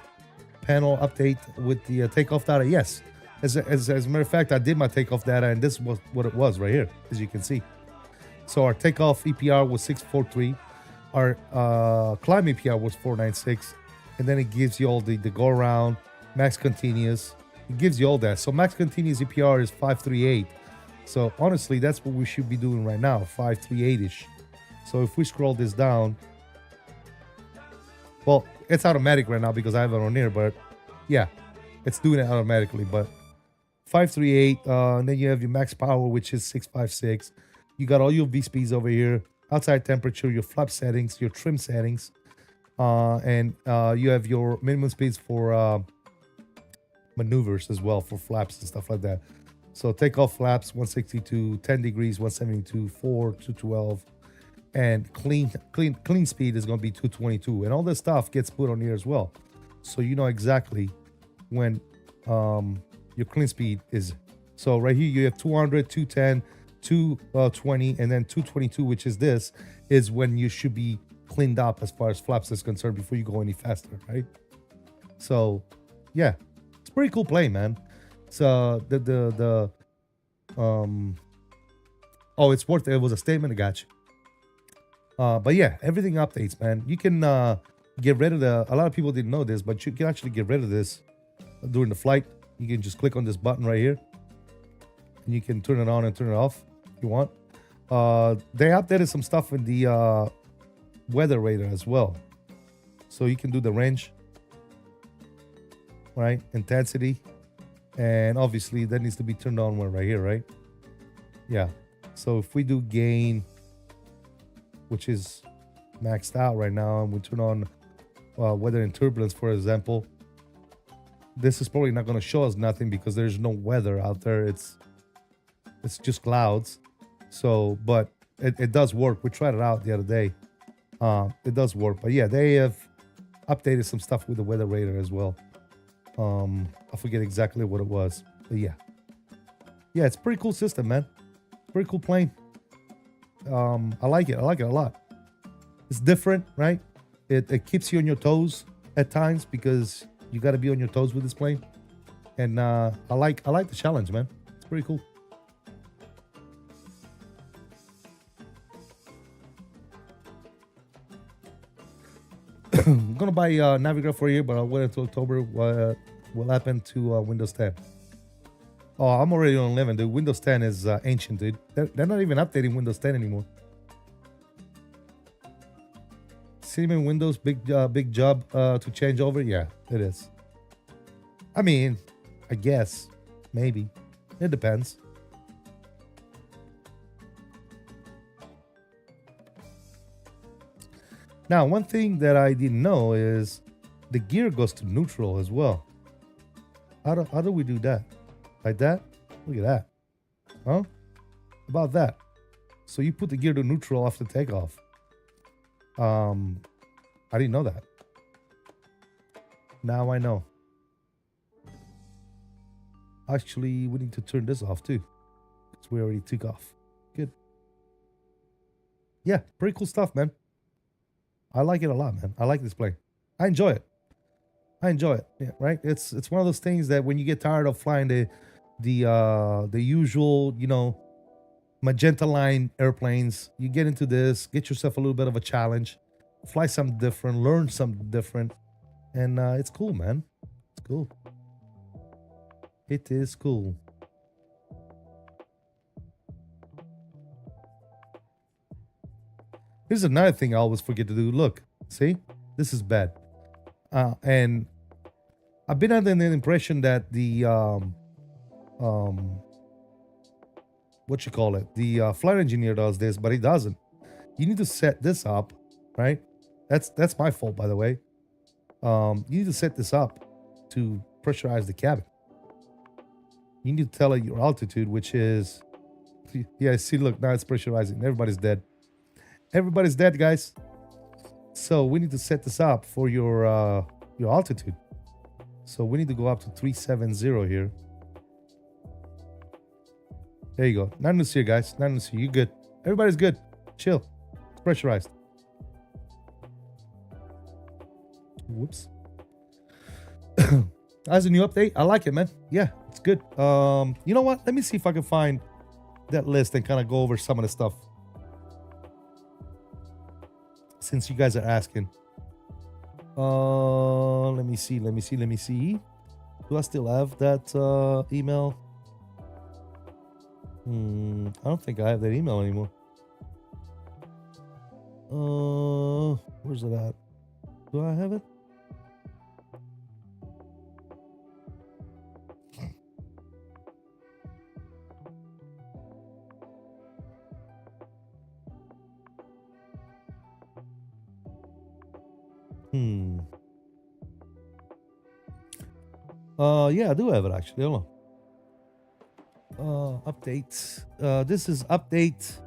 A: panel update with the takeoff data? Yes. As a matter of fact, I did my takeoff data, and this was what it was right here, as you can see. So our takeoff EPR was 643. Our climb EPR was 496. And then it gives you all the go around, max continuous. It gives you all that. So max continuous EPR is 538. So honestly, that's what we should be doing right now, 538-ish. So if we scroll this down, well, it's automatic right now because I have it on here, but yeah, it's doing it automatically. But 538, and then you have your max power, which is 656. You got all your V-speeds over here, outside temperature, your flap settings, your trim settings, and you have your minimum speeds for maneuvers as well, for flaps and stuff like that. So takeoff flaps 162, 10 degrees 172, 4 212, and clean speed is going to be 222, and all this stuff gets put on here as well, so you know exactly when your clean speed is. So right here you have 200, 210, 220, and then 222, which is this, is when you should be cleaned up as far as flaps is concerned before you go any faster, right? So yeah, it's pretty cool play, man. So oh, it's worth it. It was a statement. I got you. But yeah, everything updates, man. You can get rid of a lot of people didn't know this, but you can actually get rid of this during the flight. You can just click on this button right here, and you can turn it on and turn it off if you want. They updated some stuff in the weather radar as well, so you can do the range, right, intensity, and obviously that needs to be turned on one right here, right? Yeah. So if we do gain, which is maxed out right now, and we turn on weather and turbulence, for example, this is probably not going to show us nothing because there's no weather out there. It's just clouds. So, but it does work. We tried it out the other day. It does work. But yeah, they have updated some stuff with the weather radar as well. I forget exactly what it was, but yeah, it's a pretty cool system, man. Pretty cool plane. I like it a lot. It's different, right? It keeps you on your toes at times because you got to be on your toes with this plane, and I like the challenge, man. It's pretty cool. I'm gonna buy Navigator for a year, but I'll wait until October. What will happen to Windows 10? Oh, I'm already on 11, dude. Windows 10 is ancient, dude. They're not even updating Windows 10 anymore. Cinnamon Windows, big job to change over. Yeah, it is. I mean, I guess, maybe. It depends. Now, one thing that I didn't know is the gear goes to neutral as well. How do we do that? Like that? Look at that. Huh? About that. So you put the gear to neutral after takeoff. I didn't know that. Now I know. Actually, we need to turn this off too, because we already took off. Good. Yeah, pretty cool stuff, man. I like it a lot, man. I like this plane. I enjoy it. Yeah, right. It's one of those things that when you get tired of flying the usual, you know, magenta line airplanes, you get into this, get yourself a little bit of a challenge, fly something different, learn something different, and it's cool, man. It's cool. It is cool. Here's another thing I always forget to do. Look, see, this is bad. And I've been under the impression that the what you call it, the flight engineer does this, but he doesn't. You need to set this up, right? That's my fault, by the way. You need to set this up to pressurize the cabin. You need to tell it your altitude, which is, yeah, see, look, now it's pressurizing. Everybody's dead. Everybody's dead, guys. So we need to set this up for your altitude. So we need to go up to 370 here. There you go. Nothing to see, guys. Nothing to see. You good? Everybody's good. Chill. It's pressurized. Whoops. That's a new update. I like it, man. Yeah, it's good. You know what? Let me see if I can find that list and kind of go over some of the stuff, since you guys are asking. Let me see. Do I still have that email? I don't think I have that email anymore. Where's it at? Do I have it? Yeah, I do have it actually. Hold on. Update. This is update.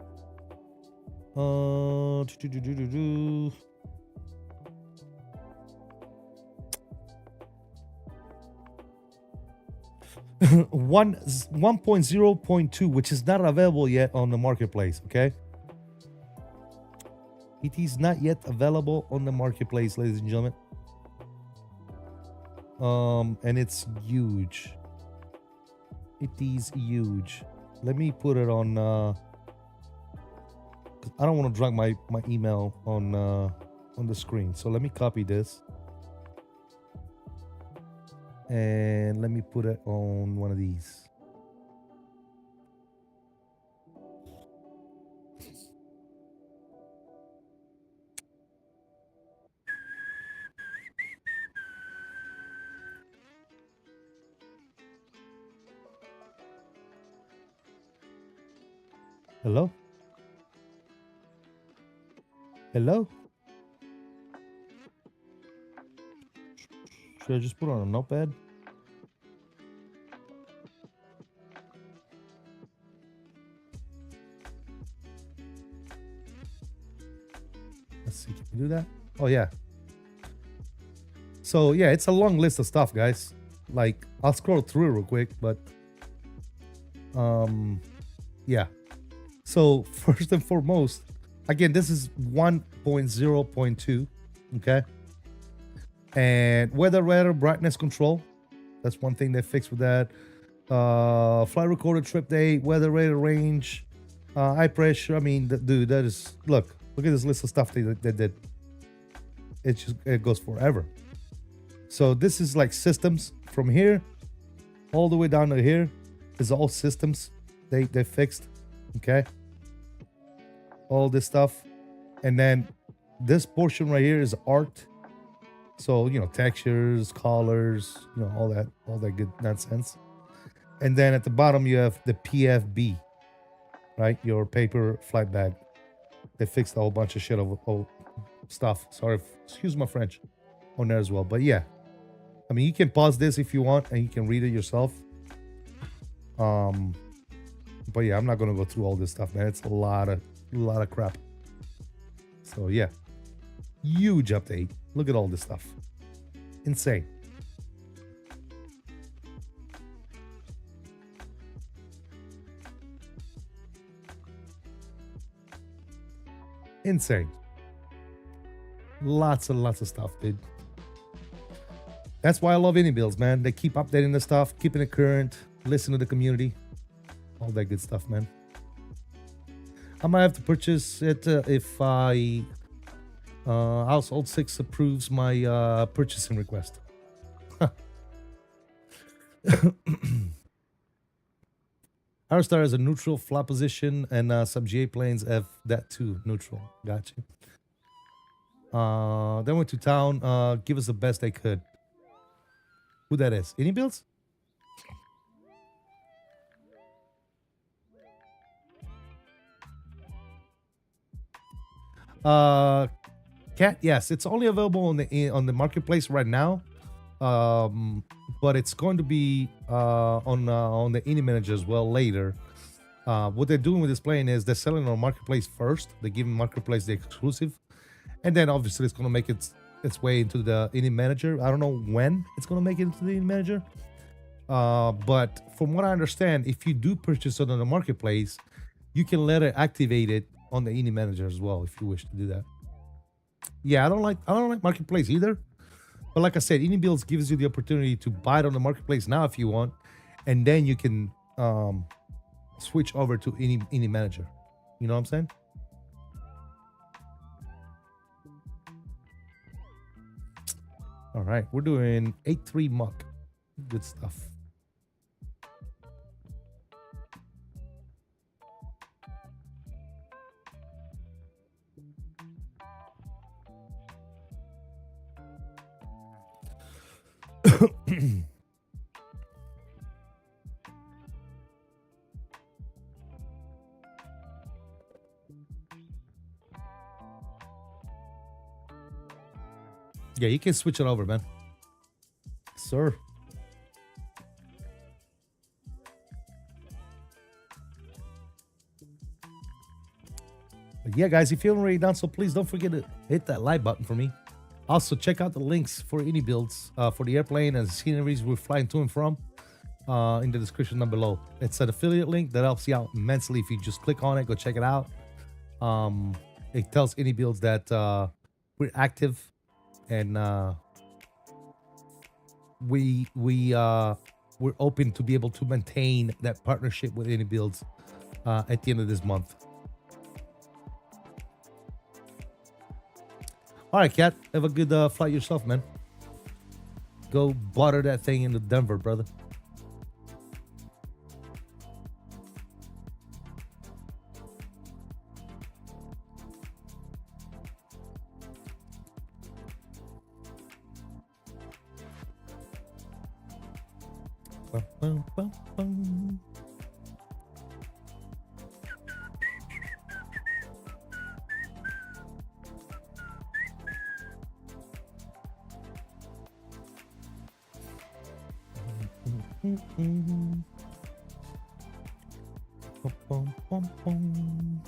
A: 1.0.2, which is not available yet on the marketplace. Okay. It is not yet available on the marketplace, ladies and gentlemen. And it's huge. It is huge. Let me put it on. I don't want to drag my email on the screen. So let me copy this, and let me put it on one of these. Hello? Hello? Should I just put on a notepad? Let's see, can we do that? Oh, yeah. So, yeah, it's a long list of stuff, guys. Like, I'll scroll through it real quick, but... yeah. So, first and foremost, again, this is 1.0.2, okay? And weather radar brightness control. That's one thing they fixed with that. Flight recorder, trip date, weather radar range, eye pressure. I mean, dude, that is... Look at this list of stuff they did. It goes forever. So this is like systems from here all the way down to here is all systems they fixed, okay? All this stuff. And then this portion right here is art. So, you know, textures, colors, you know, all that good nonsense. And then at the bottom you have the PFB, right? Your paper flight bag. They fixed a whole bunch of shit of stuff. Sorry, excuse my French on there as well. But yeah, I mean, you can pause this if you want and you can read it yourself. But yeah, I'm not gonna go through all this stuff, man. It's a lot of crap. So yeah, huge update. Look at all this stuff. Insane. Insane. Lots and lots of stuff, dude. That's why I love IniBuilds, man. They keep updating the stuff, keeping it current, listen to the community, all that good stuff, man. I might have to purchase it if Household 6 approves my purchasing request. Aerostar has a neutral flap position, and some GA planes have that too, neutral. Gotcha. They went to town. Give us the best they could. Who that is? IniBuilds? Cat, yes, it's only available on the marketplace right now. But it's going to be on the Ini Manager as well later. What they're doing with this plane is they're selling on marketplace first. They're giving marketplace the exclusive, and then obviously it's going to make its way into the Ini Manager. I don't know when it's going to make it into the Ini Manager. But from what I understand, if you do purchase it on the marketplace, you can let it activate it on the Ini Manager as well if you wish to do that. Yeah, I don't like marketplace either. But like I said, IniBuilds gives you the opportunity to buy it on the marketplace now if you want, and then you can switch over to Ini Manager. You know what I'm saying? All right, we're doing 8.3 Mach. Good stuff. Yeah, you can switch it over, man. Sir. But yeah, guys, if you haven't already done so, please don't forget to hit that like button for me. Also, check out the links for IniBuilds for the airplane and the sceneries we're flying to and from in the description down below. It's an affiliate link that helps you out immensely. If you just click on it, go check it out. It tells IniBuilds that we're active and we're open to be able to maintain that partnership with IniBuilds at the end of this month. All right, Cat. Have a good flight yourself, man. Go butter that thing into Denver, brother. Bum, bum, bum, bum. Bum, bum, bum.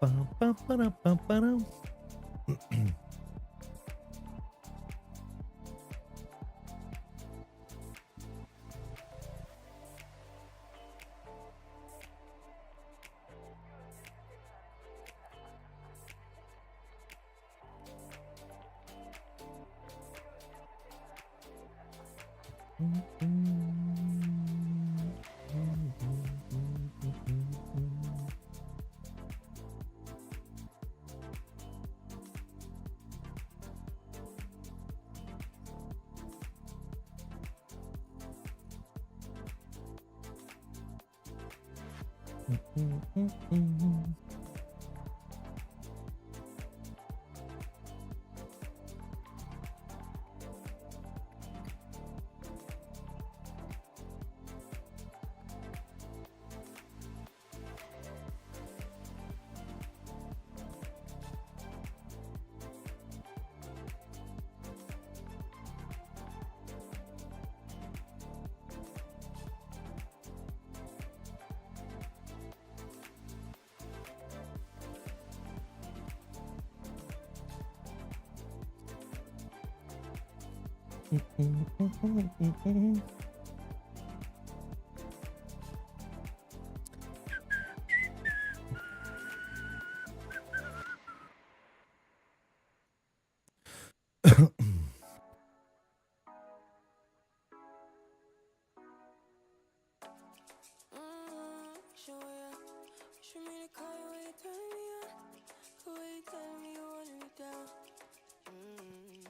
A: Ba-ba-ba-da-ba-ba-dum.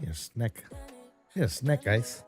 A: Yes, neck. Yes, neck, guys.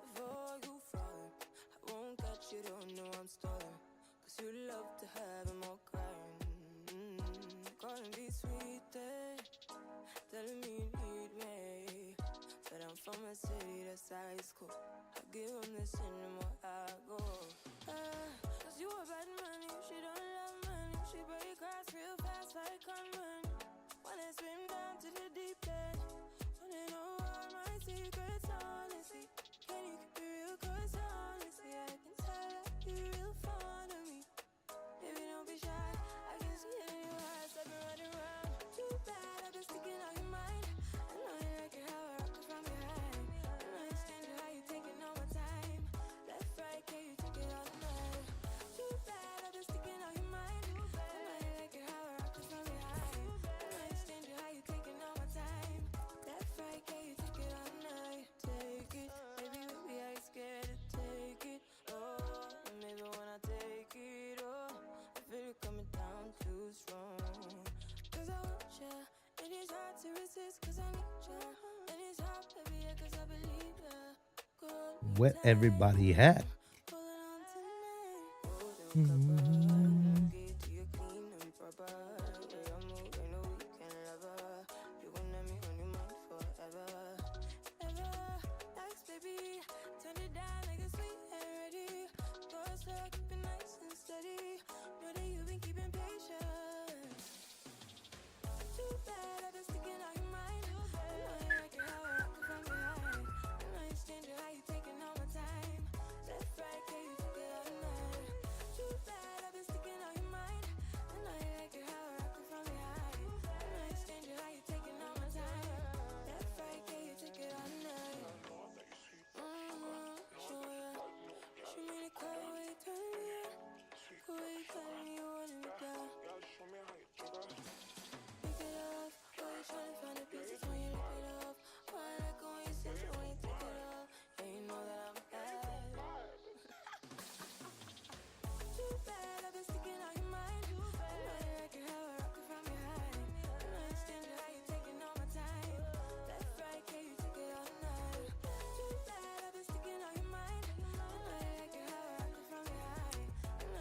A: What everybody had.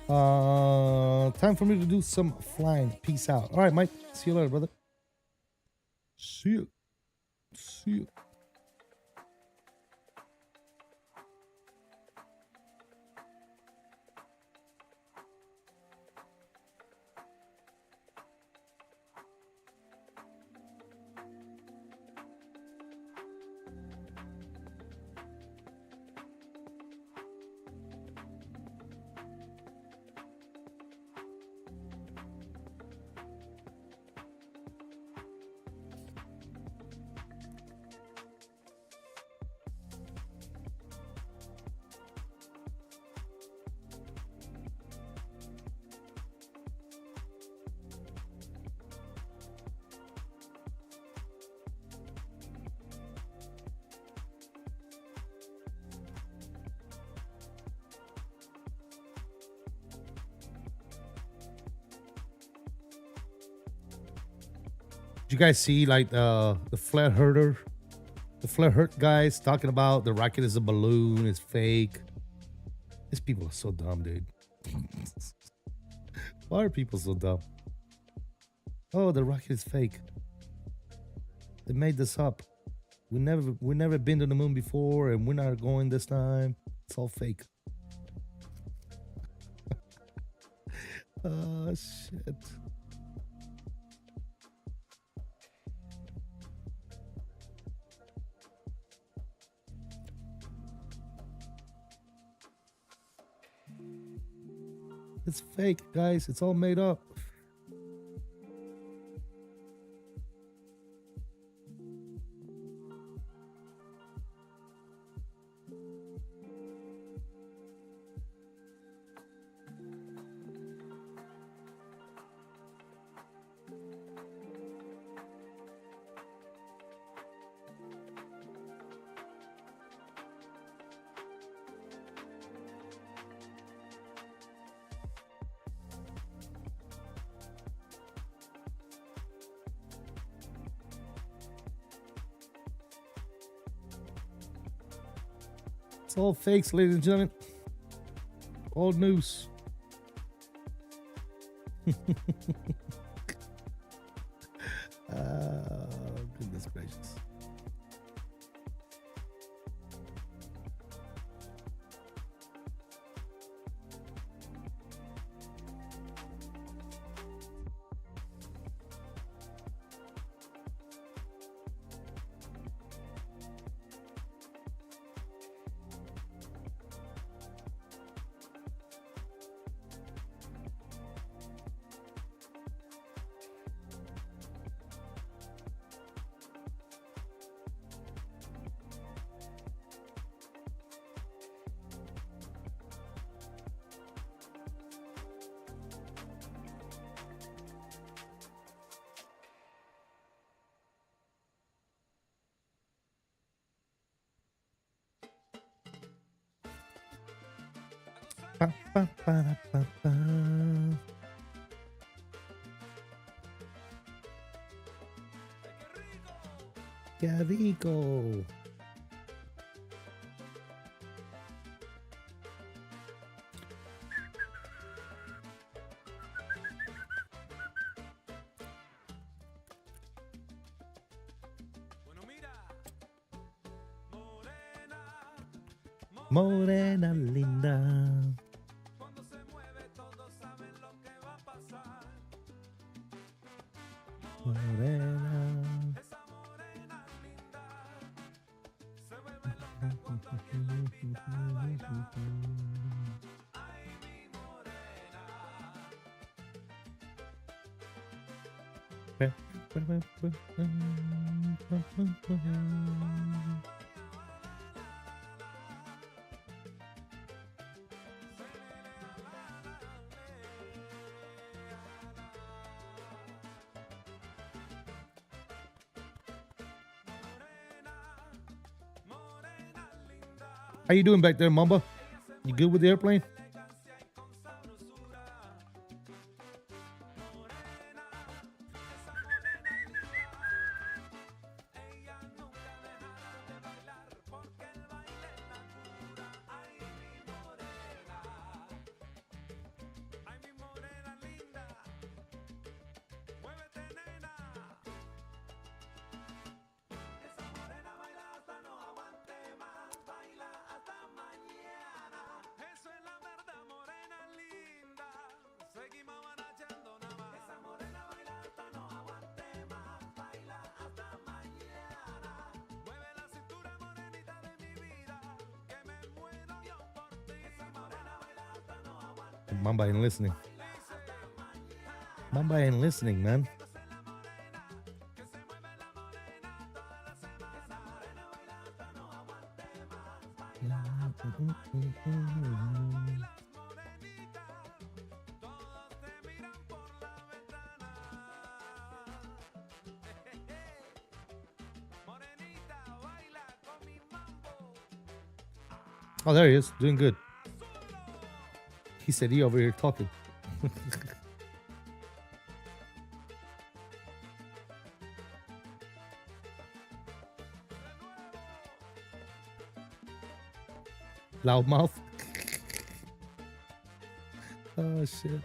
A: Time for me to do some flying. Peace out. All right, Mike. See you later, brother. See you. See you. Did you guys see like the flat herder? The flat hurt guys talking about the rocket is a balloon, it's fake. These people are so dumb, dude. Why are people so dumb? Oh, the rocket is fake. They made this up. We never been to the moon before, and we're not going this time. It's all fake. Oh shit. It's fake, guys. It's all made up. It's all fakes, ladies and gentlemen. All news. Goodness gracious. Ba, ba, ba, ba, ba. Qué rico. Morena linda. Morena. How you doing back there, Mamba? You good with the airplane? Mamba ain't listening. Mamba ain't listening, man. Oh, there he is, doing good. He said he over here talking. Loudmouth. Oh shit.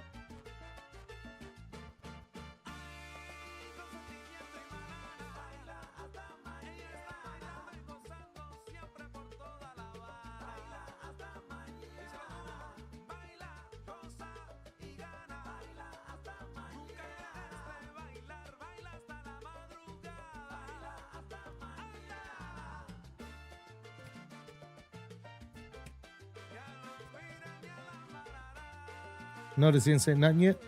A: Notice he didn't say nothing yet.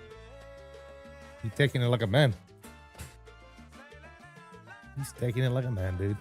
A: He's taking it like a man. He's taking it like a man, dude.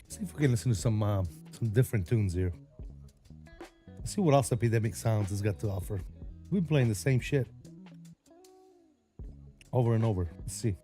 A: See if we can listen to some different tunes here. Let's see what else Epidemic Sounds has got to offer. We've been playing the same shit over and over. Let's see.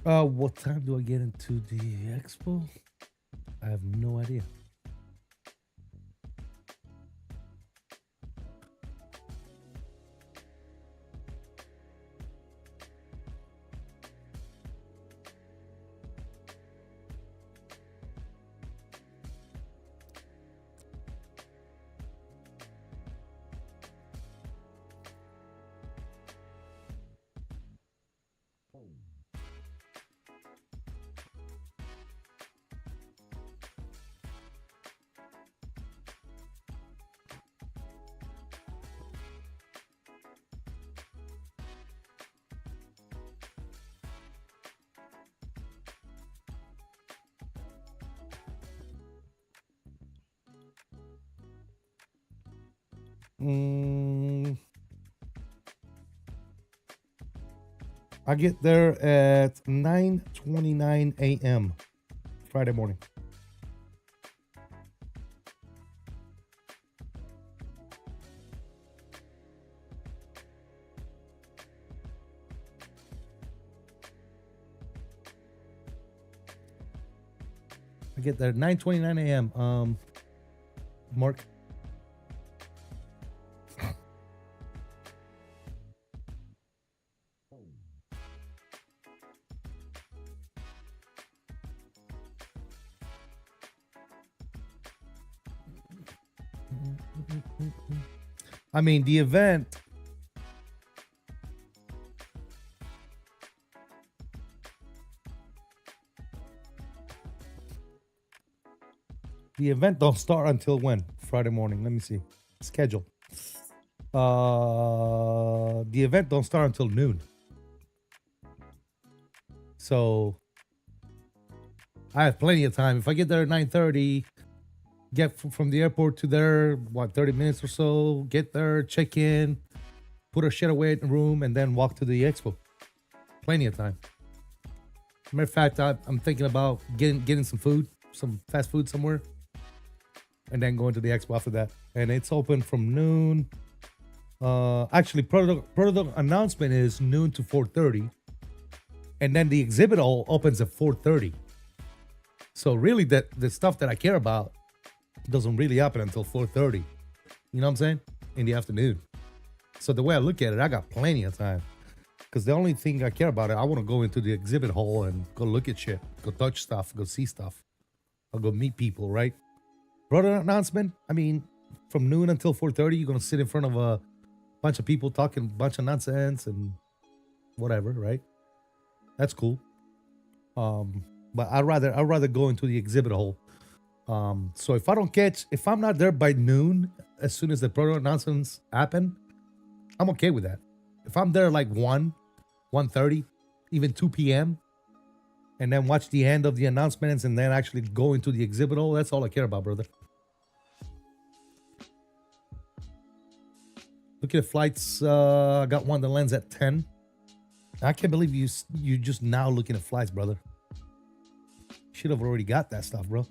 A: What time do I get into the expo? I have no idea. I get there at 9:29 a.m. Friday morning. I get there 9:29 a.m. Mark. I mean, the event. The event don't start until when? Friday morning. Let me see. Schedule. The event don't start until noon. So I have plenty of time. If I get there at 9:30, get from the airport to there, 30 minutes or so, get there, check in, put our shit away in the room, and then walk to the expo. Plenty of time. Matter of fact, I'm thinking about getting some food, some fast food somewhere, and then going to the expo after that. And it's open from noon. Actually, product announcement is noon to 4:30, and then the exhibit hall opens at 4:30. So really, the stuff that I care about doesn't really happen until 4:30. You know what I'm saying? In the afternoon. So the way I look at it, I got plenty of time. Because the only thing I care about, I want to go into the exhibit hall and go look at shit, go touch stuff, go see stuff. I'll go meet people, right? Product announcement, I mean, from noon until 4:30, you're going to sit in front of a bunch of people talking a bunch of nonsense and whatever, right? That's cool. But I'd rather go into the exhibit hall. So if I'm not there by noon, as soon as the product announcements happen, I'm okay with that. If I'm there like 1:30, even 2 p.m., and then watch the end of the announcements and then actually go into the exhibit hall, that's all I care about, brother. Look at flights. I got one that lands at 10. I can't believe you just now looking at flights, brother. Should have already got that stuff, bro.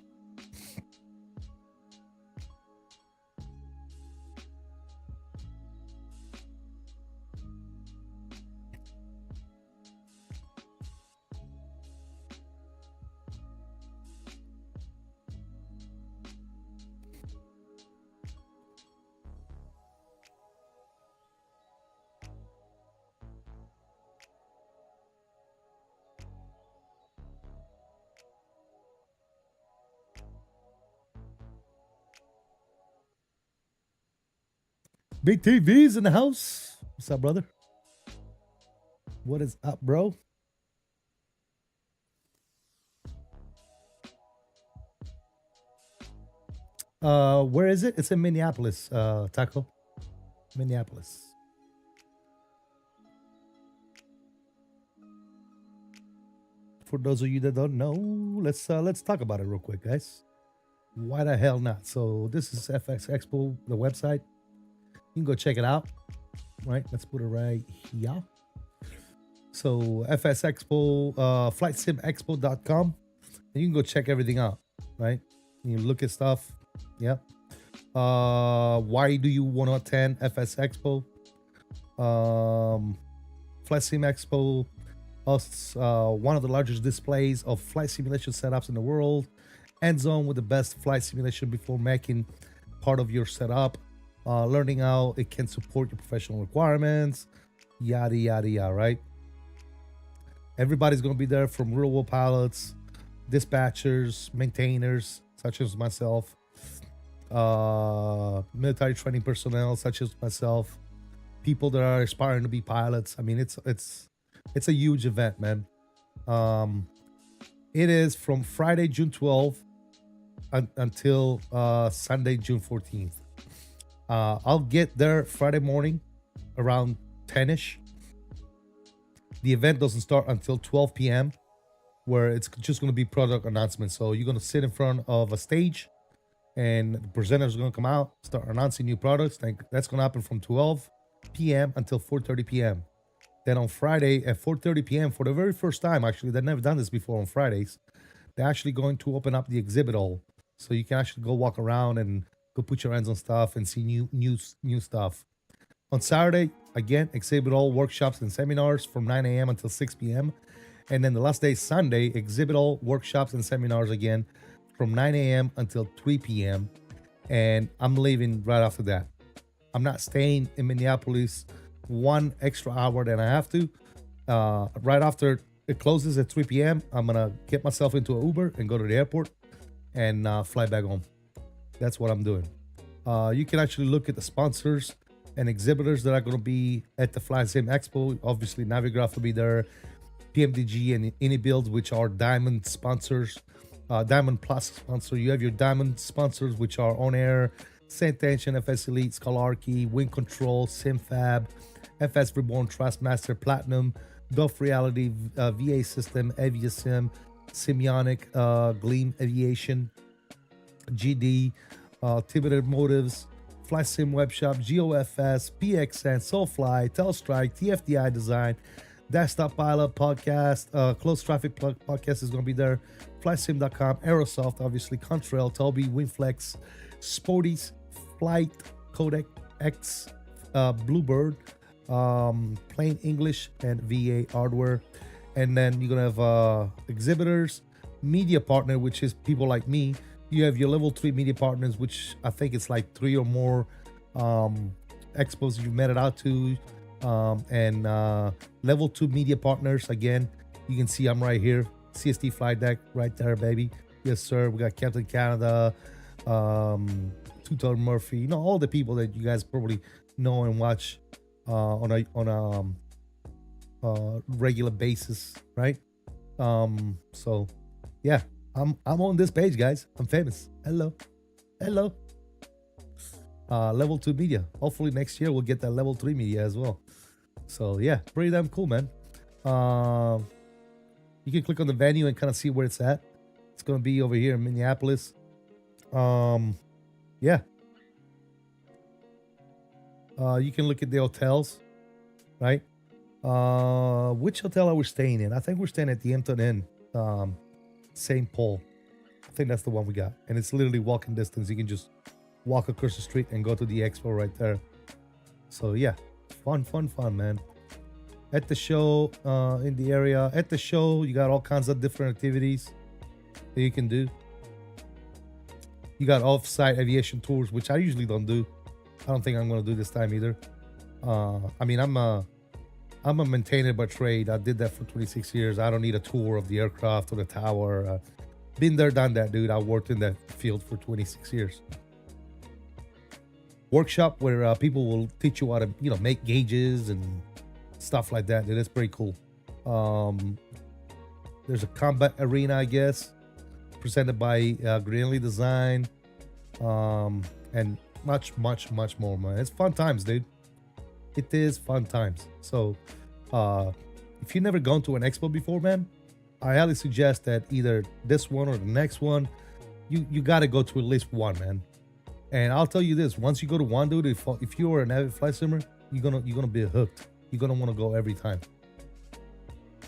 A: Big TV's in the house. What's up, brother? What is up, bro? Where is it? It's in Minneapolis, Taco. Minneapolis. For those of you that don't know, let's talk about it real quick, guys. Why the hell not? So this is FX Expo, the website. You can go check it out. Right? Let's put it right here. So FS Expo, flightsimexpo.com. And you can go check everything out, right? You look at stuff. Yeah. Why do you want to attend FS Expo? Flight Sim Expo hosts one of the largest displays of flight simulation setups in the world. End zone with the best flight simulation before making part of your setup. Learning how it can support your professional requirements. Yada, yada, yada, right? Everybody's going to be there, from real world pilots, dispatchers, maintainers, such as myself, military training personnel, such as myself, people that are aspiring to be pilots. I mean, it's a huge event, man. It is from Friday, June 12th until Sunday, June 14th. I'll get there Friday morning around 10ish. The event doesn't start until 12 p.m. where it's just going to be product announcements. So you're going to sit in front of a stage and the presenters are going to come out, start announcing new products. That's going to happen from 12 p.m. until 4:30 p.m. Then on Friday at 4:30 p.m. for the very first time, actually, they've never done this before on Fridays, they're actually going to open up the exhibit hall. So you can actually go walk around and go put your hands on stuff and see new stuff. On Saturday, again, exhibit hall, workshops and seminars from 9 a.m. until 6 p.m. And then the last day, Sunday, exhibit hall, workshops and seminars again from 9 a.m. until 3 p.m. And I'm leaving right after that. I'm not staying in Minneapolis one extra hour than I have to. Right after it closes at 3 p.m., I'm going to get myself into an Uber and go to the airport and fly back home. That's what I'm doing. You can actually look at the sponsors and exhibitors that are going to be at the VATSIM Expo. Obviously, Navigraph will be there, PMDG and IniBuilds, which are Diamond sponsors, Diamond Plus sponsor. You have your Diamond sponsors, which are On Air, Tension, FS Elite, Scholarchy, Wind Control, SimFab, FS Reborn, Trustmaster, Platinum, Duff Reality, VA System, Aviasim, Simionic, Gleam Aviation, GD, Tibeted Motives, FlySim Webshop, GOFS, PXN, Soulfly, Telstrike, TFDI Design, Desktop Pilot Podcast, Closed Traffic Podcast is going to be there, FlySim.com, Aerosoft, obviously, Contrail, Toby, Winflex, Sporties, Flight, Codec X, Bluebird, Plain English, and VA Hardware. And then you're going to have exhibitors, media partner, which is people like me. You have your level 3 media partners, which I think it's like 3 or more expos you've met it out to. And level 2 media partners, again, you can see I'm right here. CST Flight Deck right there, baby. Yes, sir. We got Captain Canada, Tutor Murphy, you know, all the people that you guys probably know and watch on a regular basis, right? So yeah, I'm on this page, guys. I'm famous. Hello. Level 2 media. Hopefully next year we'll get that level 3 media as well. So yeah, pretty damn cool, man. You can click on the venue and kind of see where it's at. It's gonna be over here in Minneapolis. Yeah. You can look at the hotels, right? Which hotel are we staying in? I think we're staying at the Hampton Inn, St. Paul. I think that's the one we got. And it's literally walking distance. You can just walk across the street and go to the expo right there. So yeah, fun, man. At the show, in the area, at the show, you got all kinds of different activities that you can do. You got off-site aviation tours, which I usually don't do. I don't think I'm going to do this time either. I mean, I'm a maintainer by trade. I did that for 26 years. I don't need a tour of the aircraft or the tower. Been there, done that, dude. I worked in that field for 26 years. Workshop where people will teach you how to, you know, make gauges and stuff like that. It is pretty cool. There's a combat arena, I guess, presented by Greenlee Design, and much more, man. It's fun times, dude. It is fun times. So if you've never gone to an expo before, man, I highly suggest that either this one or the next one, you got to go to at least one, man. And I'll tell you this, once you go to one, dude, if you are an avid flight simmer, you're gonna be hooked. You're gonna want to go every time.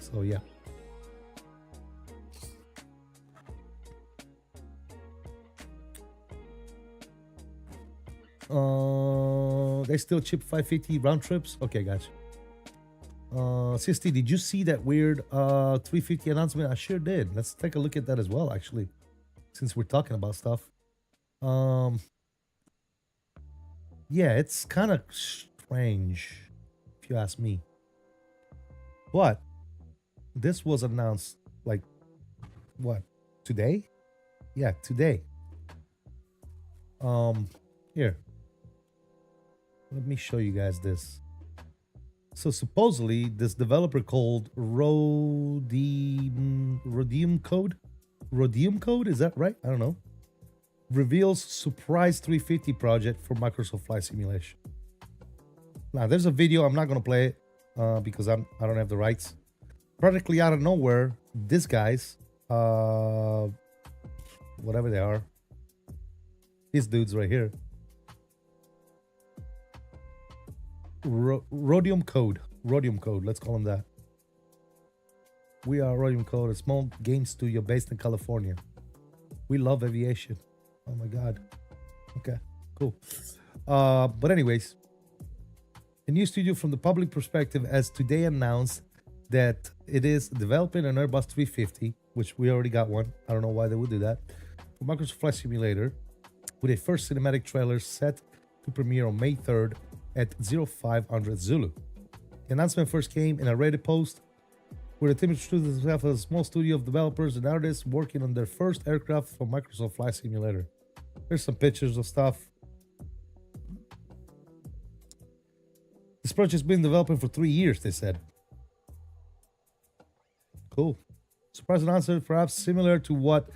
A: So yeah. They still chip 550 round trips. Okay, guys. CST, did you see that weird 350 announcement? I sure did. Let's take a look at that as well, actually, since we're talking about stuff. Yeah, it's kind of strange, if you ask me. But this was announced, like, what, today? Yeah, today. Here. Let me show you guys this. So supposedly, this developer called 𝕠𝕚𝕚𝕂𝕠𝕣𝕂𝕠𝕚, is that right? I don't know. Reveals surprise 350 project for Microsoft Flight Simulation. Now, there's a video. I'm not gonna play it because I don't have the rights. Practically out of nowhere, these guys, whatever they are, these dudes right here, Rhodium Code, let's call them that. We are Rhodium Code, a small game studio based in California. We love aviation. Oh my god. Okay, cool. But anyways, a new studio from the public perspective has today announced that it is developing an Airbus 350, which we already got one. I don't know why they would do that, for Microsoft Flight Simulator, with a first cinematic trailer set to premiere on May 3rd at 0500 Zulu. The announcement first came in a Reddit post where the team introduced itself as a small studio of developers and artists working on their first aircraft for Microsoft Flight Simulator. There's some pictures of stuff. This project's been developing for 3 years, they said. Cool. Surprise announcement, perhaps similar to what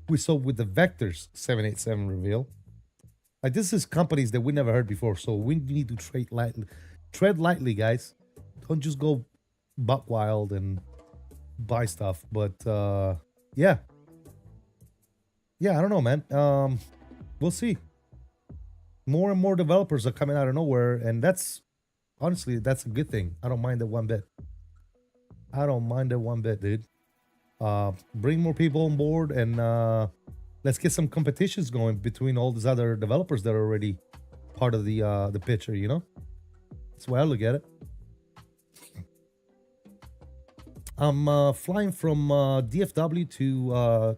A: we saw with the Vectors 787 reveal. Like, this is companies that we never heard before, so we need to tread lightly, guys. Don't just go buck wild and buy stuff. But yeah, I don't know, man. We'll see. More and more developers are coming out of nowhere, and that's honestly, that's a good thing. I don't mind it one bit. I don't mind it one bit, dude. Bring more people on board, and let's get some competitions going between all these other developers that are already part of the picture, you know? That's the way I look at it. I'm flying from DFW to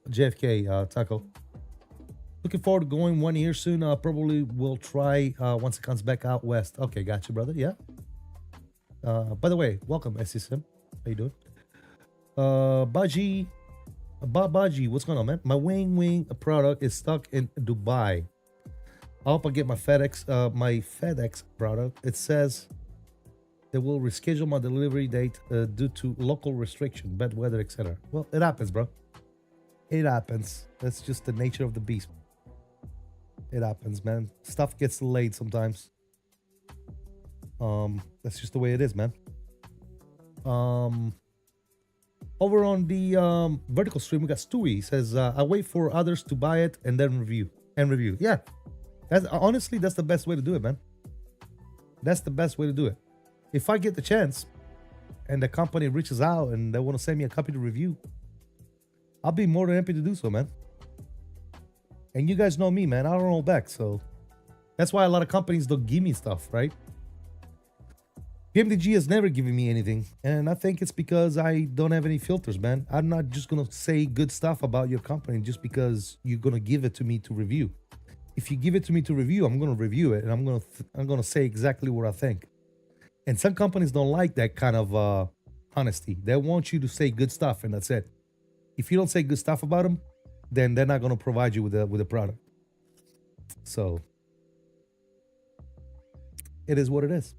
A: JFK, Taco. Looking forward to going 1 year soon. Probably will try once it comes back out west. Okay, gotcha, brother. Yeah. By the way, welcome, SSM. How you doing? Baji, what's going on, man? My wing product is stuck in Dubai. I hope I get my FedEx product. It says they will reschedule my delivery date due to local restriction, bad weather, etc. Well, it happens, bro. It happens. That's just the nature of the beast. It happens, man. Stuff gets delayed sometimes. That's just the way it is, man. Over on the vertical stream, we got Stewie. He says, I wait for others to buy it and then review. Yeah. That's honestly, that's the best way to do it, man. That's the best way to do it. If I get the chance and the company reaches out and they want to send me a copy to review, I'll be more than happy to do so, man. And you guys know me, man. I don't hold back, so that's why a lot of companies don't give me stuff, right? PMDG has never given me anything, and I think it's because I don't have any filters, man. I'm not just gonna say good stuff about your company just because you're gonna give it to me to review. If you give it to me to review, I'm gonna review it, and I'm gonna say exactly what I think. And some companies don't like that kind of honesty. They want you to say good stuff, and that's it. If you don't say good stuff about them, then they're not gonna provide you with a product. So it is what it is.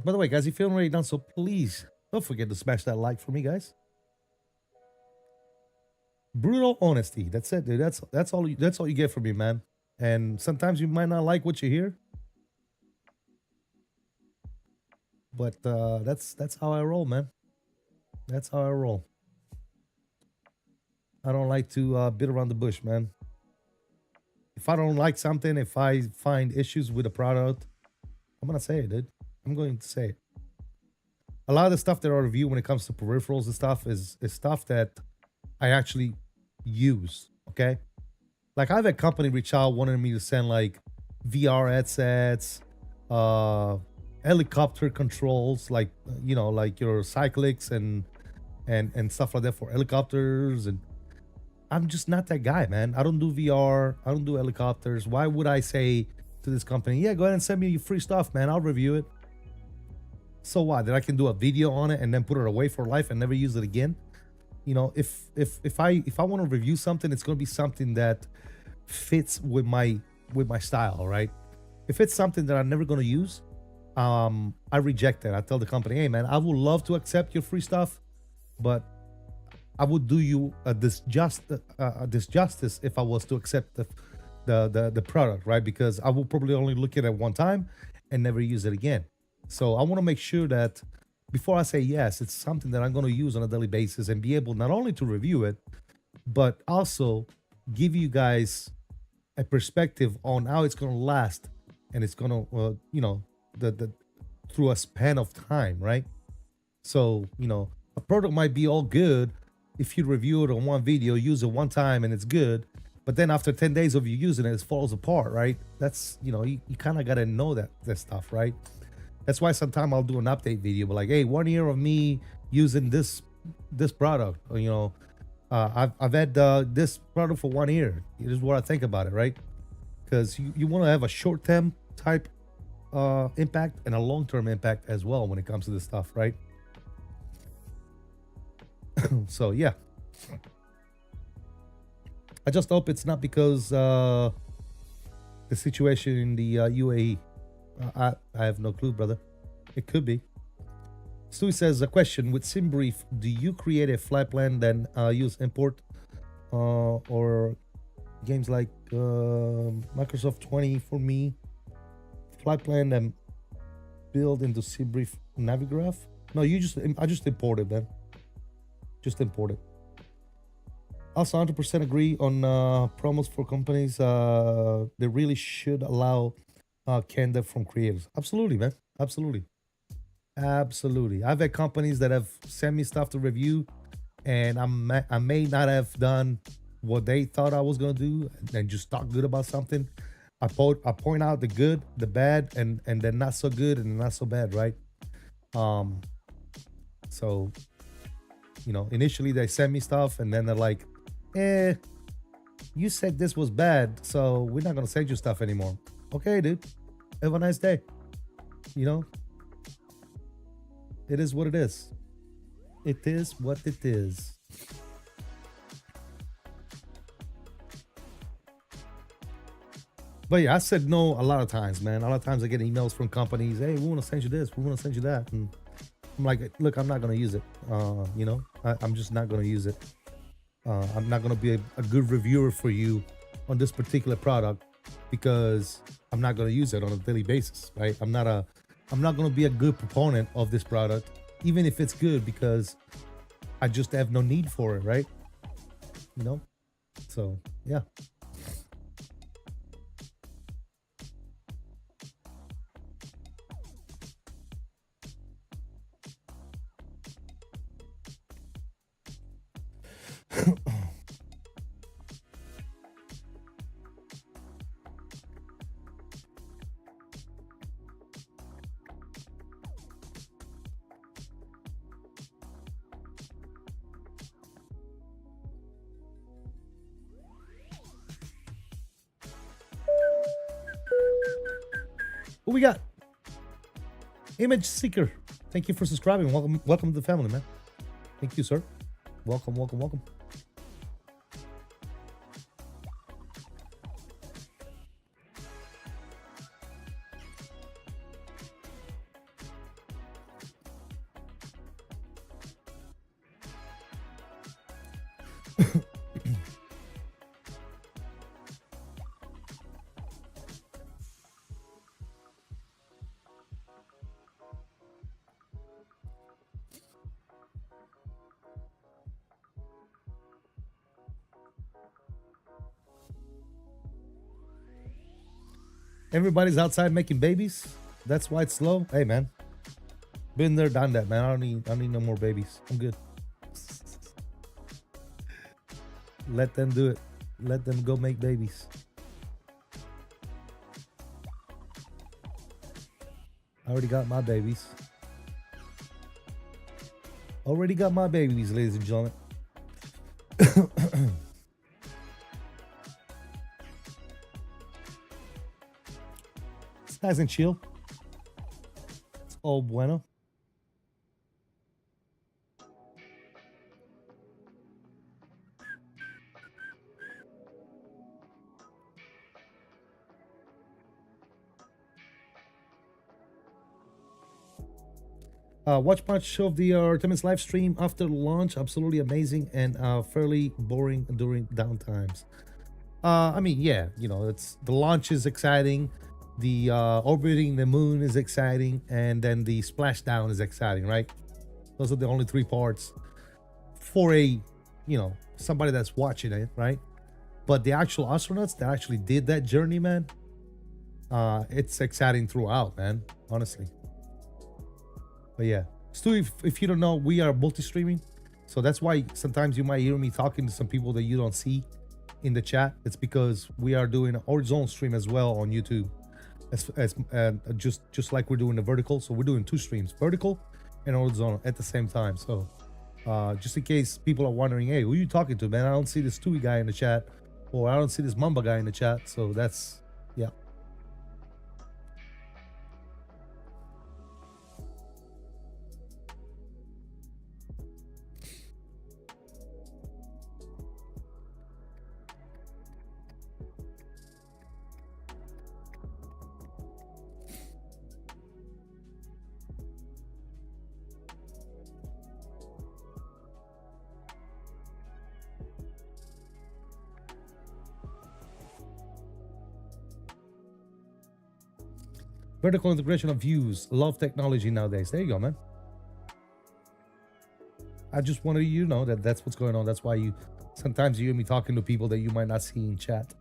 A: By the way, guys, if you haven't already done so, please don't forget to smash that like for me, guys. Brutal honesty. That's it, dude. That's all you get from me, man. And sometimes you might not like what you hear, but that's how I roll, man. That's how I roll. I don't like to beat around the bush, man. If I don't like something, if I find issues with a product, I'm gonna say it, dude. I'm going to say it. A lot of the stuff that I review when it comes to peripherals and stuff is stuff that I actually use, okay? Like I've had company reach out wanting me to send like VR headsets, helicopter controls, like like your cyclics and stuff like that for helicopters. And I'm just not that guy, man. I don't do VR. I don't do helicopters. Why would I say to this company, yeah, go ahead and send me your free stuff, man. I'll review it. So what? That I can do a video on it and then put it away for life and never use it again? If I want to review something, it's gonna be something that fits with my style, right? If it's something that I'm never gonna use, I reject it. I tell the company, hey man, I would love to accept your free stuff, but I would do you a disjustice if I was to accept the product, right? Because I will probably only look at it one time and never use it again. So I want to make sure that before I say yes, it's something that I'm going to use on a daily basis and be able not only to review it, but also give you guys a perspective on how it's going to last, and it's going to, the through a span of time, right? So, a product might be all good if you review it on one video, use it one time, and it's good. But then after 10 days of you using it, it falls apart, right? That's, you kind of got to know that stuff, right? That's why sometimes I'll do an update video, but like, hey, 1 year of me using this product, or, I've had this product for 1 year. This is what I think about it, right? Because you want to have a short-term type impact and a long-term impact as well when it comes to this stuff, right? So yeah, I just hope it's not because the situation in the UAE. I have no clue, brother. It could be. Stewie says, a question with SimBrief, do you create a flight plan then use import or games like Microsoft 20 for me flight plan and build into SimBrief Navigraph? No, I just import it, man. Just import it. Also 100% agree on promos for companies. They really should allow candor from creators. Absolutely, man. Absolutely. I've had companies that have sent me stuff to review, and I may not have done what they thought I was gonna do and just talk good about something. I point out the good, the bad, and the not so good and the not so bad, right? So initially they send me stuff, and then they're like, you said this was bad, so we're not gonna send you stuff anymore. Okay, dude. Have a nice day. It is what it is. It is what it is. But yeah, I said no a lot of times, man. A lot of times I get emails from companies, hey, we want to send you this, we want to send you that. And I'm like, look, I'm not going to use it. I'm just not going to use it. I'm not going to be a good reviewer for you on this particular product because I'm not going to use it on a daily basis, right? I'm not going to be a good proponent of this product, even if it's good, because I just have no need for it, right? So yeah. Who we got? Image Seeker. Thank you for subscribing. Welcome to the family, man. Thank you, sir. Welcome. Everybody's outside making babies. That's why it's slow. Hey, man. Been there, done that, man. I don't need no more babies. I'm good. Let them do it. let them go make babies. I already got my babies. Already got my babies, ladies and gentlemen. It's nice and chill. It's all bueno. Watch much of the Artemis live stream after launch. Absolutely amazing and fairly boring during downtimes. I mean, yeah, you know, it's the launch is exciting, the orbiting the moon is exciting, and then the splashdown is exciting, right? Those are the only three parts for a, you know, somebody that's watching it, right? But the actual astronauts that actually did that journey, man, it's exciting throughout, man, honestly. But yeah, Stu, if you don't know, we are multi-streaming, so that's why sometimes you might hear me talking to some people that you don't see in the chat. It's because we are doing an horizontal stream as well on YouTube, just like we're doing the vertical. So we're doing two streams, vertical and horizontal at the same time. So just in case people are wondering, hey, who are you talking to, man? I don't see this Stewie guy in the chat, or I don't see this Mamba guy in the chat. So that's, yeah. Vertical integration of views. Love technology nowadays. There you go, man. I just wanted you to know that that's what's going on. That's why you sometimes you hear me talking to people that you might not see in chat.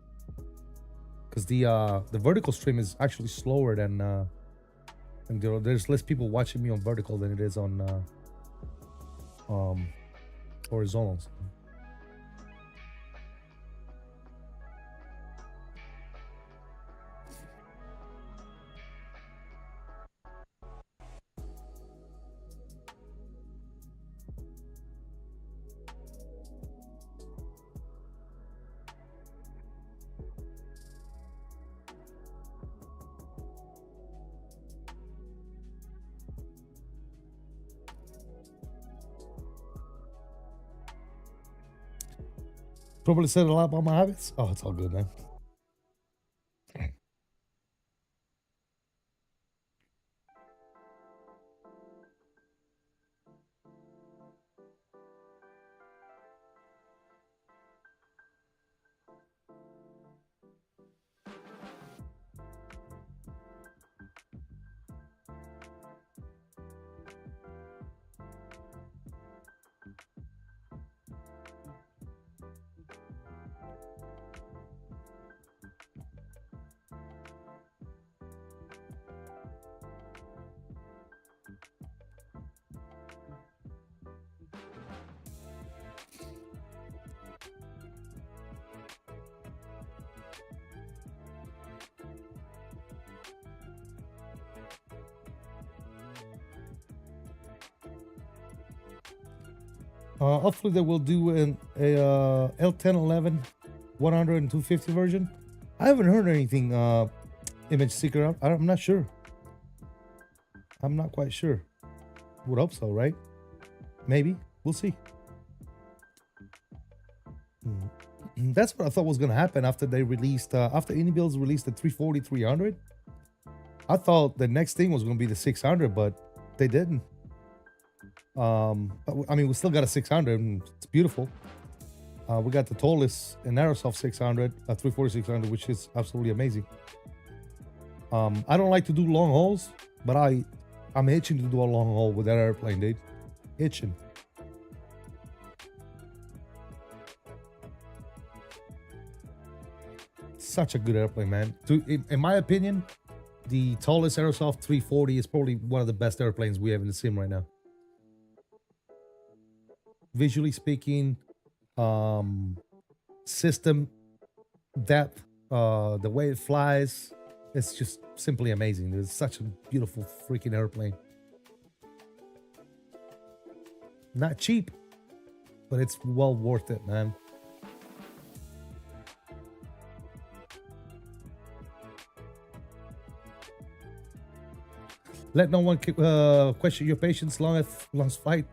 A: Because the vertical stream is actually slower than and there's less people watching me on vertical than it is on horizontals. Probably said a lot about my habits. Oh, it's all good, man. Hopefully they will do a L1011 100 and 250 version. I haven't heard anything, Image Seeker. I'm not sure. I'm not quite sure. Would hope so, right? Maybe. We'll see. That's what I thought was going to happen after they released, after IniBuilds released the 340, 300. I thought the next thing was going to be the 600, but they didn't. But, I mean, we still got a 600 and it's beautiful. We got the tallest and Aerosoft 600, 340 600, which is absolutely amazing. I don't like to do long hauls, but I'm itching to do a long haul with that airplane, dude. Itching. Such a good airplane, man. In my opinion, the tallest Aerosoft 340 is probably one of the best airplanes we have in the sim right now. Visually speaking, system depth, the way it flies, it's just simply amazing. It's such a beautiful freaking airplane. Not cheap, but it's well worth it, man. Let no one question your patience long as flight.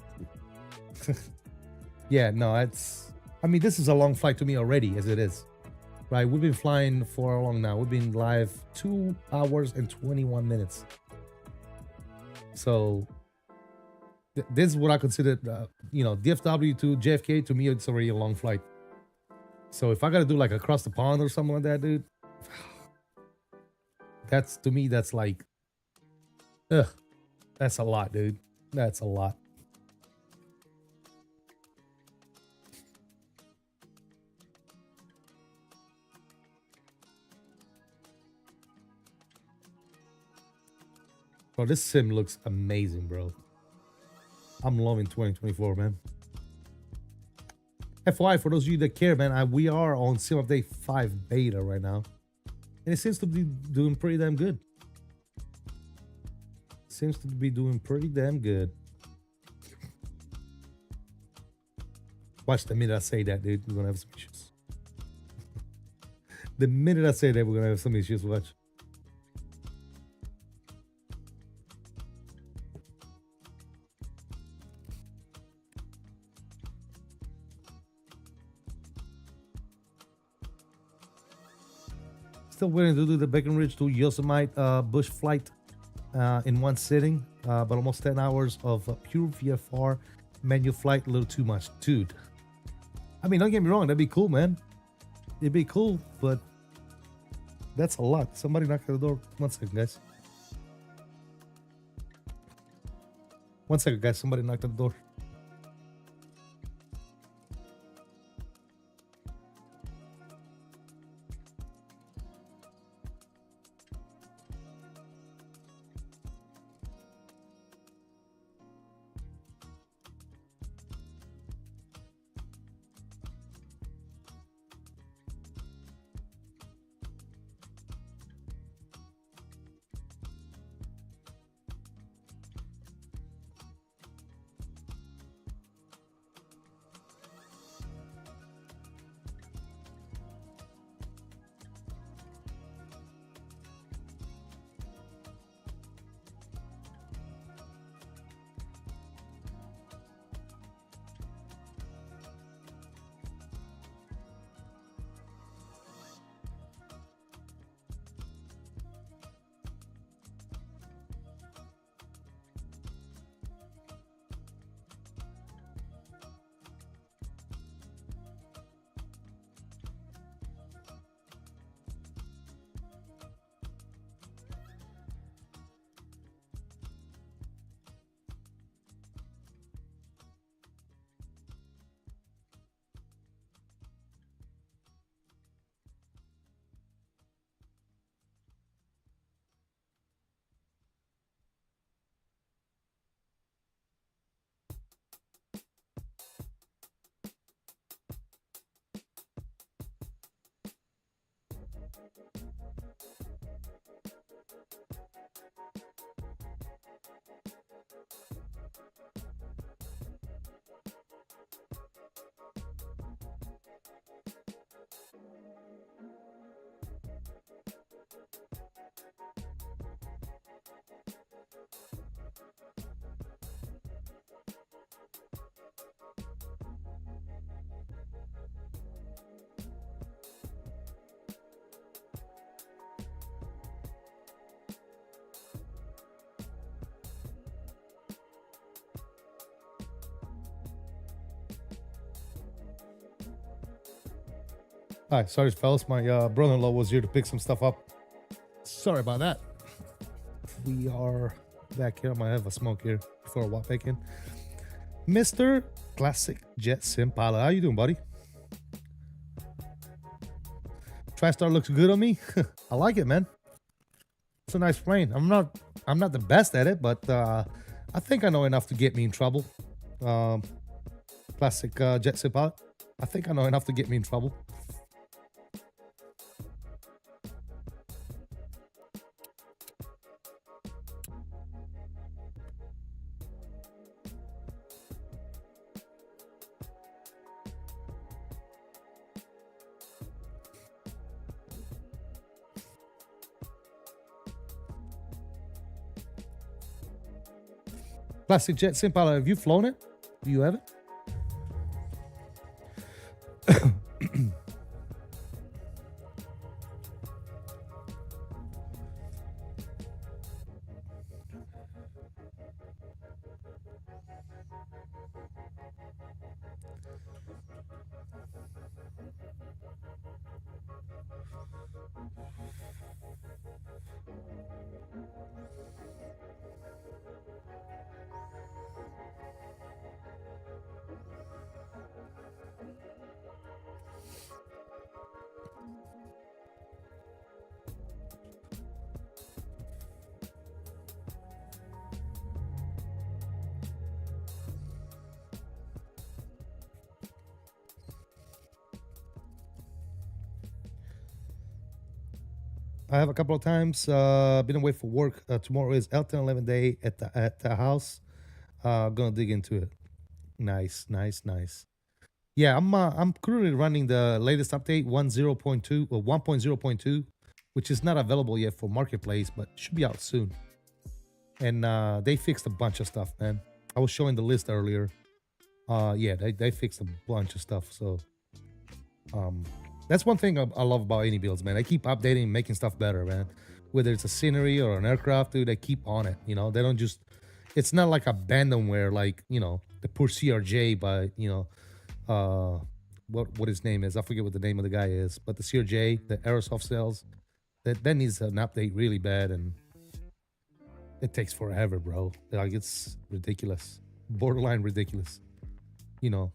A: Yeah, no, it's. I mean, this is a long flight to me already, as it is. Right, we've been flying for how long now? We've been live 2 hours and 21 minutes. So this is what I consider, DFW to JFK. To me, it's already a long flight. So if I gotta do like across the pond or something like that, dude, that's, to me, that's like, that's a lot, dude. That's a lot. Bro, this sim looks amazing, bro. I'm loving 2024, man. FYI, for those of you that care, man, we are on Sim Update 5 beta right now. And it seems to be doing pretty damn good. Seems to be doing pretty damn good. Watch the minute I say that, dude, we're gonna have some issues. The minute I say that, we're gonna have some issues. Watch. Still waiting to do the Breckenridge to Yosemite bush flight in one sitting, but almost 10 hours of pure VFR manual flight, a little too much, dude. I mean, don't get me wrong, that'd be cool, man. It'd be cool, but that's a lot. Somebody knock at the door. 1 second, guys. 1 second, guys. Somebody knocked at the door. Hi, sorry, fellas. My brother-in-law was here to pick some stuff up. Sorry about that. We are back here. I might have a smoke here before I walk back in. Mr. Classic Jet Sim Pilot, how you doing, buddy? TriStar looks good on me. I like it, man. It's a nice plane. I'm not the best at it, but I think I know enough to get me in trouble. Classic Jet Sim Pilot. I think I know enough to get me in trouble. Plastic jet sim pilot, have you flown it? Do you have it? I have a couple of times been away for work. Tomorrow is L1011 day at the house. Gonna dig into it. Nice. Yeah, I'm currently running the latest update 1.0.2 or 1.0.2, which is not available yet for marketplace, but should be out soon. And they fixed a bunch of stuff, man. I was showing the list earlier. Yeah, they fixed a bunch of stuff. So that's one thing I love about IniBuilds, man. They keep updating and making stuff better, man. Whether it's a scenery or an aircraft, dude, they keep on it. You know, they don't just, it's not like abandonware, like, you know, the poor CRJ by, you know, what his name is. I forget what the name of the guy is, but the CRJ, the Aerosoft cells, that needs an update really bad, and it takes forever, bro. Like, it's ridiculous. Borderline ridiculous. You know,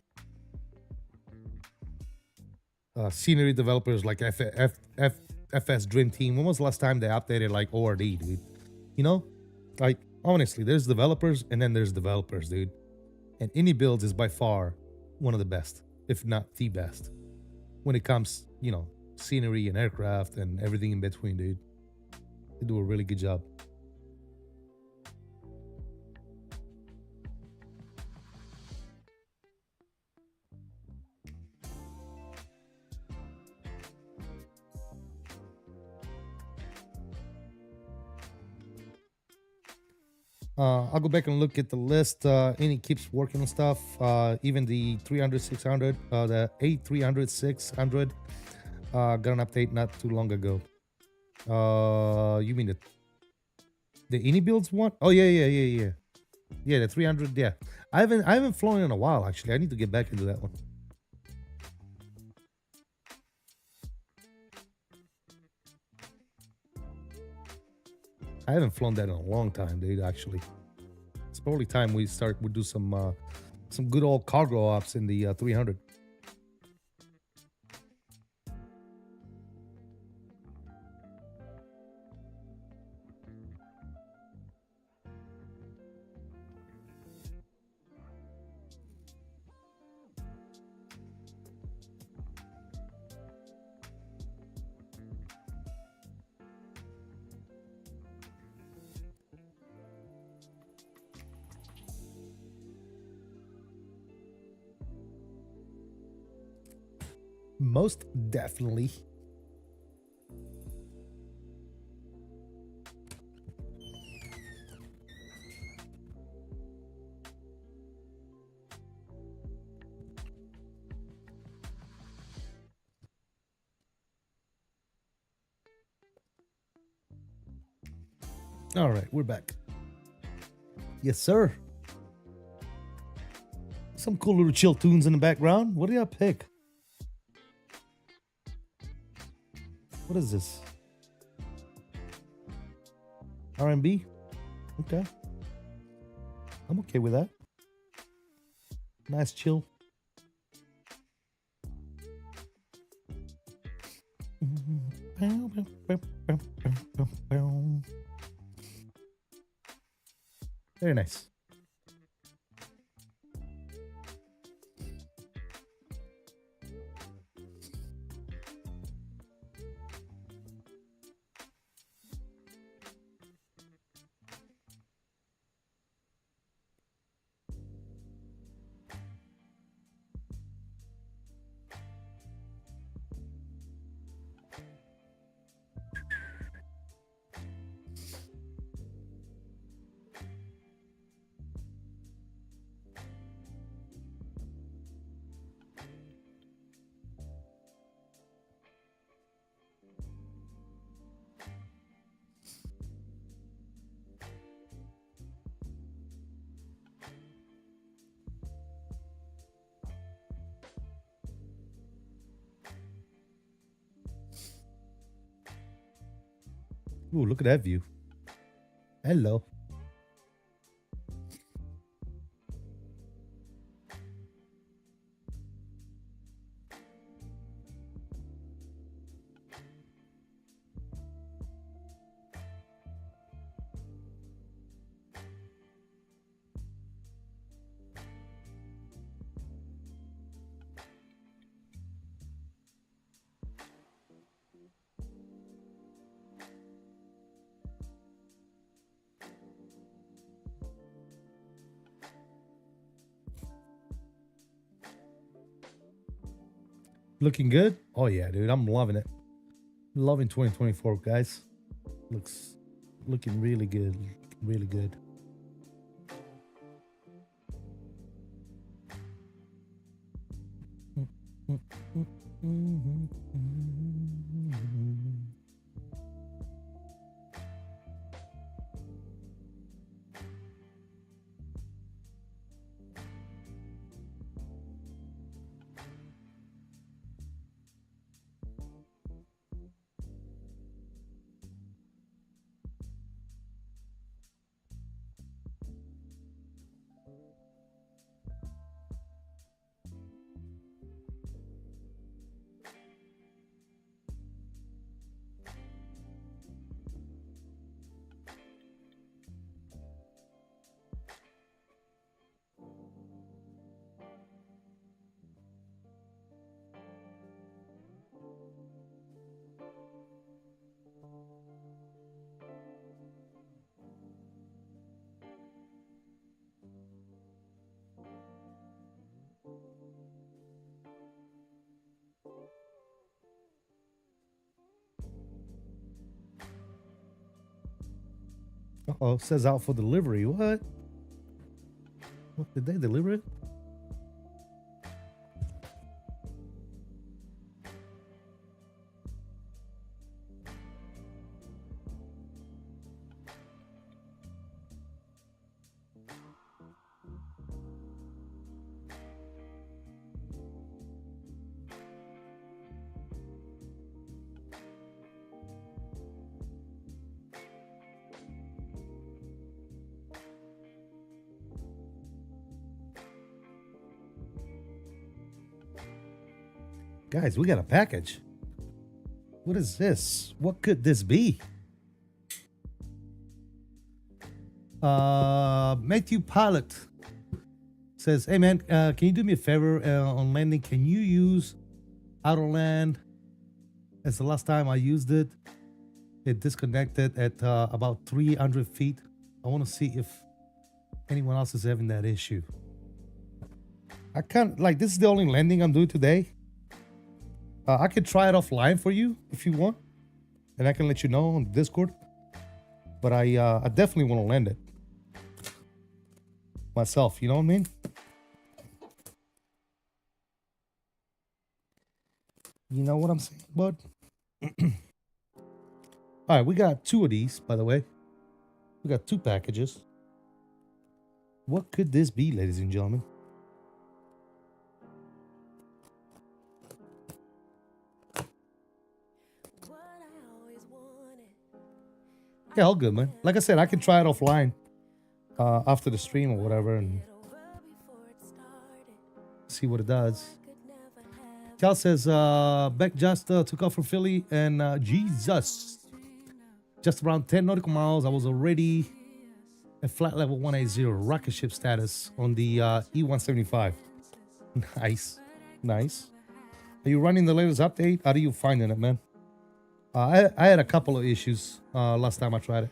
A: scenery developers like FS Dream Team. When was the last time they updated like ORD, dude? You know, like, honestly, there's developers and then there's developers, dude. And IniBuilds is by far one of the best, if not the best, when it comes, you know, scenery and aircraft and everything in between, dude. They do a really good job. I'll go back and look at the list. Ini keeps working on stuff. Even the 300, 600, the A300, 600 got an update not too long ago. You mean the IniBuilds one? Oh yeah. Yeah, the 300. Yeah, I haven't flown in a while, actually. I need to get back into that one. I haven't flown that in a long time, dude. Actually, it's probably time we do some good old cargo ops in the 300. Most definitely. All right, we're back. Yes, sir. Some cool little chill tunes in the background. What did I pick? What is this? R&B? Okay. I'm okay with that. Nice chill. Very nice. Ooh, look at that view. Hello. Looking good? Oh yeah, dude, I'm loving it. Loving 2024, guys. Looking really good. Really good. Uh-oh, says out for delivery. What? What, did they deliver it? Guys, we got a package. What is this? What could this be? Matthew Pilot says, hey man, can you do me a favor on landing? Can you use auto land? As the last time I used it, it disconnected at about 300 feet. I want to see if anyone else is having that issue. I can't, like, this is the only landing I'm doing today. I could try it offline for you if you want, and I can let you know on Discord. But I definitely want to land it myself. You know what I mean? You know what I'm saying, bud? All right, we got 2 of these, by the way. We got 2 packages. What could this be, ladies and gentlemen? Yeah, all good, man. Like I said, I can try it offline after the stream or whatever and see what it does. Cal says, Beck just took off from Philly and Jesus. Just around 10 nautical miles, I was already at flight level 180 rocket ship status on the E-175. Nice. Nice. Are you running the latest update? How are you finding it, man? I had a couple of issues last time I tried it.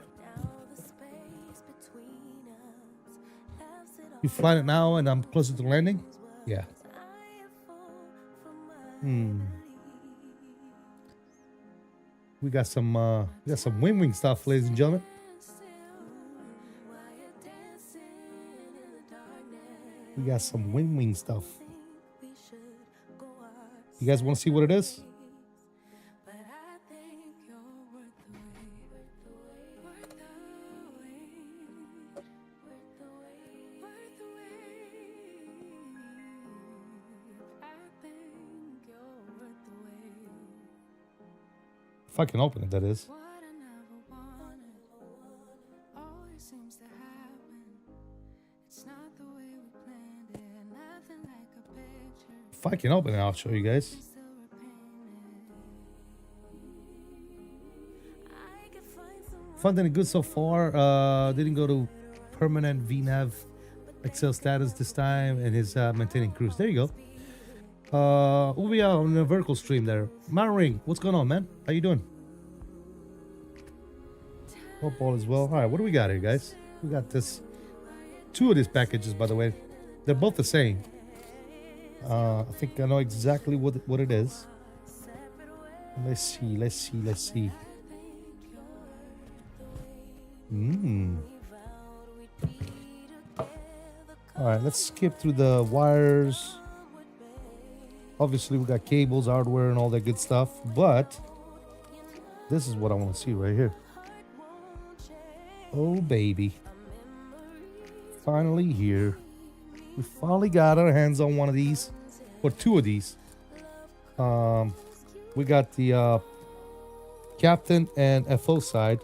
A: You flying it now and I'm closer to landing? Yeah. We got some wing stuff, ladies and gentlemen. We got some wing stuff. You guys want to see what it is? If I can open it, that is. If I can open it, I'll show you guys. Funding good so far. Didn't go to permanent VNAV Excel status this time, and his maintaining cruise. There you go. We'll be out on a vertical stream there. Ring, what's going on, man? How you doing? Hope all is well. All right, what do we got here, guys? We got this. 2 of these packages, by the way. They're both the same. I think I know exactly what it is. Let's see. All right, let's skip through the wires. Obviously, we got cables, hardware, and all that good stuff. But this is what I want to see right here. Oh, baby. Finally here. We finally got our hands on one of these. Or 2 of these. We got the Captain and FO side.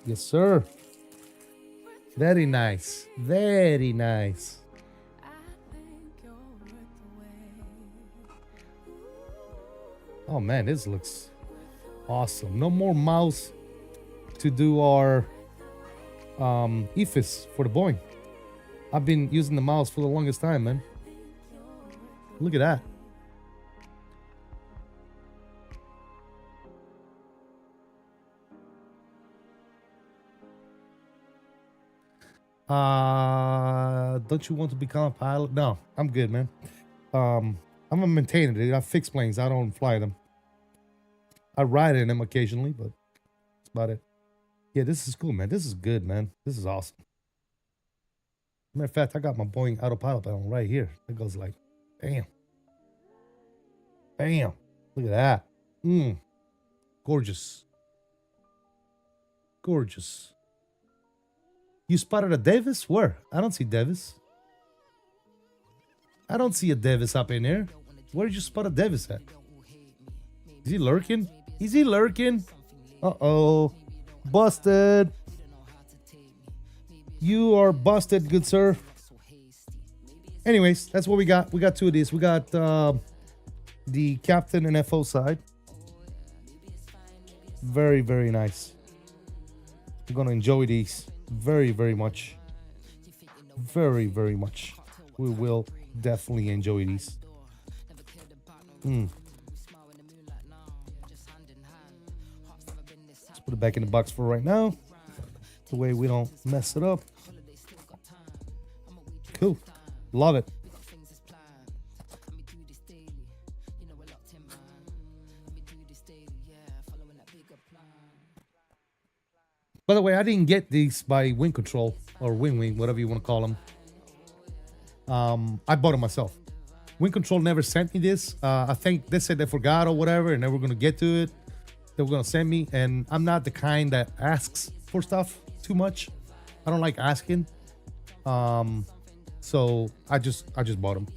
A: Yes, sir. Very nice. Very nice. Oh man, this looks awesome. No more mouse to do our EFIS for the Boeing. I've been using the mouse for the longest time, man. Look at that. Don't you want to become a pilot? No, I'm good, man. I'm a maintainer. I fix planes. I don't fly them. I ride in them occasionally, but that's about it. Yeah, this is cool, man. This is good, man. This is awesome. Matter of fact, I got my Boeing autopilot panel right here. It goes like, bam. Bam. Look at that. Gorgeous. Gorgeous. You spotted a Davis? Where? I don't see Davis. I don't see a Davis up in there. Where did you spot a Davis at? Is he lurking? Is he lurking? Uh-oh. Busted. You are busted, good sir. Anyways, that's what we got. We got 2 of these. We got the Captain and FO side. Very, very nice. We're going to enjoy these very, very much. Very, very much. We will definitely enjoy these. Let's put it back in the box for right now. The way we don't mess it up. Cool. Love it. By the way, I didn't get these by Wing Control or Wing, whatever you want to call them. I bought them myself. Wing Control never sent me this. I think they said they forgot or whatever, and they were going to get to it. They were going to send me, and I'm not the kind that asks for stuff too much. I don't like asking. So I just bought them.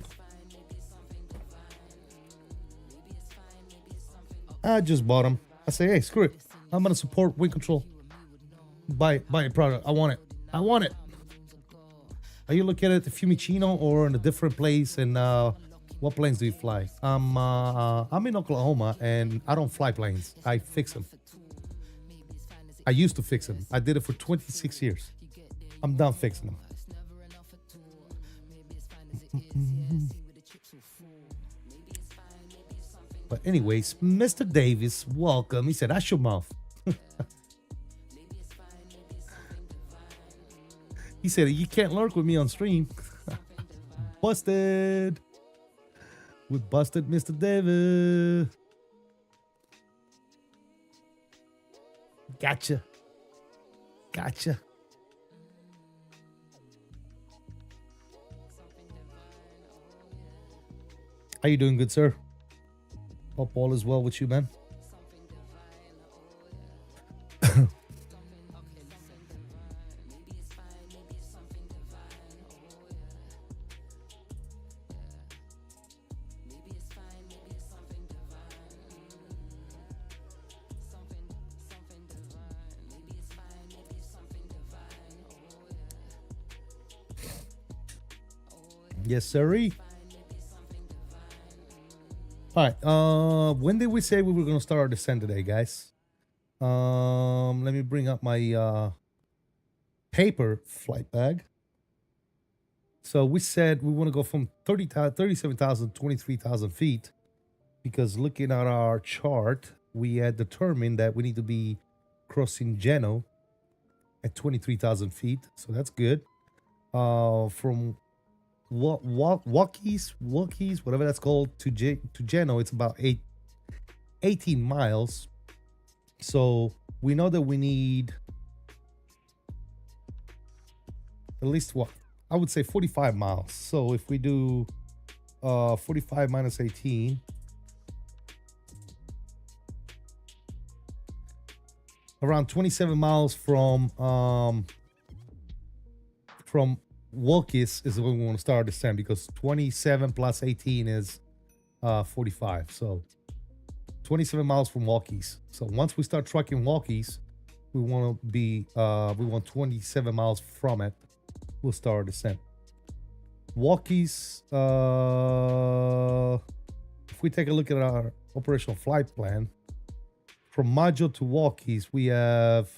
A: I just bought them. I say, hey, screw it. I'm going to support Wing Control. Buy a product. I want it. I want it. Are you looking at the Fiumicino or in a different place? And what planes do you fly? I'm in Oklahoma and I don't fly planes. I fix them. I used to fix them. I did it for 26 years. I'm done fixing them. But anyways, Mr. Davis, welcome. He said, "Ash your mouth." He said, "You can't lurk with me on stream." Busted. We busted Mr. Davis. Gotcha. Gotcha. How you doing, good sir? Hope all is well with you, man. Yes, sirree. All right. When did we say we were gonna start our descent today, guys? Let me bring up my paper flight bag. So we said we want to go from 37,000 to 23,000 feet, because looking at our chart, we had determined that we need to be crossing Genoa at 23,000 feet. So that's good. From Walkies, whatever that's called, to Genoa, it's about 18 miles. So we know that we need at least, what, I would say 45 miles. So if we do 45 minus 18, around 27 miles from Walkies is when we want to start our descent, because 27 plus 18 is 45. So 27 miles from Walkies. So once we start trucking Walkies, we want to be we want 27 miles from it. We'll start our descent. Walkies, if we take a look at our operational flight plan, from Maggio to Walkies, we have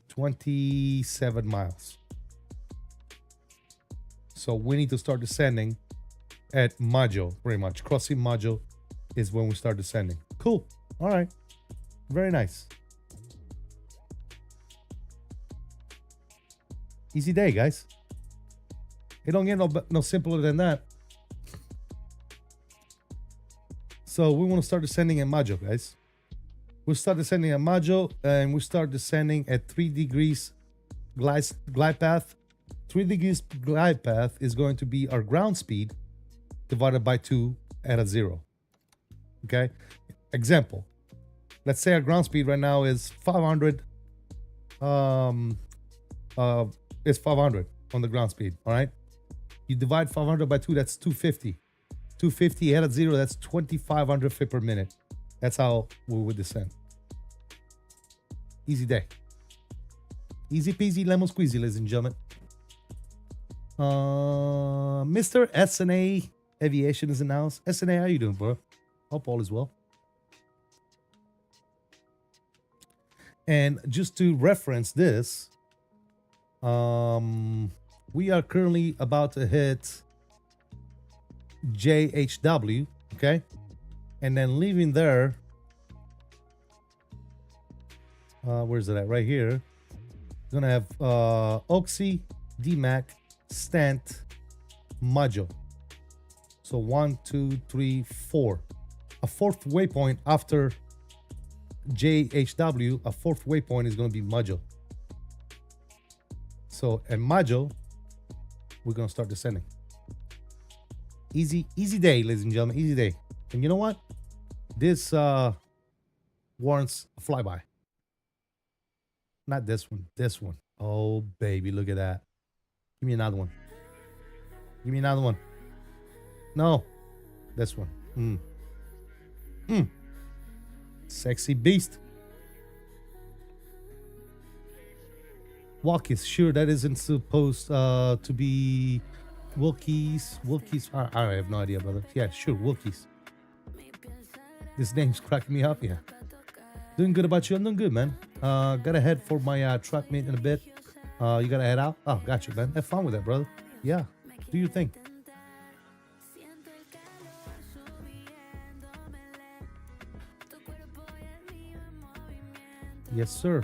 A: 27 miles. So we need to start descending at Maggio, pretty much. Crossing Maggio is when we start descending. Cool. All right. Very nice. Easy day, guys. It don't get no simpler than that. So we want to start descending at Maggio, guys. We'll start descending at Maggio, and we start descending at 3 degrees glide path. 3 degrees glide path is going to be our ground speed divided by 2 at a 0. Okay? Example. Let's say our ground speed right now is 500. It's 500 on the ground speed. All right? You divide 500 by 2, that's 250. 250 at a 0, that's 2,500 feet per minute. That's how we would descend. Easy day. Easy peasy lemon squeezy, ladies and gentlemen. Mr. SNA Aviation is announced. SNA, how you doing, bro? Hope all is well. And just to reference this, we are currently about to hit JHW, okay? And then leaving there, where's it at? Right here. We're gonna have Oxy, DMAC, Stant, Maggio. So 1, 2, 3, 4. A fourth waypoint after JHW, a fourth waypoint is gonna be Maggio. So at Maggio, we're gonna start descending. Easy day, ladies and gentlemen, easy day. And you know what? This warrants a flyby. Not this one, this one. Oh, baby, look at that. Give me another one. Give me another one. No, this one. Sexy beast. Walkies, sure, that isn't supposed to be Wilkies. I have no idea, brother. Yeah, sure, Wilkies. This name's cracking me up, yeah. Doing good about you? I'm doing good, man. Gotta head for my truck meet in a bit. You gotta head out? Oh, gotcha, man. Have fun with that, brother. Yeah, do your thing. Yes, sir.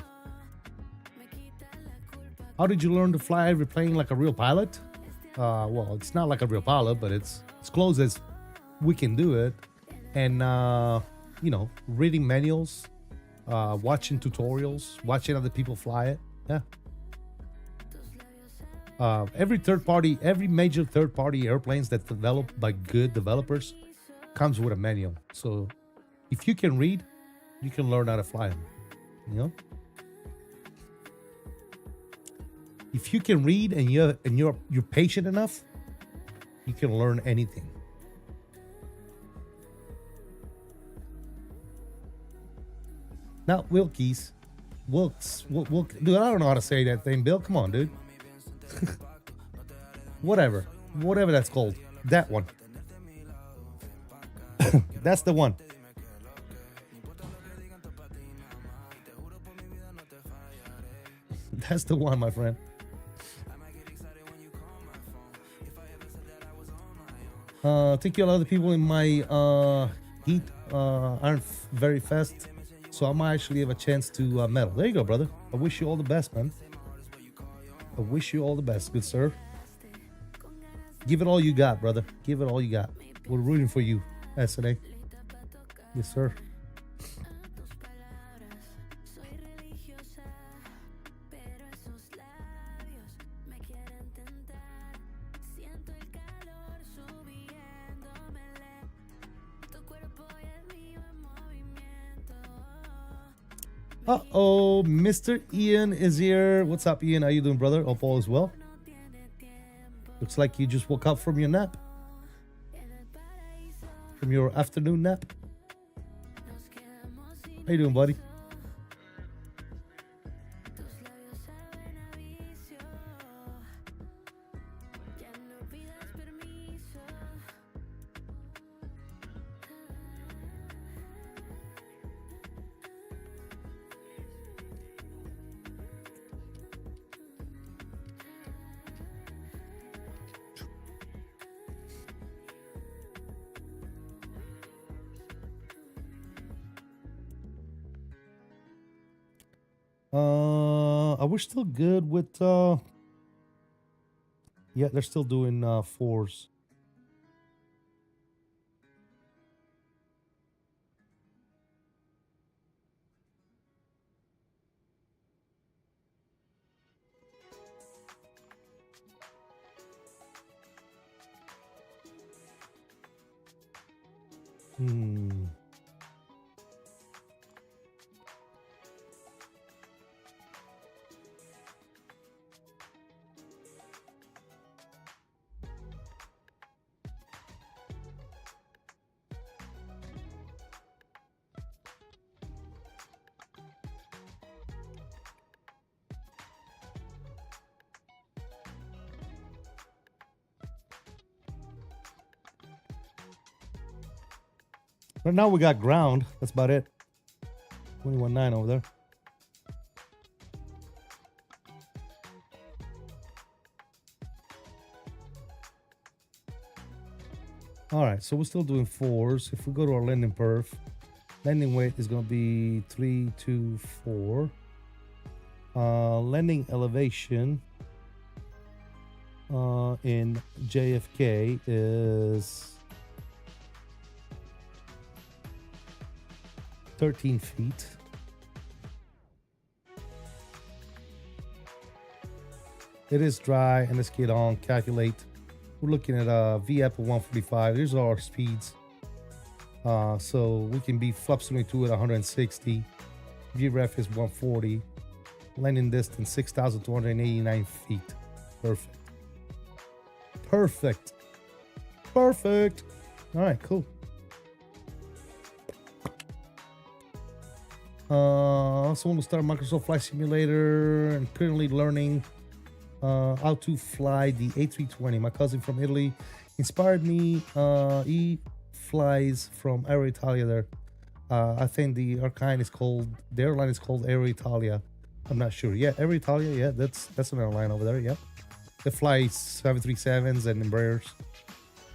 A: How did you learn to fly playing like a real pilot? Well, it's not like a real pilot, but it's as close as we can do it. And, you know, reading manuals, watching tutorials, watching other people fly it. Yeah. Every major third-party airplanes that's developed by good developers comes with a manual. So if you can read, you can learn how to fly them. You know? If you can read and you're patient enough, you can learn anything. Not Wilkies. Wilkes. Dude, I don't know how to say that thing, Bill. Come on, dude. Whatever. whatever that's called. That one. That's the one. That's the one, my friend. Thank you. A lot of the people in my heat aren't very fast, so I might actually have a chance to medal. There you go, brother. I wish you all the best, man. I wish you all the best, good sir. Give it all you got, brother. Give it all you got. We're rooting for you, SNA. Yes, sir. Uh-oh, Mr. Ian is here. What's up, Ian? How you doing, brother? Hope all is well. Looks like you just woke up from your nap. From your afternoon nap. How you doing, buddy? Are we still good with yeah, they're still doing 4s. Right now we got ground. That's about it. 21.9 over there. All right, so we're still doing 4s. If we go to our landing perf, landing weight is going to be 3, 2, 4. Landing elevation in JFK is 13 feet. It is dry, and let's get on, calculate. We're looking at a VAP of 145. These are our speeds. So we can be flap 22 at 160. VREF is 140. Landing distance 6,289 feet. Perfect. Perfect. Perfect. All right, cool. Also want to start Microsoft Flight Simulator and currently learning how to fly the A320. My cousin from Italy inspired me. He flies from Aero Italia there. I think the airline is called Aero Italia. I'm not sure. Yeah, Aero Italia. Yeah, that's an airline over there. Yeah, they fly 737s and Embraers.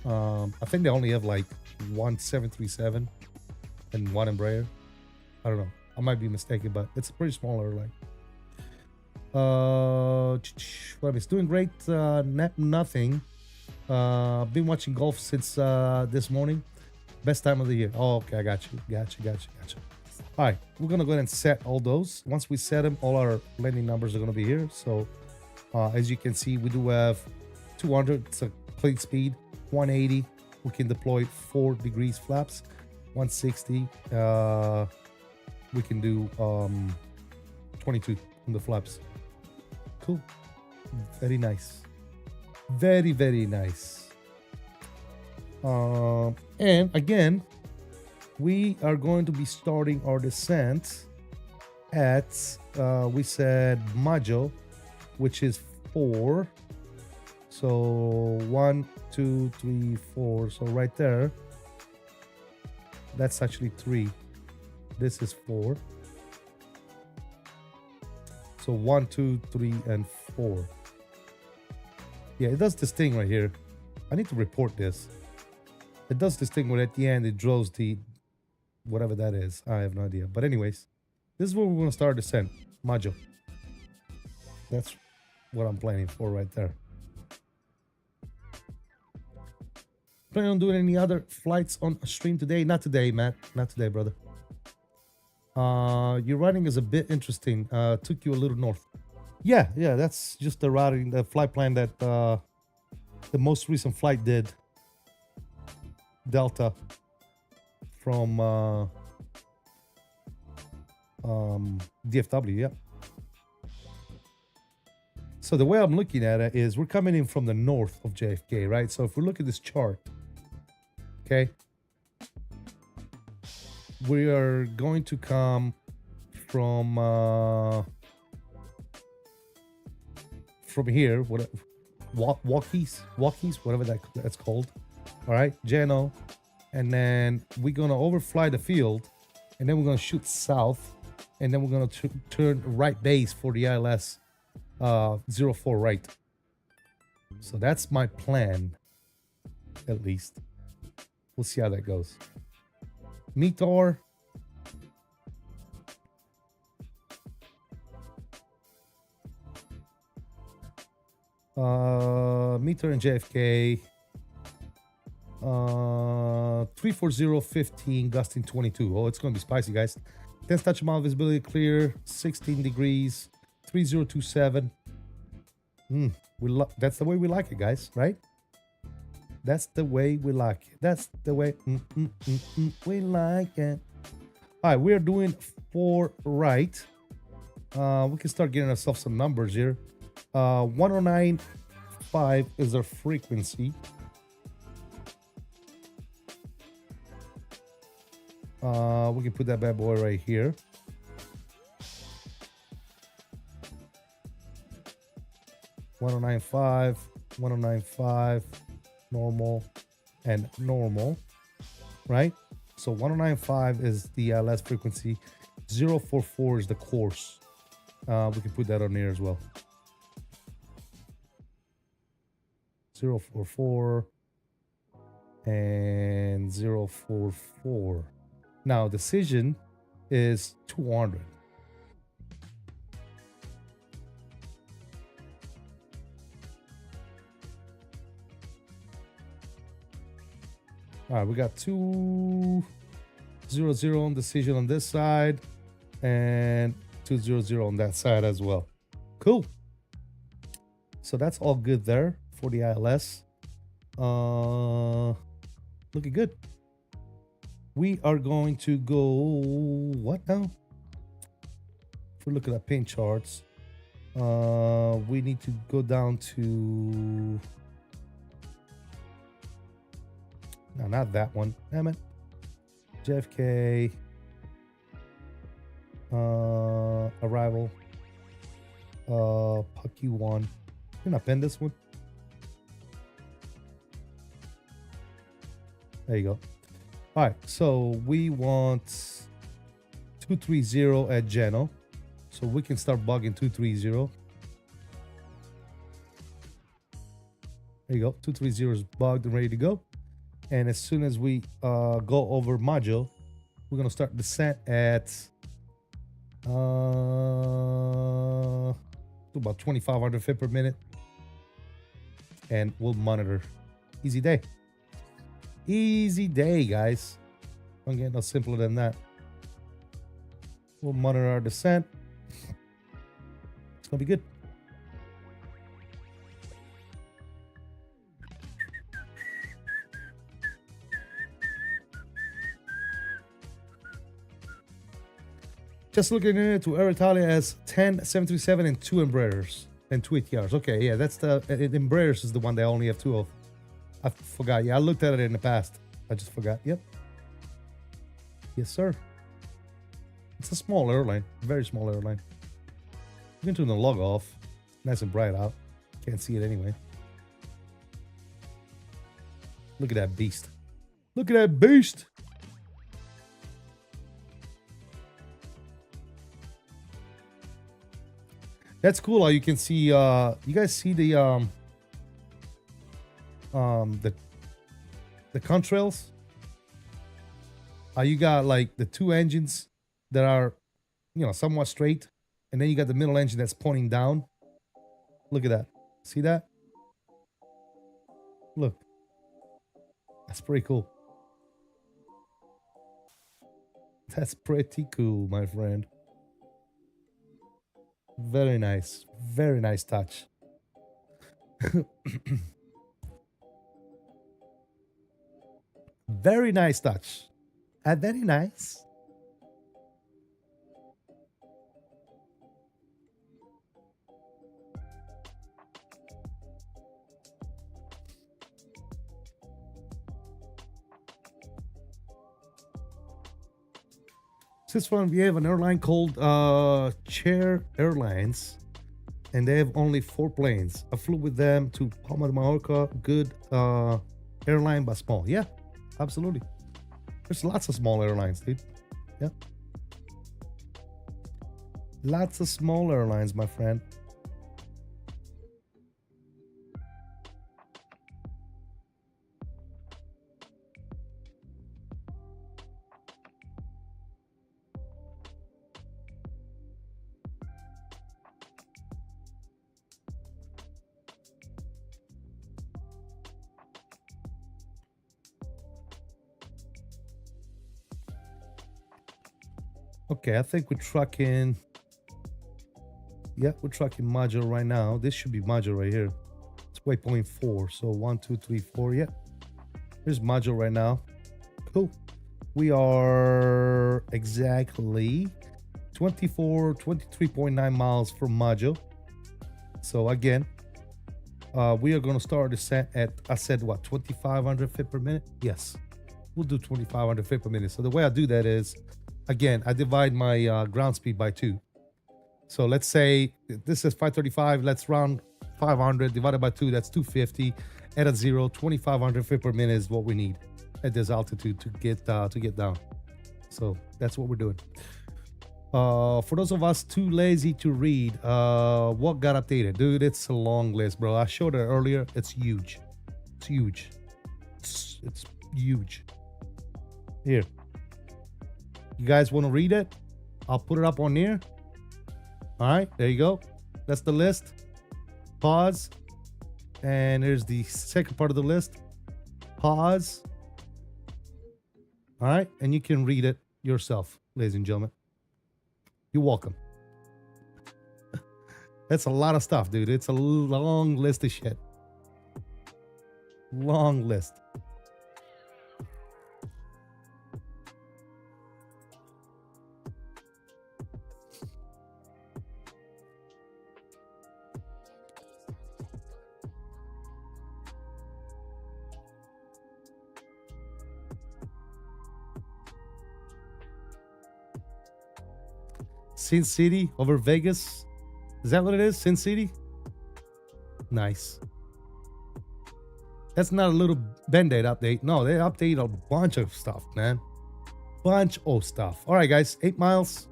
A: I think they only have like one 737 and one Embraer. I don't know. I might be mistaken, but it's a pretty small airline. Well, it's doing great. Nothing. Been watching golf since this morning. Best time of the year. Oh, okay, I got you. All right, we're gonna go ahead and set all those. Once we set them, all our landing numbers are gonna be here. So, as you can see, we do have 200. It's a plane speed. 180. We can deploy 4 degrees flaps. 160. We can do 22 on the flaps. Cool. Very nice. Very, very nice. And again, we are going to be starting our descent at we said Maggio, which is 4. So 1, 2, 3, 4. So right there, that's actually 3. This is 4. So 1, 2, 3, and 4. Yeah, it does this thing right here. I need to report this. It does this thing where at the end it draws the whatever that is. I have no idea. But anyways, this is where we're gonna start descent module. That's what I'm planning for right there. Planning on doing any other flights on stream today? Not today, Matt. Not today, brother. Your routing is a bit interesting. Took you a little north. Yeah, that's just the routing, the flight plan that the most recent flight did. Delta from DFW, yeah. So the way I'm looking at it is we're coming in from the north of JFK, right? So if we look at this chart, okay, we are going to come from here, walkies, whatever that's called. All right, Jano, and then we're gonna overfly the field, and then we're gonna shoot south, and then we're gonna turn right base for the ILS 04 right. So that's my plan, at least. We'll see how that goes. 𝕂𝕚𝕚. 𝕂𝕚𝕚 and JFK. 340-15, gusting 22. Oh, it's gonna be spicy, guys. 10 touch mile visibility clear, 16 degrees, 3027. That's the way we like it, guys, right? That's the way we like it. That's the way we like it. All right, we are doing 4 right. We can start getting ourselves some numbers here. 1095 is our frequency. We can put that bad boy right here. (1095), 1095, normal, and normal, right? So 1095 is the ILS frequency. 044 is the course. We can put that on there as well. 044 and 044. Now, decision is 200. All right, we got 200 on decision on this side and 200 on that side as well. Cool. So that's all good there for the ILS. Looking good. We are going to go, what now? If we look at our paint charts, we need to go down to, no, not that one, damn it. JFK, arrival, Pucky 1. Can I pen this one? There you go. All right, so we want 230 at Geno. So we can start bugging 230. There you go. 230 is bugged and ready to go. And as soon as we go over module, we're going to start descent at about 2,500 feet per minute. And we'll monitor. Easy day. Easy day, guys. Don't get no simpler than that. We'll monitor our descent. It's gonna be good. Just looking into Air Italia as 10 737 and 2 Embraers and 2 ATRs. Okay, yeah, that's the Embraers is the one they only have 2 of. I forgot. Yeah, I looked at it in the past. I just forgot. Yep. Yes, sir. It's a small airline. Very small airline. You can turn the log off. Nice and bright out. Can't see it anyway. Look at that beast. Look at that beast. That's cool how you can see you guys see the contrails. You got like the two engines that are, you know, somewhat straight, and then you got the middle engine that's pointing down. Look at that. See that? Look. That's pretty cool. That's pretty cool, my friend. Very nice. Very nice touch. Very nice touch. Very nice. This one, we have an airline called Chair Airlines, and they have only 4 planes. I flew with them to Palma de Mallorca. Good airline, but small. Yeah, absolutely. There's lots of small airlines, dude. Yeah. Lots of small airlines, my friend. Okay, I think we're trucking. Yeah, we're trucking module right now. This should be module right here. It's waypoint 4. So 1, 2, 3, 4. Yeah. Here's module right now. Cool. We are exactly 23.9 miles from module. So again, we are going to start descent at, I said what, 2,500 feet per minute? Yes, we'll do 2,500 feet per minute. So the way I do that is, again, I divide my ground speed by 2. So let's say this is 535. Let's round 500 divided by 2. That's 250. Add a 0. 2,500 feet per minute is what we need at this altitude to get down. So that's what we're doing. For those of us too lazy to read, what got updated, dude? It's a long list, bro. I showed it earlier. It's huge. It's huge. It's huge. Here. You guys want to read it? I'll put it up on here. All right, there you go. That's the list. Pause. And here's the second part of the list. Pause. All right, and you can read it yourself, ladies and gentlemen. You're welcome. That's a lot of stuff, dude. It's a long list of shit. Long list. Sin City over Vegas. Is that what it is? Sin City? Nice. That's not a little Band-Aid update. No, they update a bunch of stuff, man. Bunch of stuff. All right, guys. 8 miles.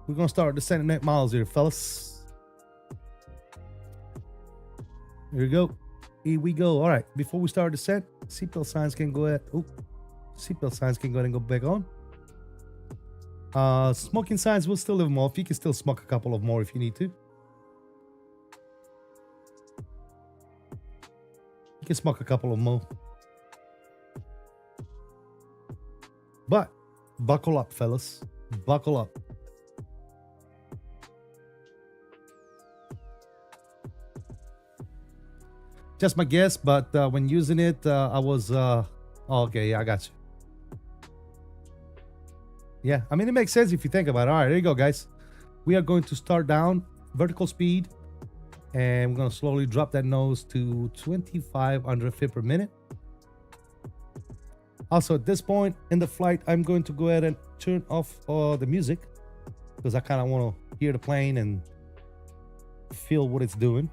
A: We're going to start descending 8 miles here, fellas. Here we go. Here we go. All right. Before we start descent, seatbelt signs can go ahead. Oh, seatbelt signs can go ahead and go back on. Smoking signs, we'll still leave them off. You can still smoke a couple of more if you need to. You can smoke a couple of more. But buckle up, fellas. Buckle up. Just my guess, but when using it, I was... oh, okay, yeah, I got you. Yeah, I mean, it makes sense if you think about it. All right, there you go, guys. We are going to start down vertical speed, and we're going to slowly drop that nose to 2,500 feet per minute. Also, at this point in the flight, I'm going to go ahead and turn off the music because I kind of want to hear the plane and feel what it's doing.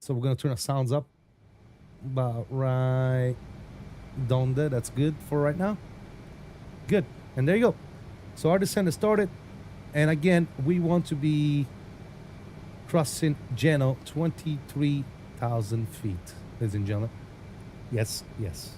A: So we're going to turn the sounds up about right down there. That's good for right now. Good. And there you go. So our descent is started. And again, we want to be crossing 𝕸𝕚 23,000 feet, ladies and gentlemen. Yes, yes.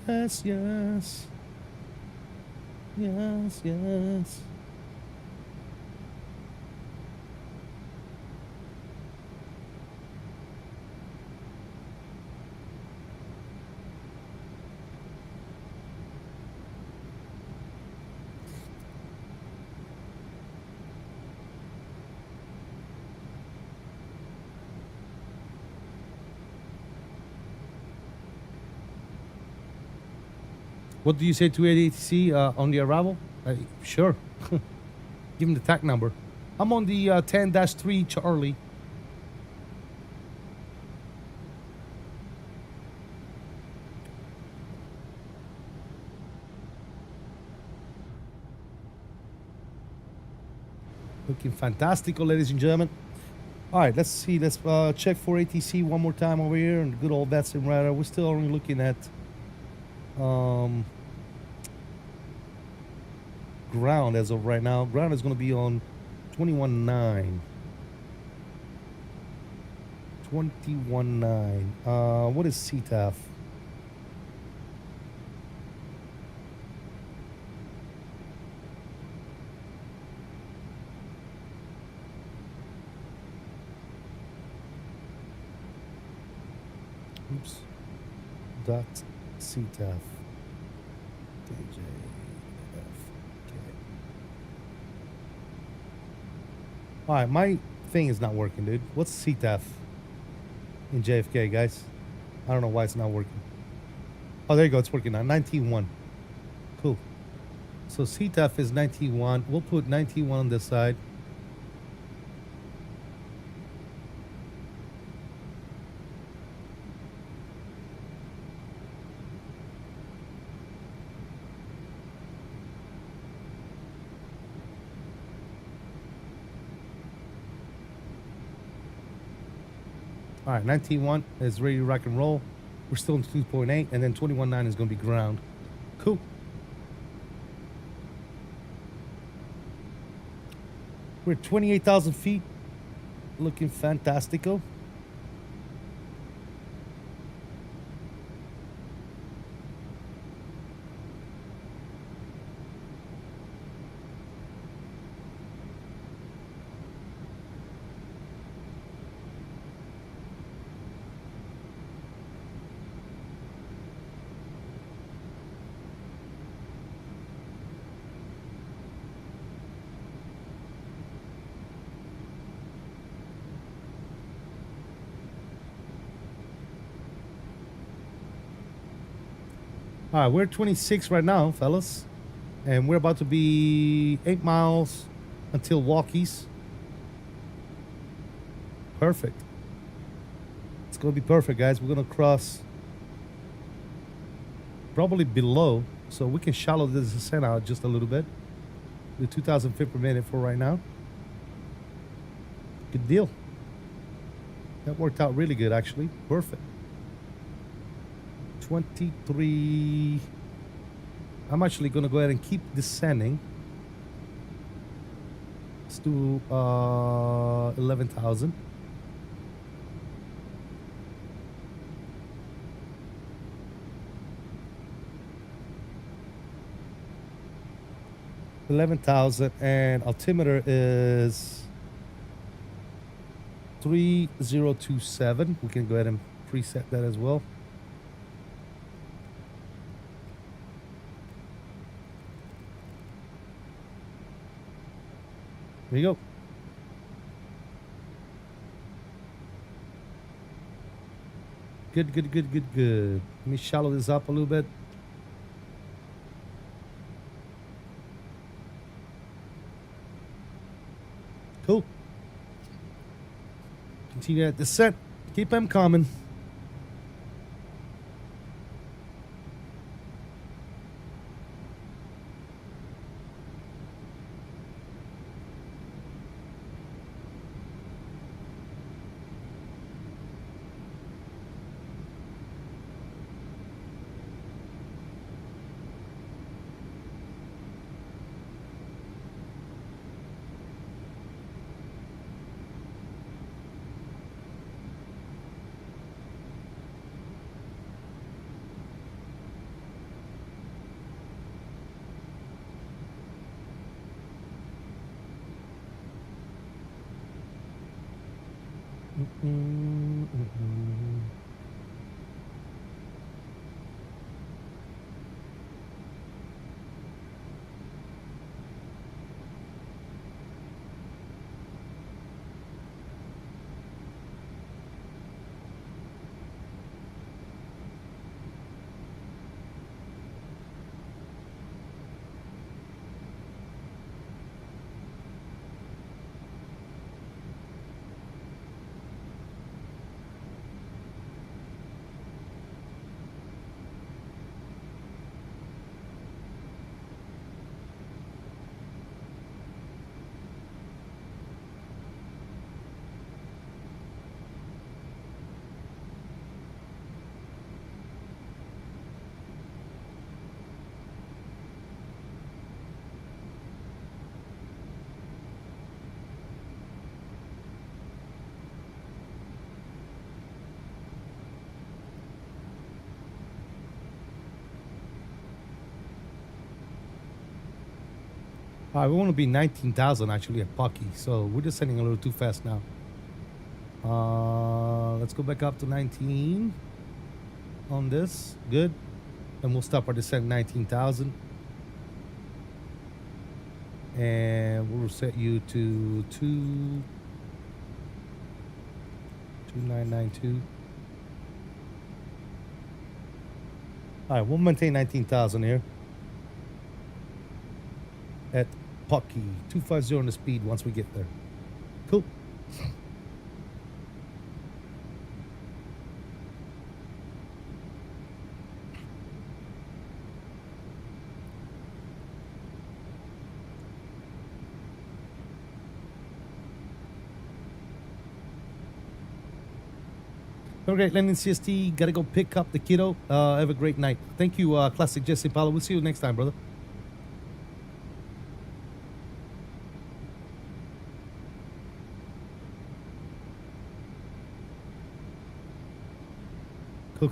A: Yes, yes. Yes, yes. What do you say to ATC on the arrival? Sure. Give him the TAC number. I'm on the 10-3 Charlie. Looking fantastical, ladies and gentlemen. All right, let's see. Let's check for ATC one more time over here. And good old VATSIM radar. We're still only looking at ground as of right now. Ground is going to be on 21.9. 21.9. What is CTAF? Oops. Dot CTAF. KJFK. All right, my thing is not working, dude. What's CTAF in JFK, guys? I don't know why it's not working. Oh, there you go. It's working now. 19.1. Cool. So CTAF is 19.1. We'll put 19.1 on this side. All right, 19.1 is ready to rock and roll. We're still in 2.8, and then 21.9 is going to be ground. Cool. We're at 28,000 feet. Looking fantastical. All right, we're at 26 right now, fellas. And we're about to be 8 miles until Walkies. Perfect. It's going to be perfect, guys. We're going to cross probably below, so we can shallow this descent out just a little bit. The 2,000 feet per minute for right now. Good deal. That worked out really good, actually. Perfect. 23. I'm actually going to go ahead and keep descending. Let's do 11,000. And altimeter is 3027. We can go ahead and preset that as well. There you go. Good, good, good, good, good. Let me shallow this up a little bit. Cool. Continue that descent. Keep them coming. All right, we want to be 19,000 actually at Pocky, so we're just sending a little too fast now. Let's go back up to 19 on this. Good. And we'll stop our descent 19,000. And we'll set you to 2992. All right, we'll maintain 19,000 here at Pocky. 250 on the speed once we get there. Cool. Okay, landing CST. Gotta go pick up the kiddo. Have a great night. Thank you, Classic Jesse Paulo. We'll see you next time, brother. Cool.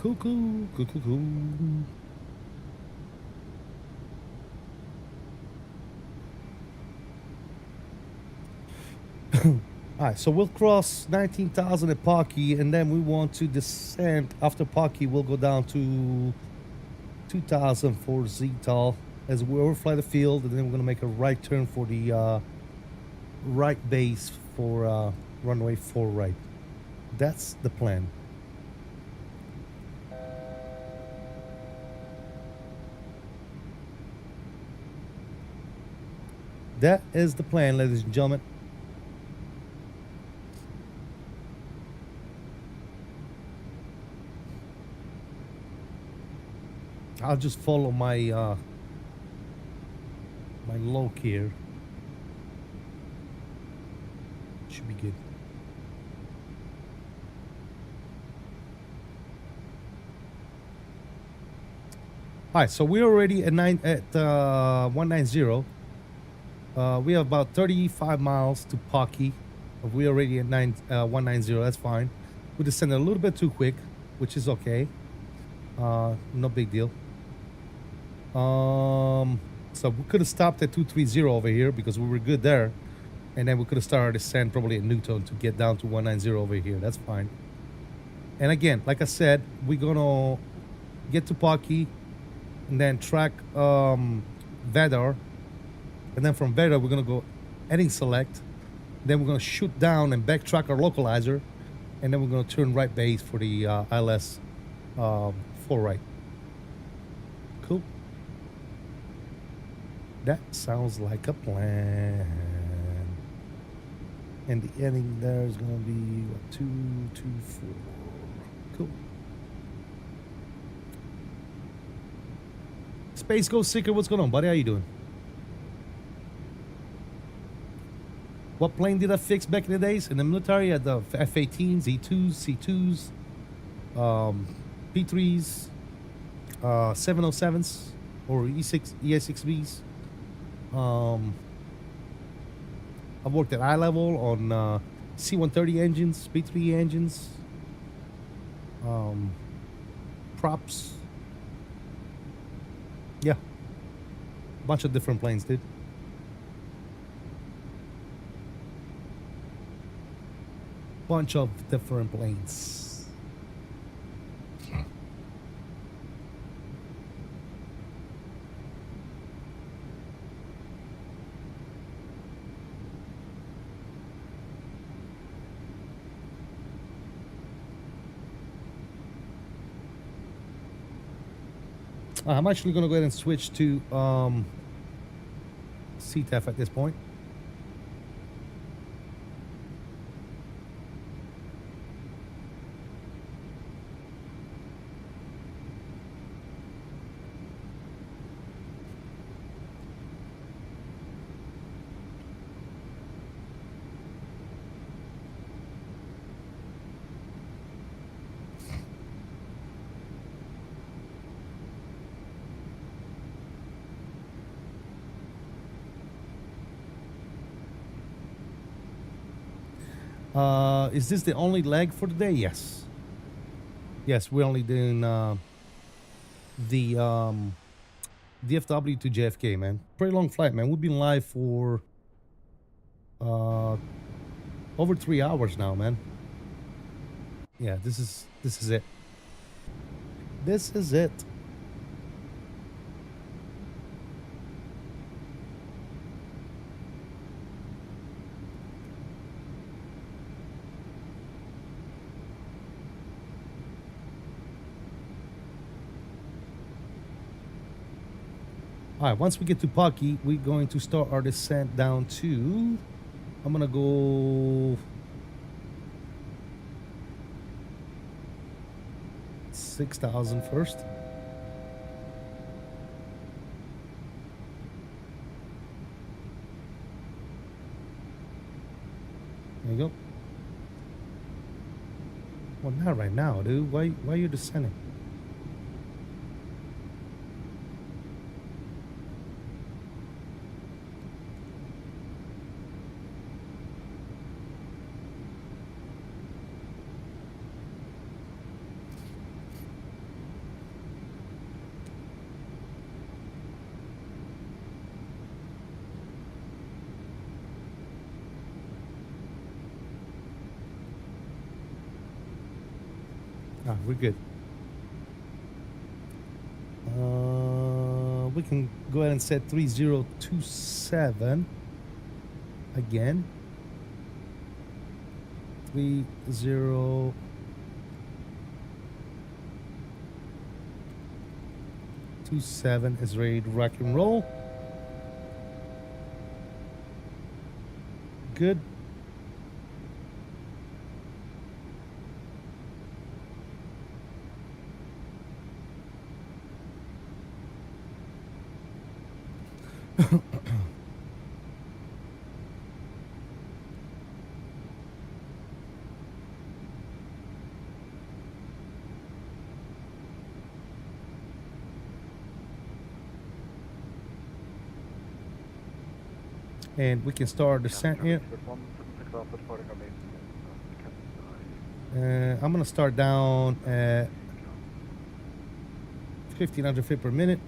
A: All right, so we'll cross 19,000 at Pocky, and then we want to descend. After Pocky, we'll go down to 2,000 for Zetol as we overfly the field, and then we're going to make a right turn for the right base for runway 4 right. That's the plan. That is the plan, ladies and gentlemen. I'll just follow my my loc here. Should be good. All right, so we're already at 190. We have about 35 miles to Pocky. We're already at 190. That's fine. We descended a little bit too quick, which is okay. No big deal. So we could have stopped at 230 over here because we were good there, and then we could have started our descent probably at Newton to get down to 190 over here. That's fine. And again, like I said, we're gonna get to Pocky and then track Vadar, and then from Vadar we're gonna go heading select. Then we're gonna shoot down and backtrack our localizer, and then we're gonna turn right base for the ILS Full right. Cool. That sounds like a plan. And the ending there is gonna be what, 224. Cool. Space Ghost Seeker, what's going on, buddy? How you doing? What plane did I fix back in the days? In the military, I had the F-18s, E-2s, C-2s, P-3s, 707s, or ES-6Bs. I've worked at eye level on C-130 engines, P-3 engines, props. Yeah. Bunch of different planes, dude. Bunch of different planes. I'm actually going to go ahead and switch to CTEF at this point. Is this the only leg for the day? Yes. Yes, we're only doing the DFW to JFK, man. Pretty long flight, man. We've been live for over 3 hours now, man. Yeah, this is it. This is it. All right, once we get to Paki, we're going to start our descent down to, I'm going to go 6,000 first. There you go. Well, not right now, dude. Why are you descending? Ah, we're good. We can go ahead and set 3027 again. 3027 is ready to rock and roll. Good. And we can start our descent here. I'm gonna start down at 1,500 feet per minute,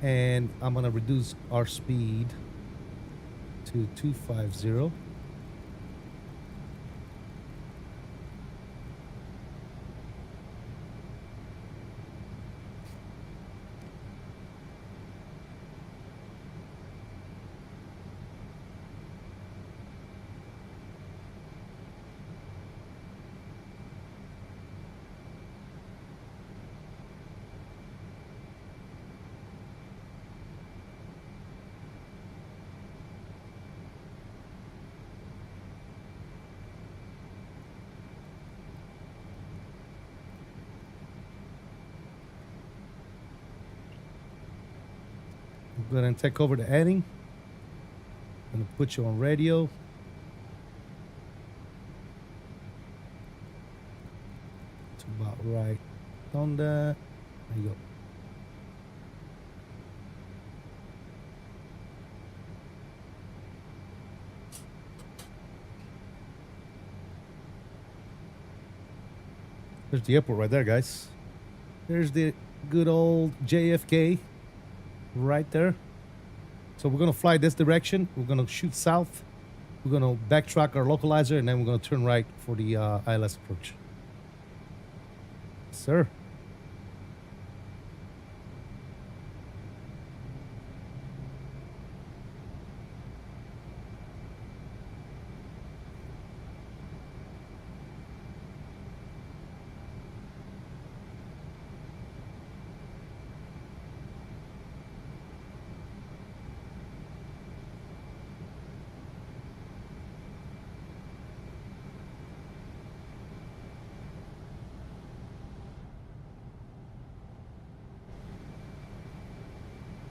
A: and I'm gonna reduce our speed to 250. Go ahead and take over the heading. Gonna put you on radio. It's about right on that. There you go. There's the airport right there, guys. There's the good old JFK right there. So we're gonna fly this direction. We're gonna shoot south. We're gonna backtrack our localizer, and then we're gonna turn right for the ILS approach. Sir.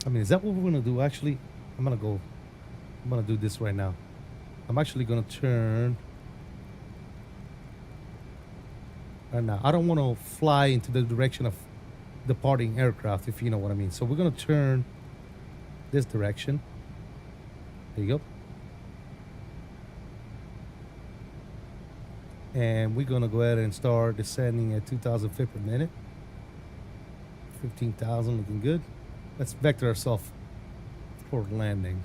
A: I mean, is that what we're gonna do? Actually, I'm gonna do this right now. I'm actually gonna turn right now. I don't want to fly into the direction of departing aircraft, if you know what I mean. So we're gonna turn this direction. There you go. And we're gonna go ahead and start descending at 2,000 feet per minute. 15,000, looking good. Let's vector ourselves for landing.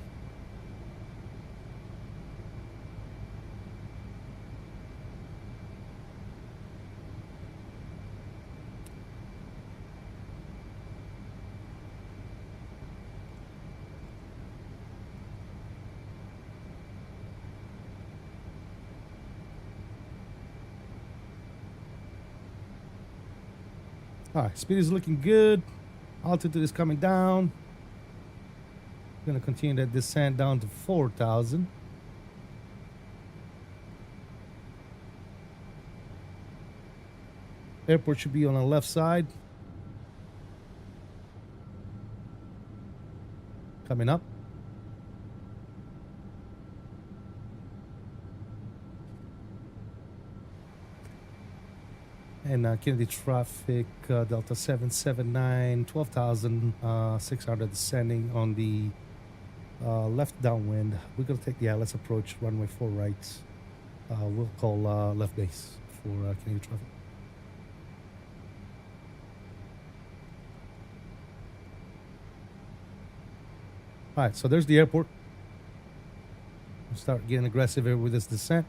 A: All right, speed is looking good. Altitude is coming down. Gonna continue that descent down to 4,000. Airport should be on the left side. Coming up. And Kennedy traffic, Delta 779, 12,600 descending on the left downwind. We're going to take the ILS approach, runway 4 right. We'll call left base for Kennedy traffic. All right, so there's the airport. We'll start getting aggressive here with this descent.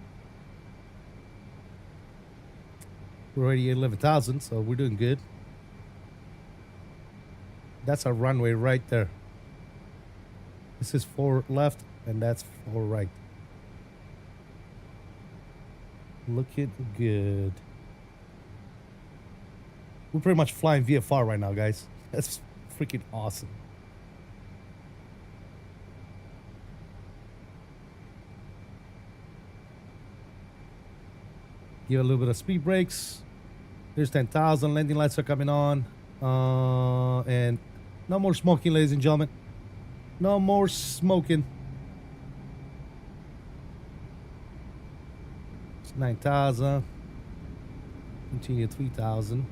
A: We're already at 11,000, so we're doing good. That's our runway right there. This is 4 left, and that's 4 right. Looking good. We're pretty much flying VFR right now, guys. That's freaking awesome. Give a little bit of speed brakes. There's 10,000. Landing lights are coming on. And no more smoking, ladies and gentlemen. No more smoking. It's 9,000. Continue 3,000.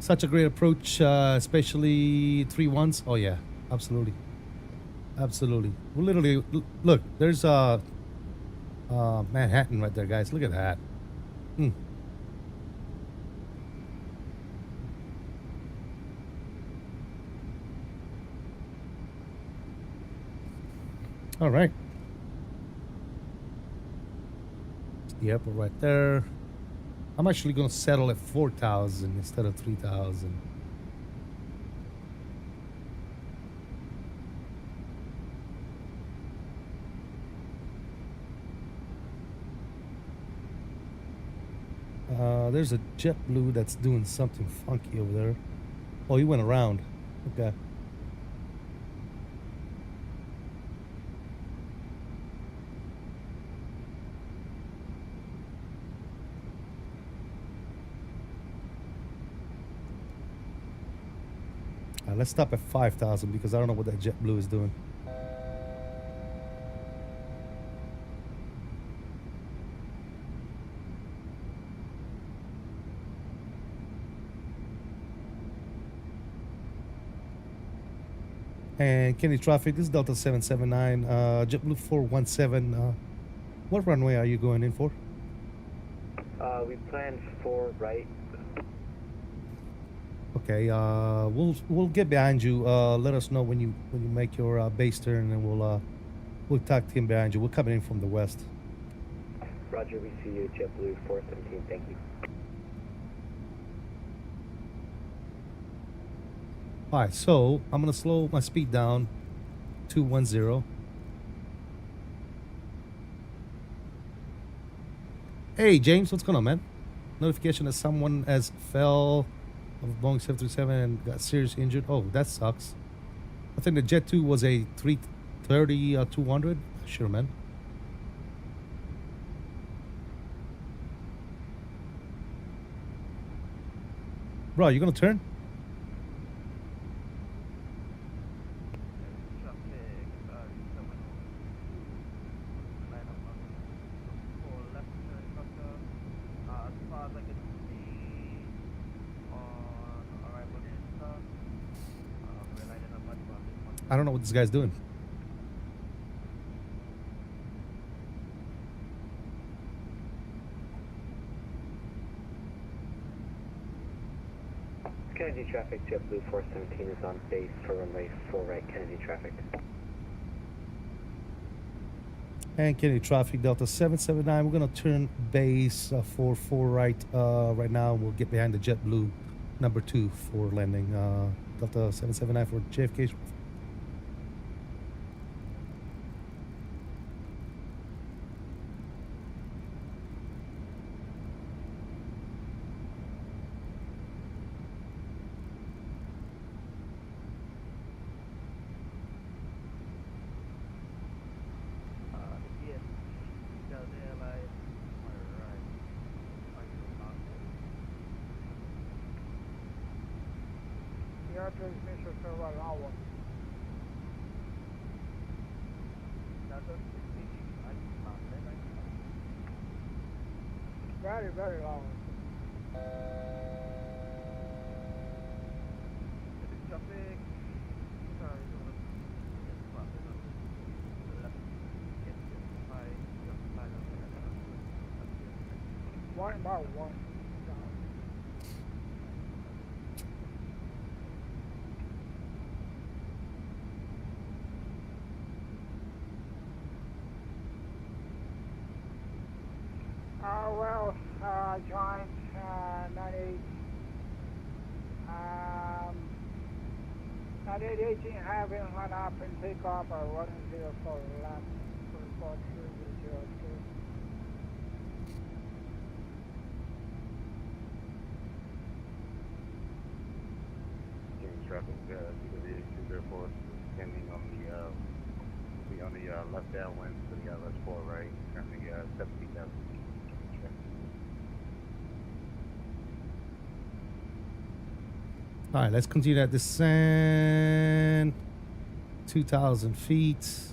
A: Such a great approach, especially 3-1s. Oh, yeah. Absolutely. Absolutely. Well, literally, look, there's Manhattan right there, guys. Look at that. All right. The airport right there. I'm actually going to settle at 4,000 instead of 3,000. There's a JetBlue that's doing something funky over there. Oh, he went around. Okay. Let's stop at 5,000 because I don't know what that JetBlue is doing. And Kennedy traffic, this is Delta 779, JetBlue 417. What runway are you going in for?
F: We planned 4 right.
A: Okay, we'll get behind you. Let us know when you make your base turn, and we'll tag team behind you. We're coming in from the west.
F: Roger, we see you, JetBlue 417, thank you.
A: All right, so I'm gonna slow my speed down, 210. Hey James, what's going on, man? Notification that someone has fell of Boeing 737 and got seriously injured. Oh, that sucks. I think the Jet 2 was a 330 200. Sure, man. Bro, you gonna turn? I don't know what this guy's doing.
F: Kennedy traffic, JetBlue 417 is on base for runway 4 right, Kennedy traffic.
A: And Kennedy traffic, Delta 779. We're gonna turn base for 4 right right now. We'll get behind the JetBlue number 2 for landing. Delta 779 for JFK.
G: Transmission server hour. Very, very long. Traffic. One about one. Well, joint 9818 having run up and take off a 104 left for 4302.
D: Traffic, PWA 204, standing on the left downwind to the left 4 right, currently 17,000.
A: All right, let's continue that descent. 2,000 feet.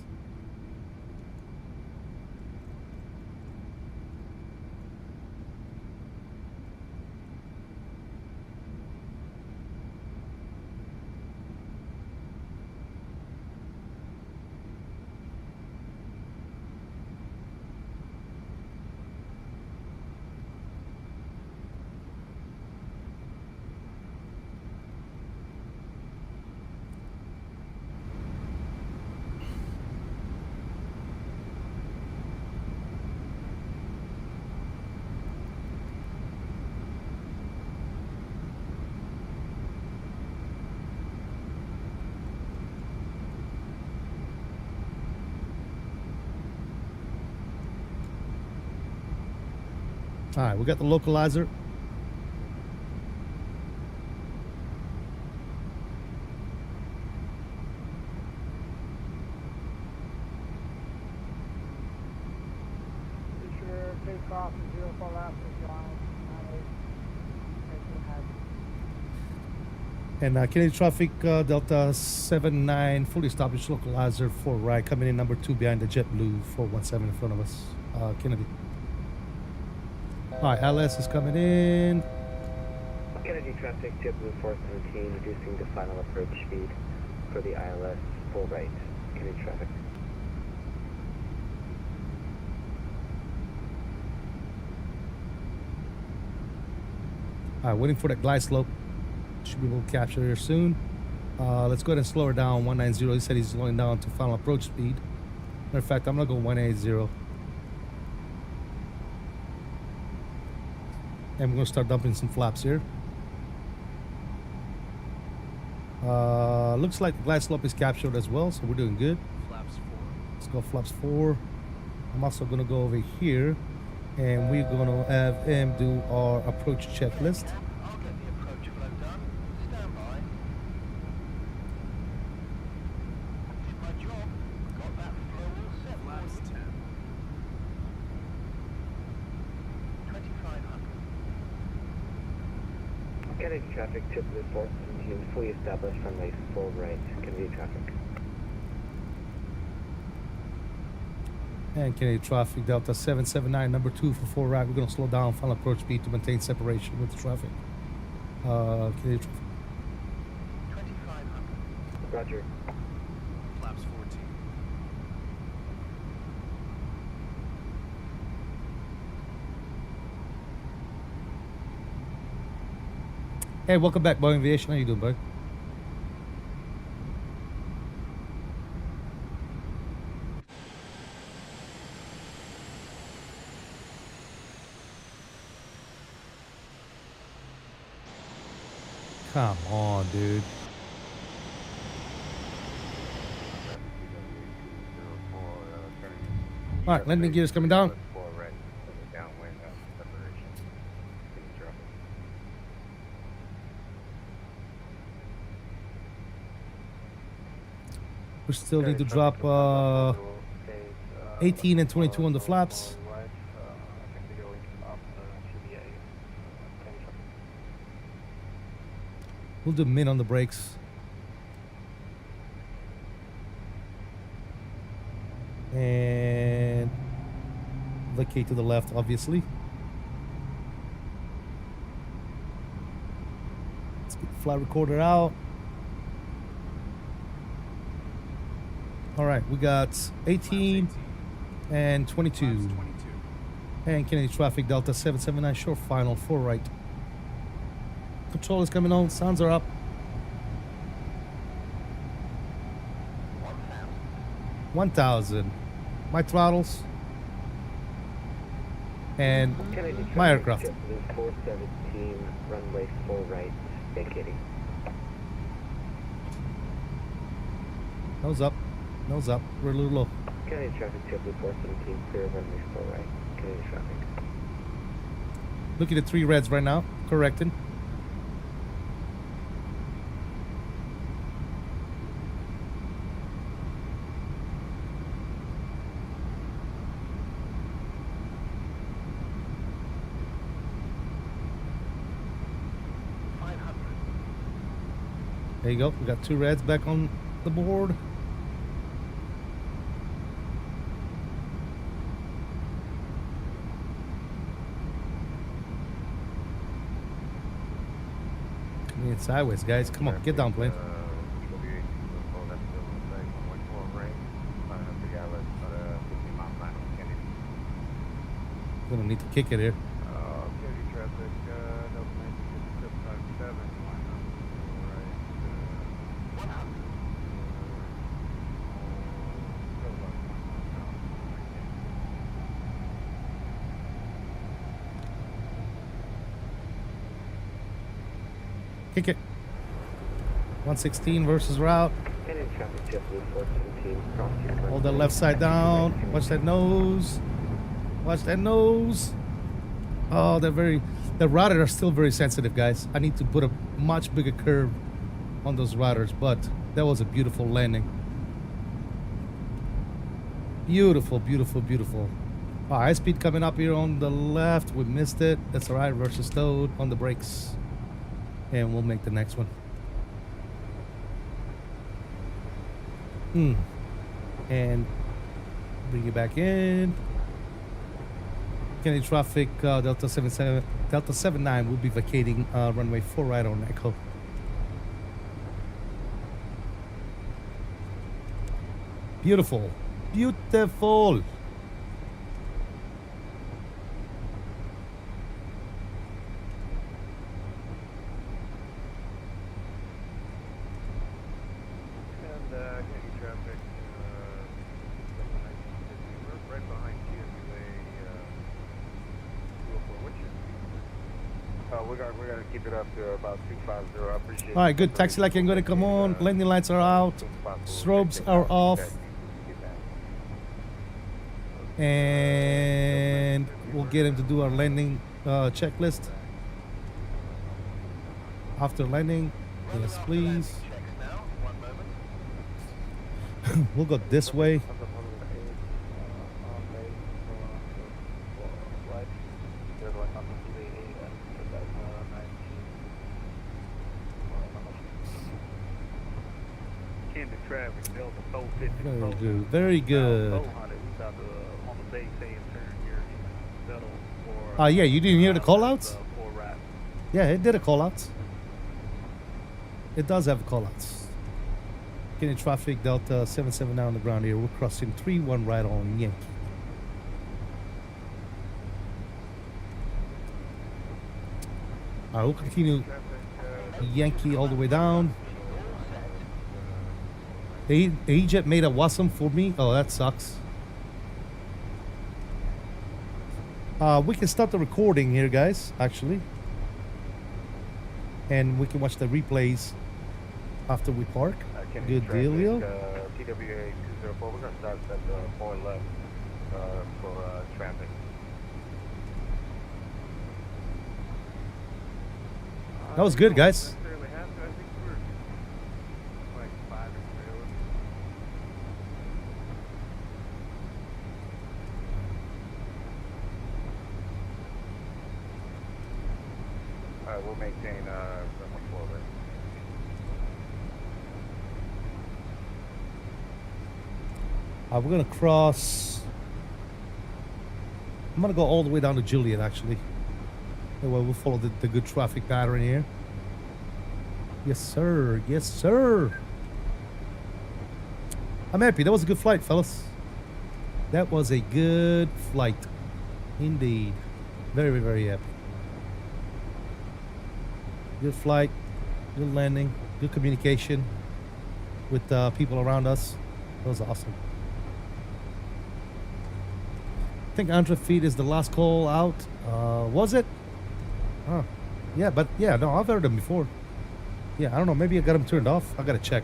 A: All right, we got the localizer.
G: Be sure take off and 04 left for John 9818 having.
A: And Kennedy traffic, Delta 79, fully established localizer for right, coming in number 2 behind the JetBlue 417 in front of us. Kennedy. All right, LS is coming in.
F: Kennedy traffic, JetBlue 417, reducing the final approach speed for the ILS, full right. Kennedy traffic.
A: All right, waiting for that glide slope. Should be able to capture here soon. Let's go ahead and slow her down. 190. He said he's slowing down to final approach speed. Matter of fact, I'm gonna go 180. And we're gonna start dumping some flaps here. Looks like the glide slope is captured as well, so we're doing good.
C: Flaps 4.
A: Let's go flaps 4. I'm also gonna go over here, and we're gonna have him do our approach checklist.
C: I'll get the approach flow done. Stand by. Did my job. Got that flow all set. Flaps 10. 2500.
F: Kennedy traffic, JetBlue 417, fully established runway, full right. Kennedy traffic.
A: And Kennedy traffic, Delta 779, number 2 for 4 right. We're going to slow down final approach speed to maintain separation with the traffic. Kennedy traffic.
C: 2500.
F: Roger.
C: Flaps 14.
A: Hey, welcome back, Boeing Aviation. How you doing, bud? Come on, dude. All right, landing gear is coming down. We still need to drop 18 and 22 on the flaps. We'll do min on the brakes. And the key to the left, obviously. Let's get the flight recorder out. All right, we got 18 and 22. And Kennedy traffic, Delta 779, short final, 4 right. Control is coming on, sounds are up. 1,000. My throttles. And
F: Kennedy traffic,
A: my aircraft.
F: JetBlue 417, runway, full right. Vacating.
A: Nose up. Nose up. We're a little low.
F: Kennedy traffic, JetBlue 417, clear runway, full right. Kennedy traffic.
A: Looking at 3 reds right now. Correcting. There you go. We got 2 reds back on the board. Coming in sideways, guys. Come on, get down, plane. Gonna need to kick it here. Kick it. 116 versus route.
F: Kennedy traffic, JetBlue 417, cross your
A: Hold that left side down. Watch that nose. Watch that nose. Oh, the routers are still very sensitive, guys. I need to put a much bigger curve on those routers, but that was a beautiful landing. Beautiful, beautiful, beautiful. High speed coming up here on the left. We missed it. That's all right. Versus Toad on the brakes. And we'll make the next one. And bring it back in. Kennedy traffic, Delta 79 will be vacating runway 4 right on Echo. Beautiful. Beautiful.
D: And Kennedy traffic, we're right behind TWA 204. What's your speed? We're gonna keep it up to about 250. I appreciate it.
A: All right, good. Taxi light can go to come on. Landing lights are out. Strobes are off. And we'll get him to do our landing checklist. After landing, yes, please. We'll go this way.
D: Traffic, Delta 450.
A: Very good. Very good. Yeah, you didn't hear the call outs? Yeah, it did a call outs. It does have call outs. Getting traffic, Delta 779 on the ground here. We're crossing 3-1 right on Yankee. Alright, we'll continue Yankee all the way down. The E-Jet made a WASM for me. Oh, that sucks. We can start the recording here, guys, actually. And we can watch the replays after we park. Good deal, yo.
D: TWA 204, we're going to start at 4 left for traffic.
A: That was good, guys.
D: We'll maintain runway forward.
A: We're gonna cross. I'm gonna go all the way down to Juliet, actually. Well, we'll follow the good traffic pattern here. Yes, sir. Yes, sir. I'm happy. That was a good flight, fellas. That was a good flight, indeed. Very, very happy. Good flight, good landing, good communication with people around us. That was awesome. I think 100 feet is the last call out. Was it? Huh. Yeah, but yeah, no, I've heard them before. Yeah, I don't know. Maybe I got them turned off. I gotta check.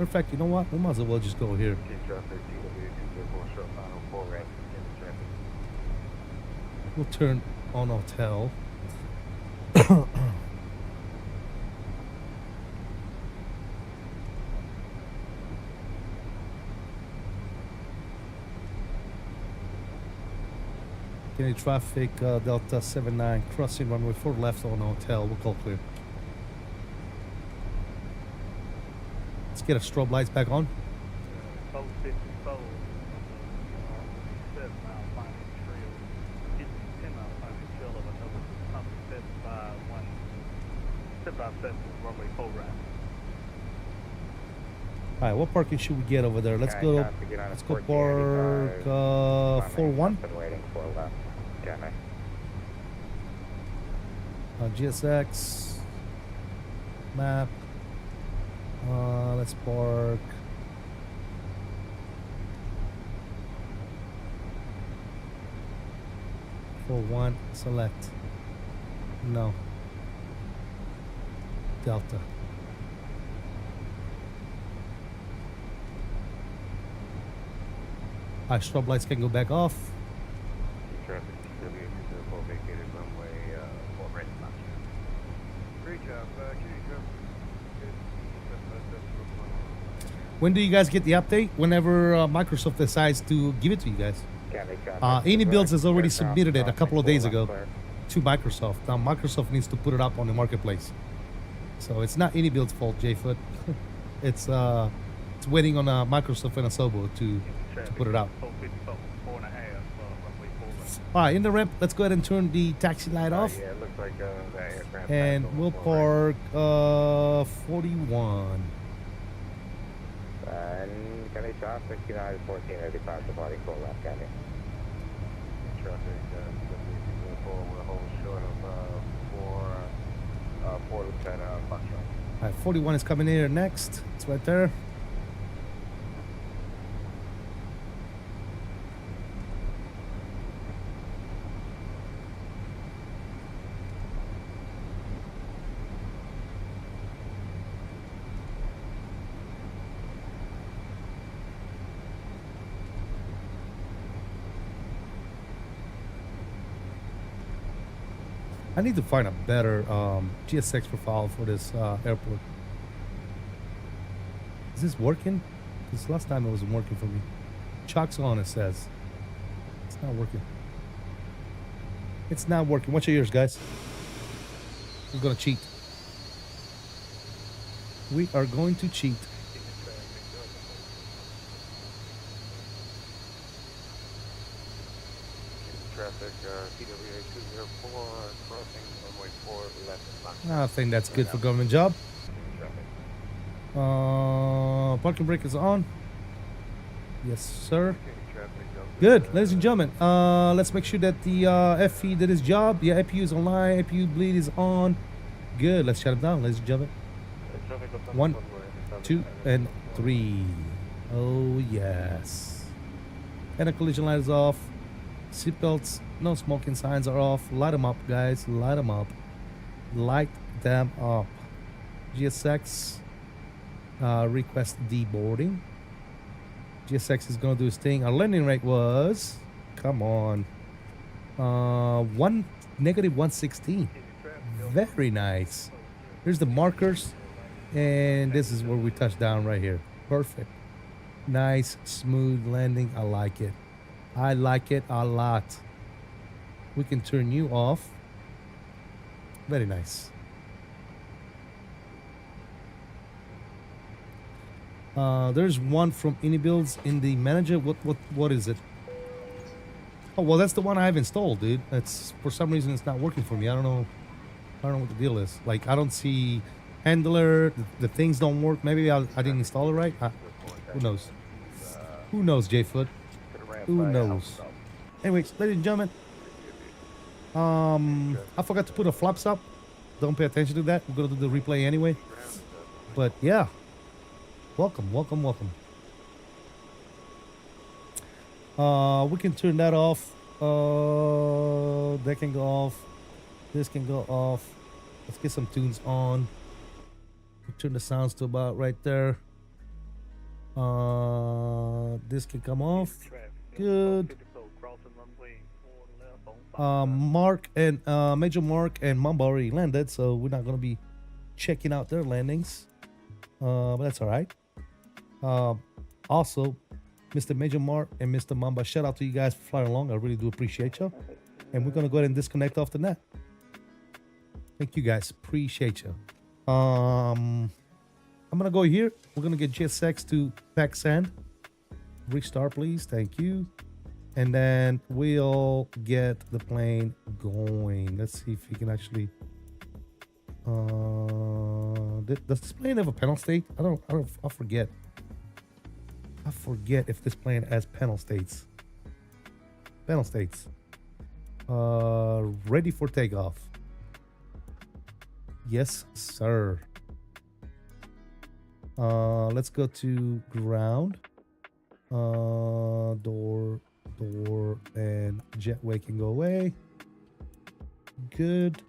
A: In fact, you know what? We might as well just go here. We'll turn on hotel. Any traffic, Delta 79 crossing runway 4 left on hotel. We'll call clear. Let's get our strobe lights back on.
D: 454, 7 mile final trail, 10 mile final trail of another 757 runway 4 right.
A: All right, what parking should we get over there? Let's go. Let's go park 4-1. GSX map. Let's park. For 1, select. No. Delta. Our strobe lights can go back off. When do you guys get the update? Whenever Microsoft decides to give it to you guys. IniBuilds has already submitted it a couple of days ago to Microsoft. Now Microsoft needs to put it up on the marketplace. So it's not IniBuilds' fault, J-Foot. it's waiting on Microsoft and Asobo to put it out.
D: 4.5, roughly 4 laps.
A: All right, in the ramp, let's go ahead and turn the taxi light off.
D: Yeah, it looks like that aircraft.
A: And we'll park 41.
F: And Kelly Shop, 6914, as departs departing full left, Kelly.
D: Traffic, we're hold short of 4 loops at Foxtrot.
A: All right, 41 is coming in here next. It's right there. I need to find a better GSX profile for this airport. Is this working? Because last time it wasn't working for me. Chalk's on, it says. It's not working. It's not working. Watch your ears, guys. We're gonna cheat. We are going to cheat.
D: Traffic, TWA 204, crossing runway 4 left and left.
A: I think that's good for government job. Parking brake is on. Yes, sir. Good, ladies and gentlemen. Let's make sure that the FE did his job. Yeah, APU is online. APU bleed is on. Good. Let's shut him down, ladies and gentlemen. 1, 2, and 3. Oh yes. And the collision light is off. Seatbelts, no smoking signs are off. Light them up, guys. Light them up. Light them up. GSX request deboarding. GSX is gonna do his thing. Our landing rate was, come on, -116. Very nice. Here's the markers, and this is where we touch down right here. Perfect. Nice, smooth landing. I like it. I like it a lot. We can turn you off. Very nice. There's one from IniBuilds in the manager. What is it? Oh well, that's the one I have installed, dude. It's for some reason it's not working for me. I don't know what the deal is. Like I don't see handler. The things don't work. Maybe I didn't install it right. Who knows? Who knows, J-Foot? Who knows? Anyways, ladies and gentlemen, I forgot to put the flaps up. Don't pay attention to that. We're gonna do the replay anyway. But yeah, welcome. We can turn that off. That can go off. This can go off. Let's get some tunes on. We'll turn the sounds to about right there. This can come off. Good. Mark and Major Mark and Mamba already landed, so we're not gonna be checking out their landings. But that's all right. Also, Mr. Major Mark and Mr. Mamba, shout out to you guys for flying along. I really do appreciate you. And we're gonna go ahead and disconnect off the net. Thank you guys, appreciate you. I'm gonna go here. We're gonna get GSX to pack sand. Restart, please. Thank you. And then we'll get the plane going. Let's see if we can actually. Does this plane have a panel state? I forget. I forget if this plane has panel states. Panel states. Ready for takeoff. Yes, sir. Let's go to ground. Door, and jetway can go away. Good.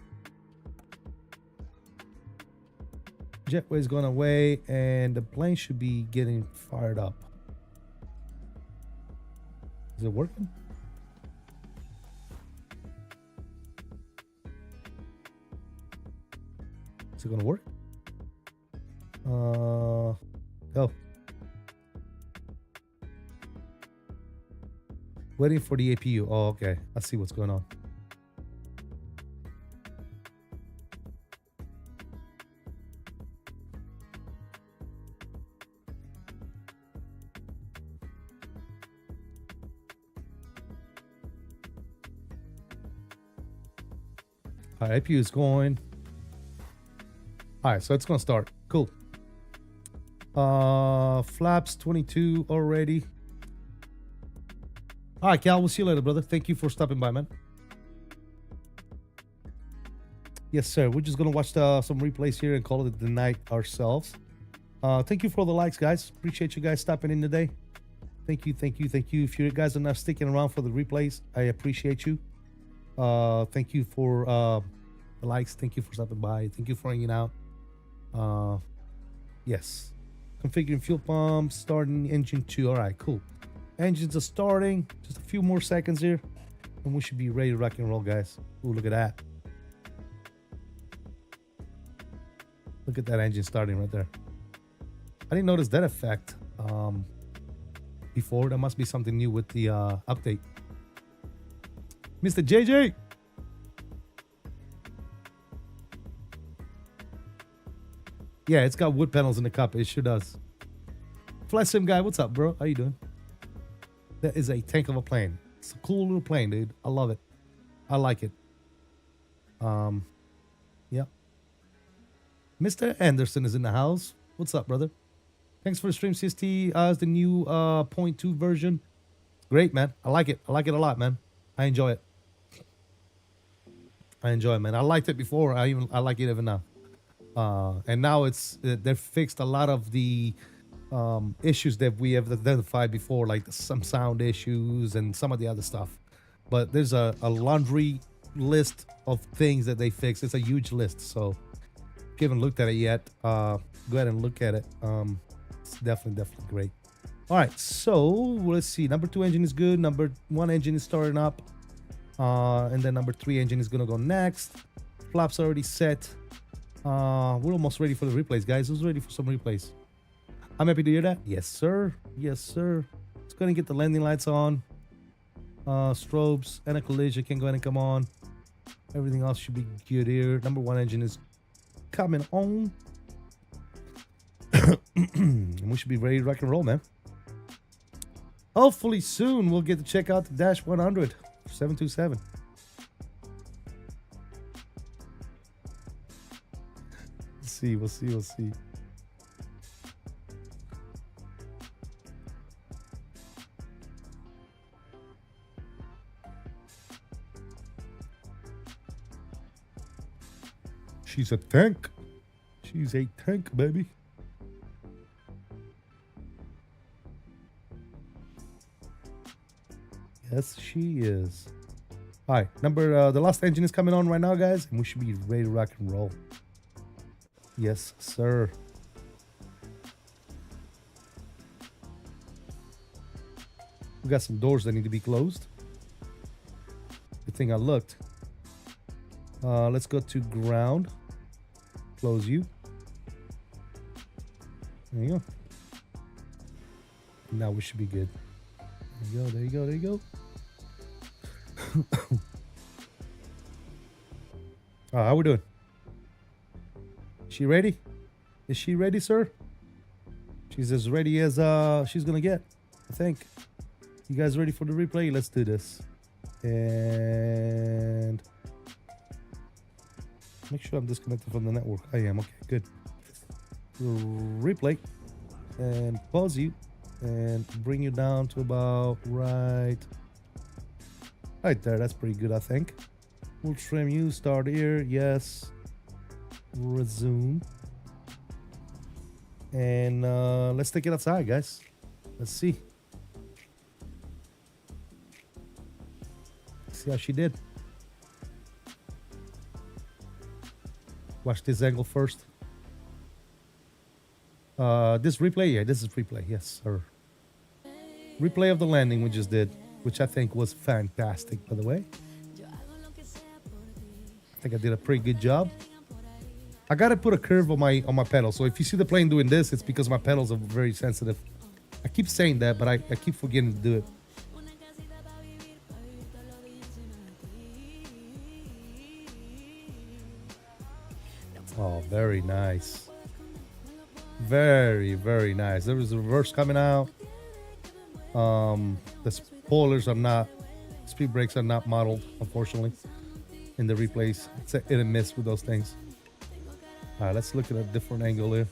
A: Jetway's gone away, and the plane should be getting fired up. Is it working? Is it gonna work? Oh. Waiting for the APU. Oh, okay. I see what's going on. All right, APU is going. All right, so it's gonna start. Cool. Flaps 22 already. All right, Cal, we'll see you later, brother. Thank you for stopping by, man. Yes, sir. We're just gonna watch some replays here and call it the night ourselves. Thank you for all the likes, guys. Appreciate you guys stopping in today. Thank you, thank you, thank you. If you guys are not sticking around for the replays, I appreciate you. Thank you for the likes. Thank you for stopping by. Thank you for hanging out. Yes. Configuring fuel pumps, starting engine 2. All right, cool. Engines are starting. Just a few more seconds here, and we should be ready to rock and roll, guys. Ooh, look at that. Look at that engine starting right there. I didn't notice that effect before. That must be something new with the update. Mr. JJ. Yeah, it's got wood panels in the cup. It sure does. Flash Sim guy, what's up, bro? How you doing? That is a tank of a plane. It's a cool little plane, dude. I love it. I like it. Yep. Mr. Anderson is in the house. What's up, brother? Thanks for the stream, CST. It's the new 0.2 version. Great, man. I like it. I like it a lot, man. I enjoy it. I enjoy it, man. I liked it before. I like it even now. And now they've fixed a lot of the issues that we have identified before, like some sound issues and some of the other stuff. But there's a laundry list of things that they fixed. It's a huge list. So if you haven't looked at it yet, go ahead and look at it. It's definitely great. All right, so let's see. Number 2 engine is good. Number 1 engine is starting up. And then number 3 engine is gonna go next. Flaps already set. We're almost ready for the replays, guys. Who's ready for some replays? I'm happy to hear that. Yes, sir. Yes, sir. Let's go ahead and get the landing lights on. Strobes and a collision can go ahead and come on. Everything else should be good here. Number 1 engine is coming on. And we should be ready to rock and roll, man. Hopefully soon we'll get to check out the Dash 100 727. We'll see. She's a tank. She's a tank, baby. Yes, she is. All right, the last engine is coming on right now, guys, and we should be ready to rock and roll. Yes, sir. We got some doors that need to be closed. Good thing I looked. Let's go to ground. Close you. There you go. Now we should be good. There you go. How we doing? She ready? Is she ready, sir? She's as ready as she's gonna get, I think. You guys ready for the replay? Let's do this. And make sure I'm disconnected from the network. I am. Okay, good. Replay and pause you and bring you down to about right there. That's pretty good, I think. We'll trim you. Start here. Yes. Resume. And let's take it outside, guys. Let's see. See how she did. Watch this angle first. This replay? Yeah, this is replay. Yes, sir. Replay of the landing we just did, which I think was fantastic, by the way. I think I did a pretty good job. I gotta put a curve on my pedal. So if you see the plane doing this, it's because my pedals are very sensitive. I keep saying that, but I keep forgetting to do it. Oh, very nice. Very, very nice. There was a reverse coming out. The spoilers are not, speed brakes are not modeled, unfortunately, in the replays. It's a hit and miss with those things. All right, let's look at a different angle here.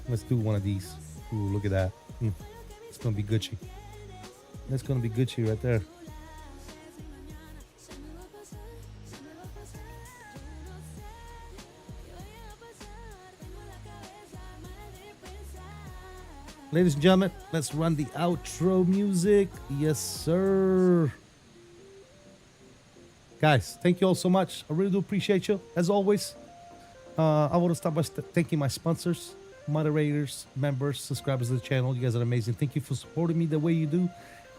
A: Let's do one of these. Ooh, look at that. It's gonna be Gucci. That's gonna be Gucci right there. Ladies and gentlemen, let's run the outro music. Yes, sir. Guys, thank you all so much. I really do appreciate you. As always, I want to start by thanking my sponsors, moderators, members, subscribers to the channel. You guys are amazing. Thank you for supporting me the way you do.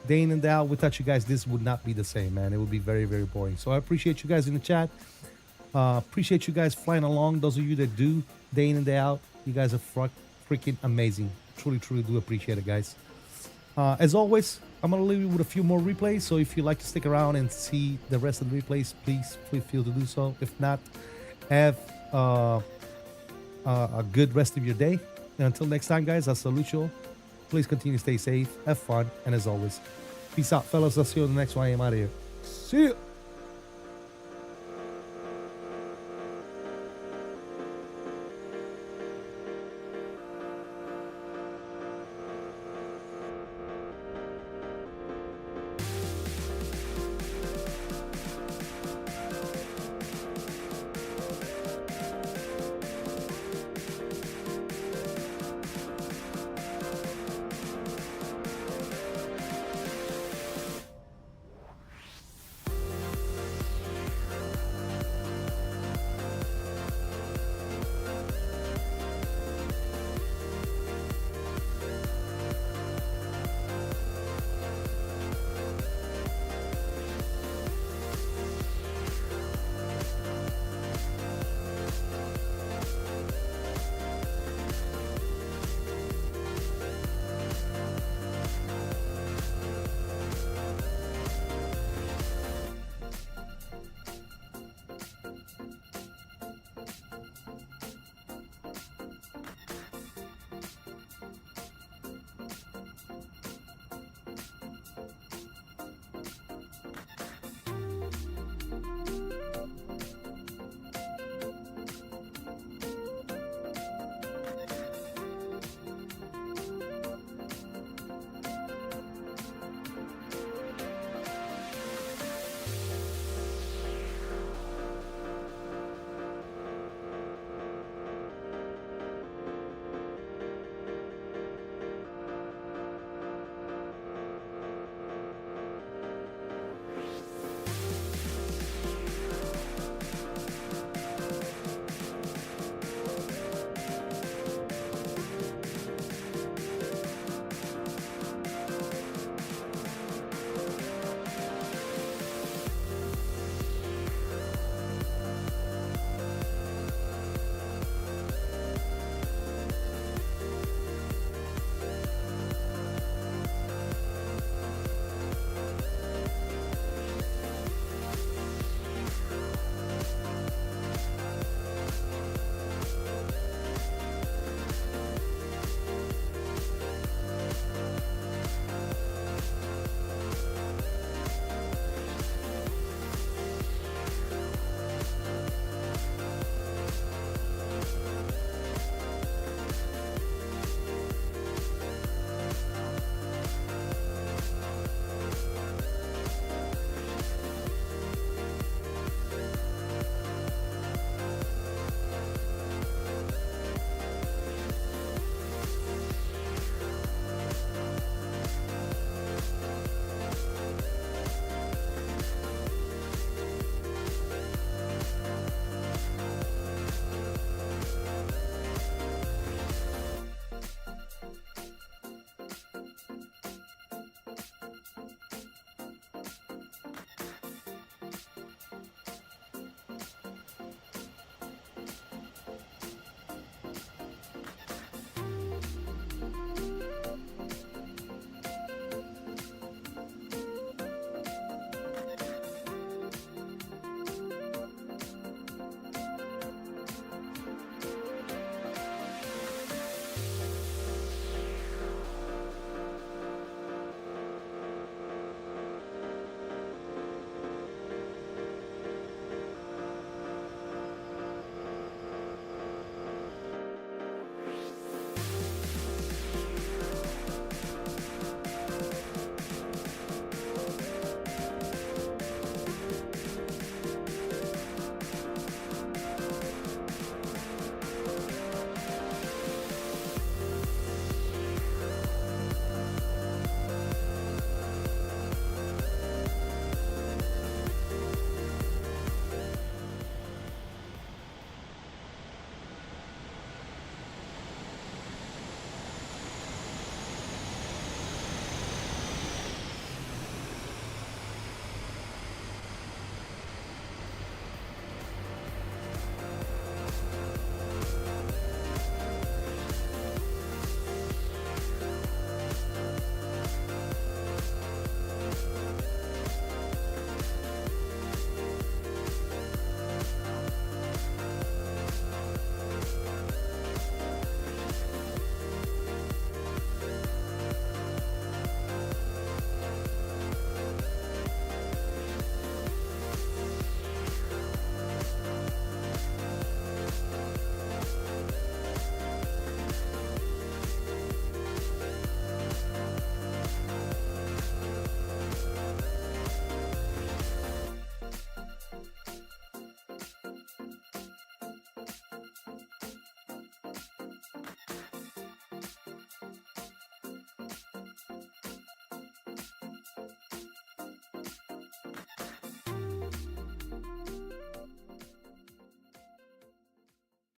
A: Day in and day out, without you guys, this would not be the same, man. It would be very, very boring. So I appreciate you guys in the chat. Appreciate you guys flying along. Those of you that do day in and day out, you guys are freaking amazing. Truly, truly do appreciate it, guys. As always, I'm going to leave you with a few more replays. So if you'd like to stick around and see the rest of the replays, please feel free to do so. If not, have a good rest of your day. And until next time, guys, I salute you all. Please continue to stay safe, have fun, and as always, peace out, fellas. I'll see you on the next one. I am out of here. See ya.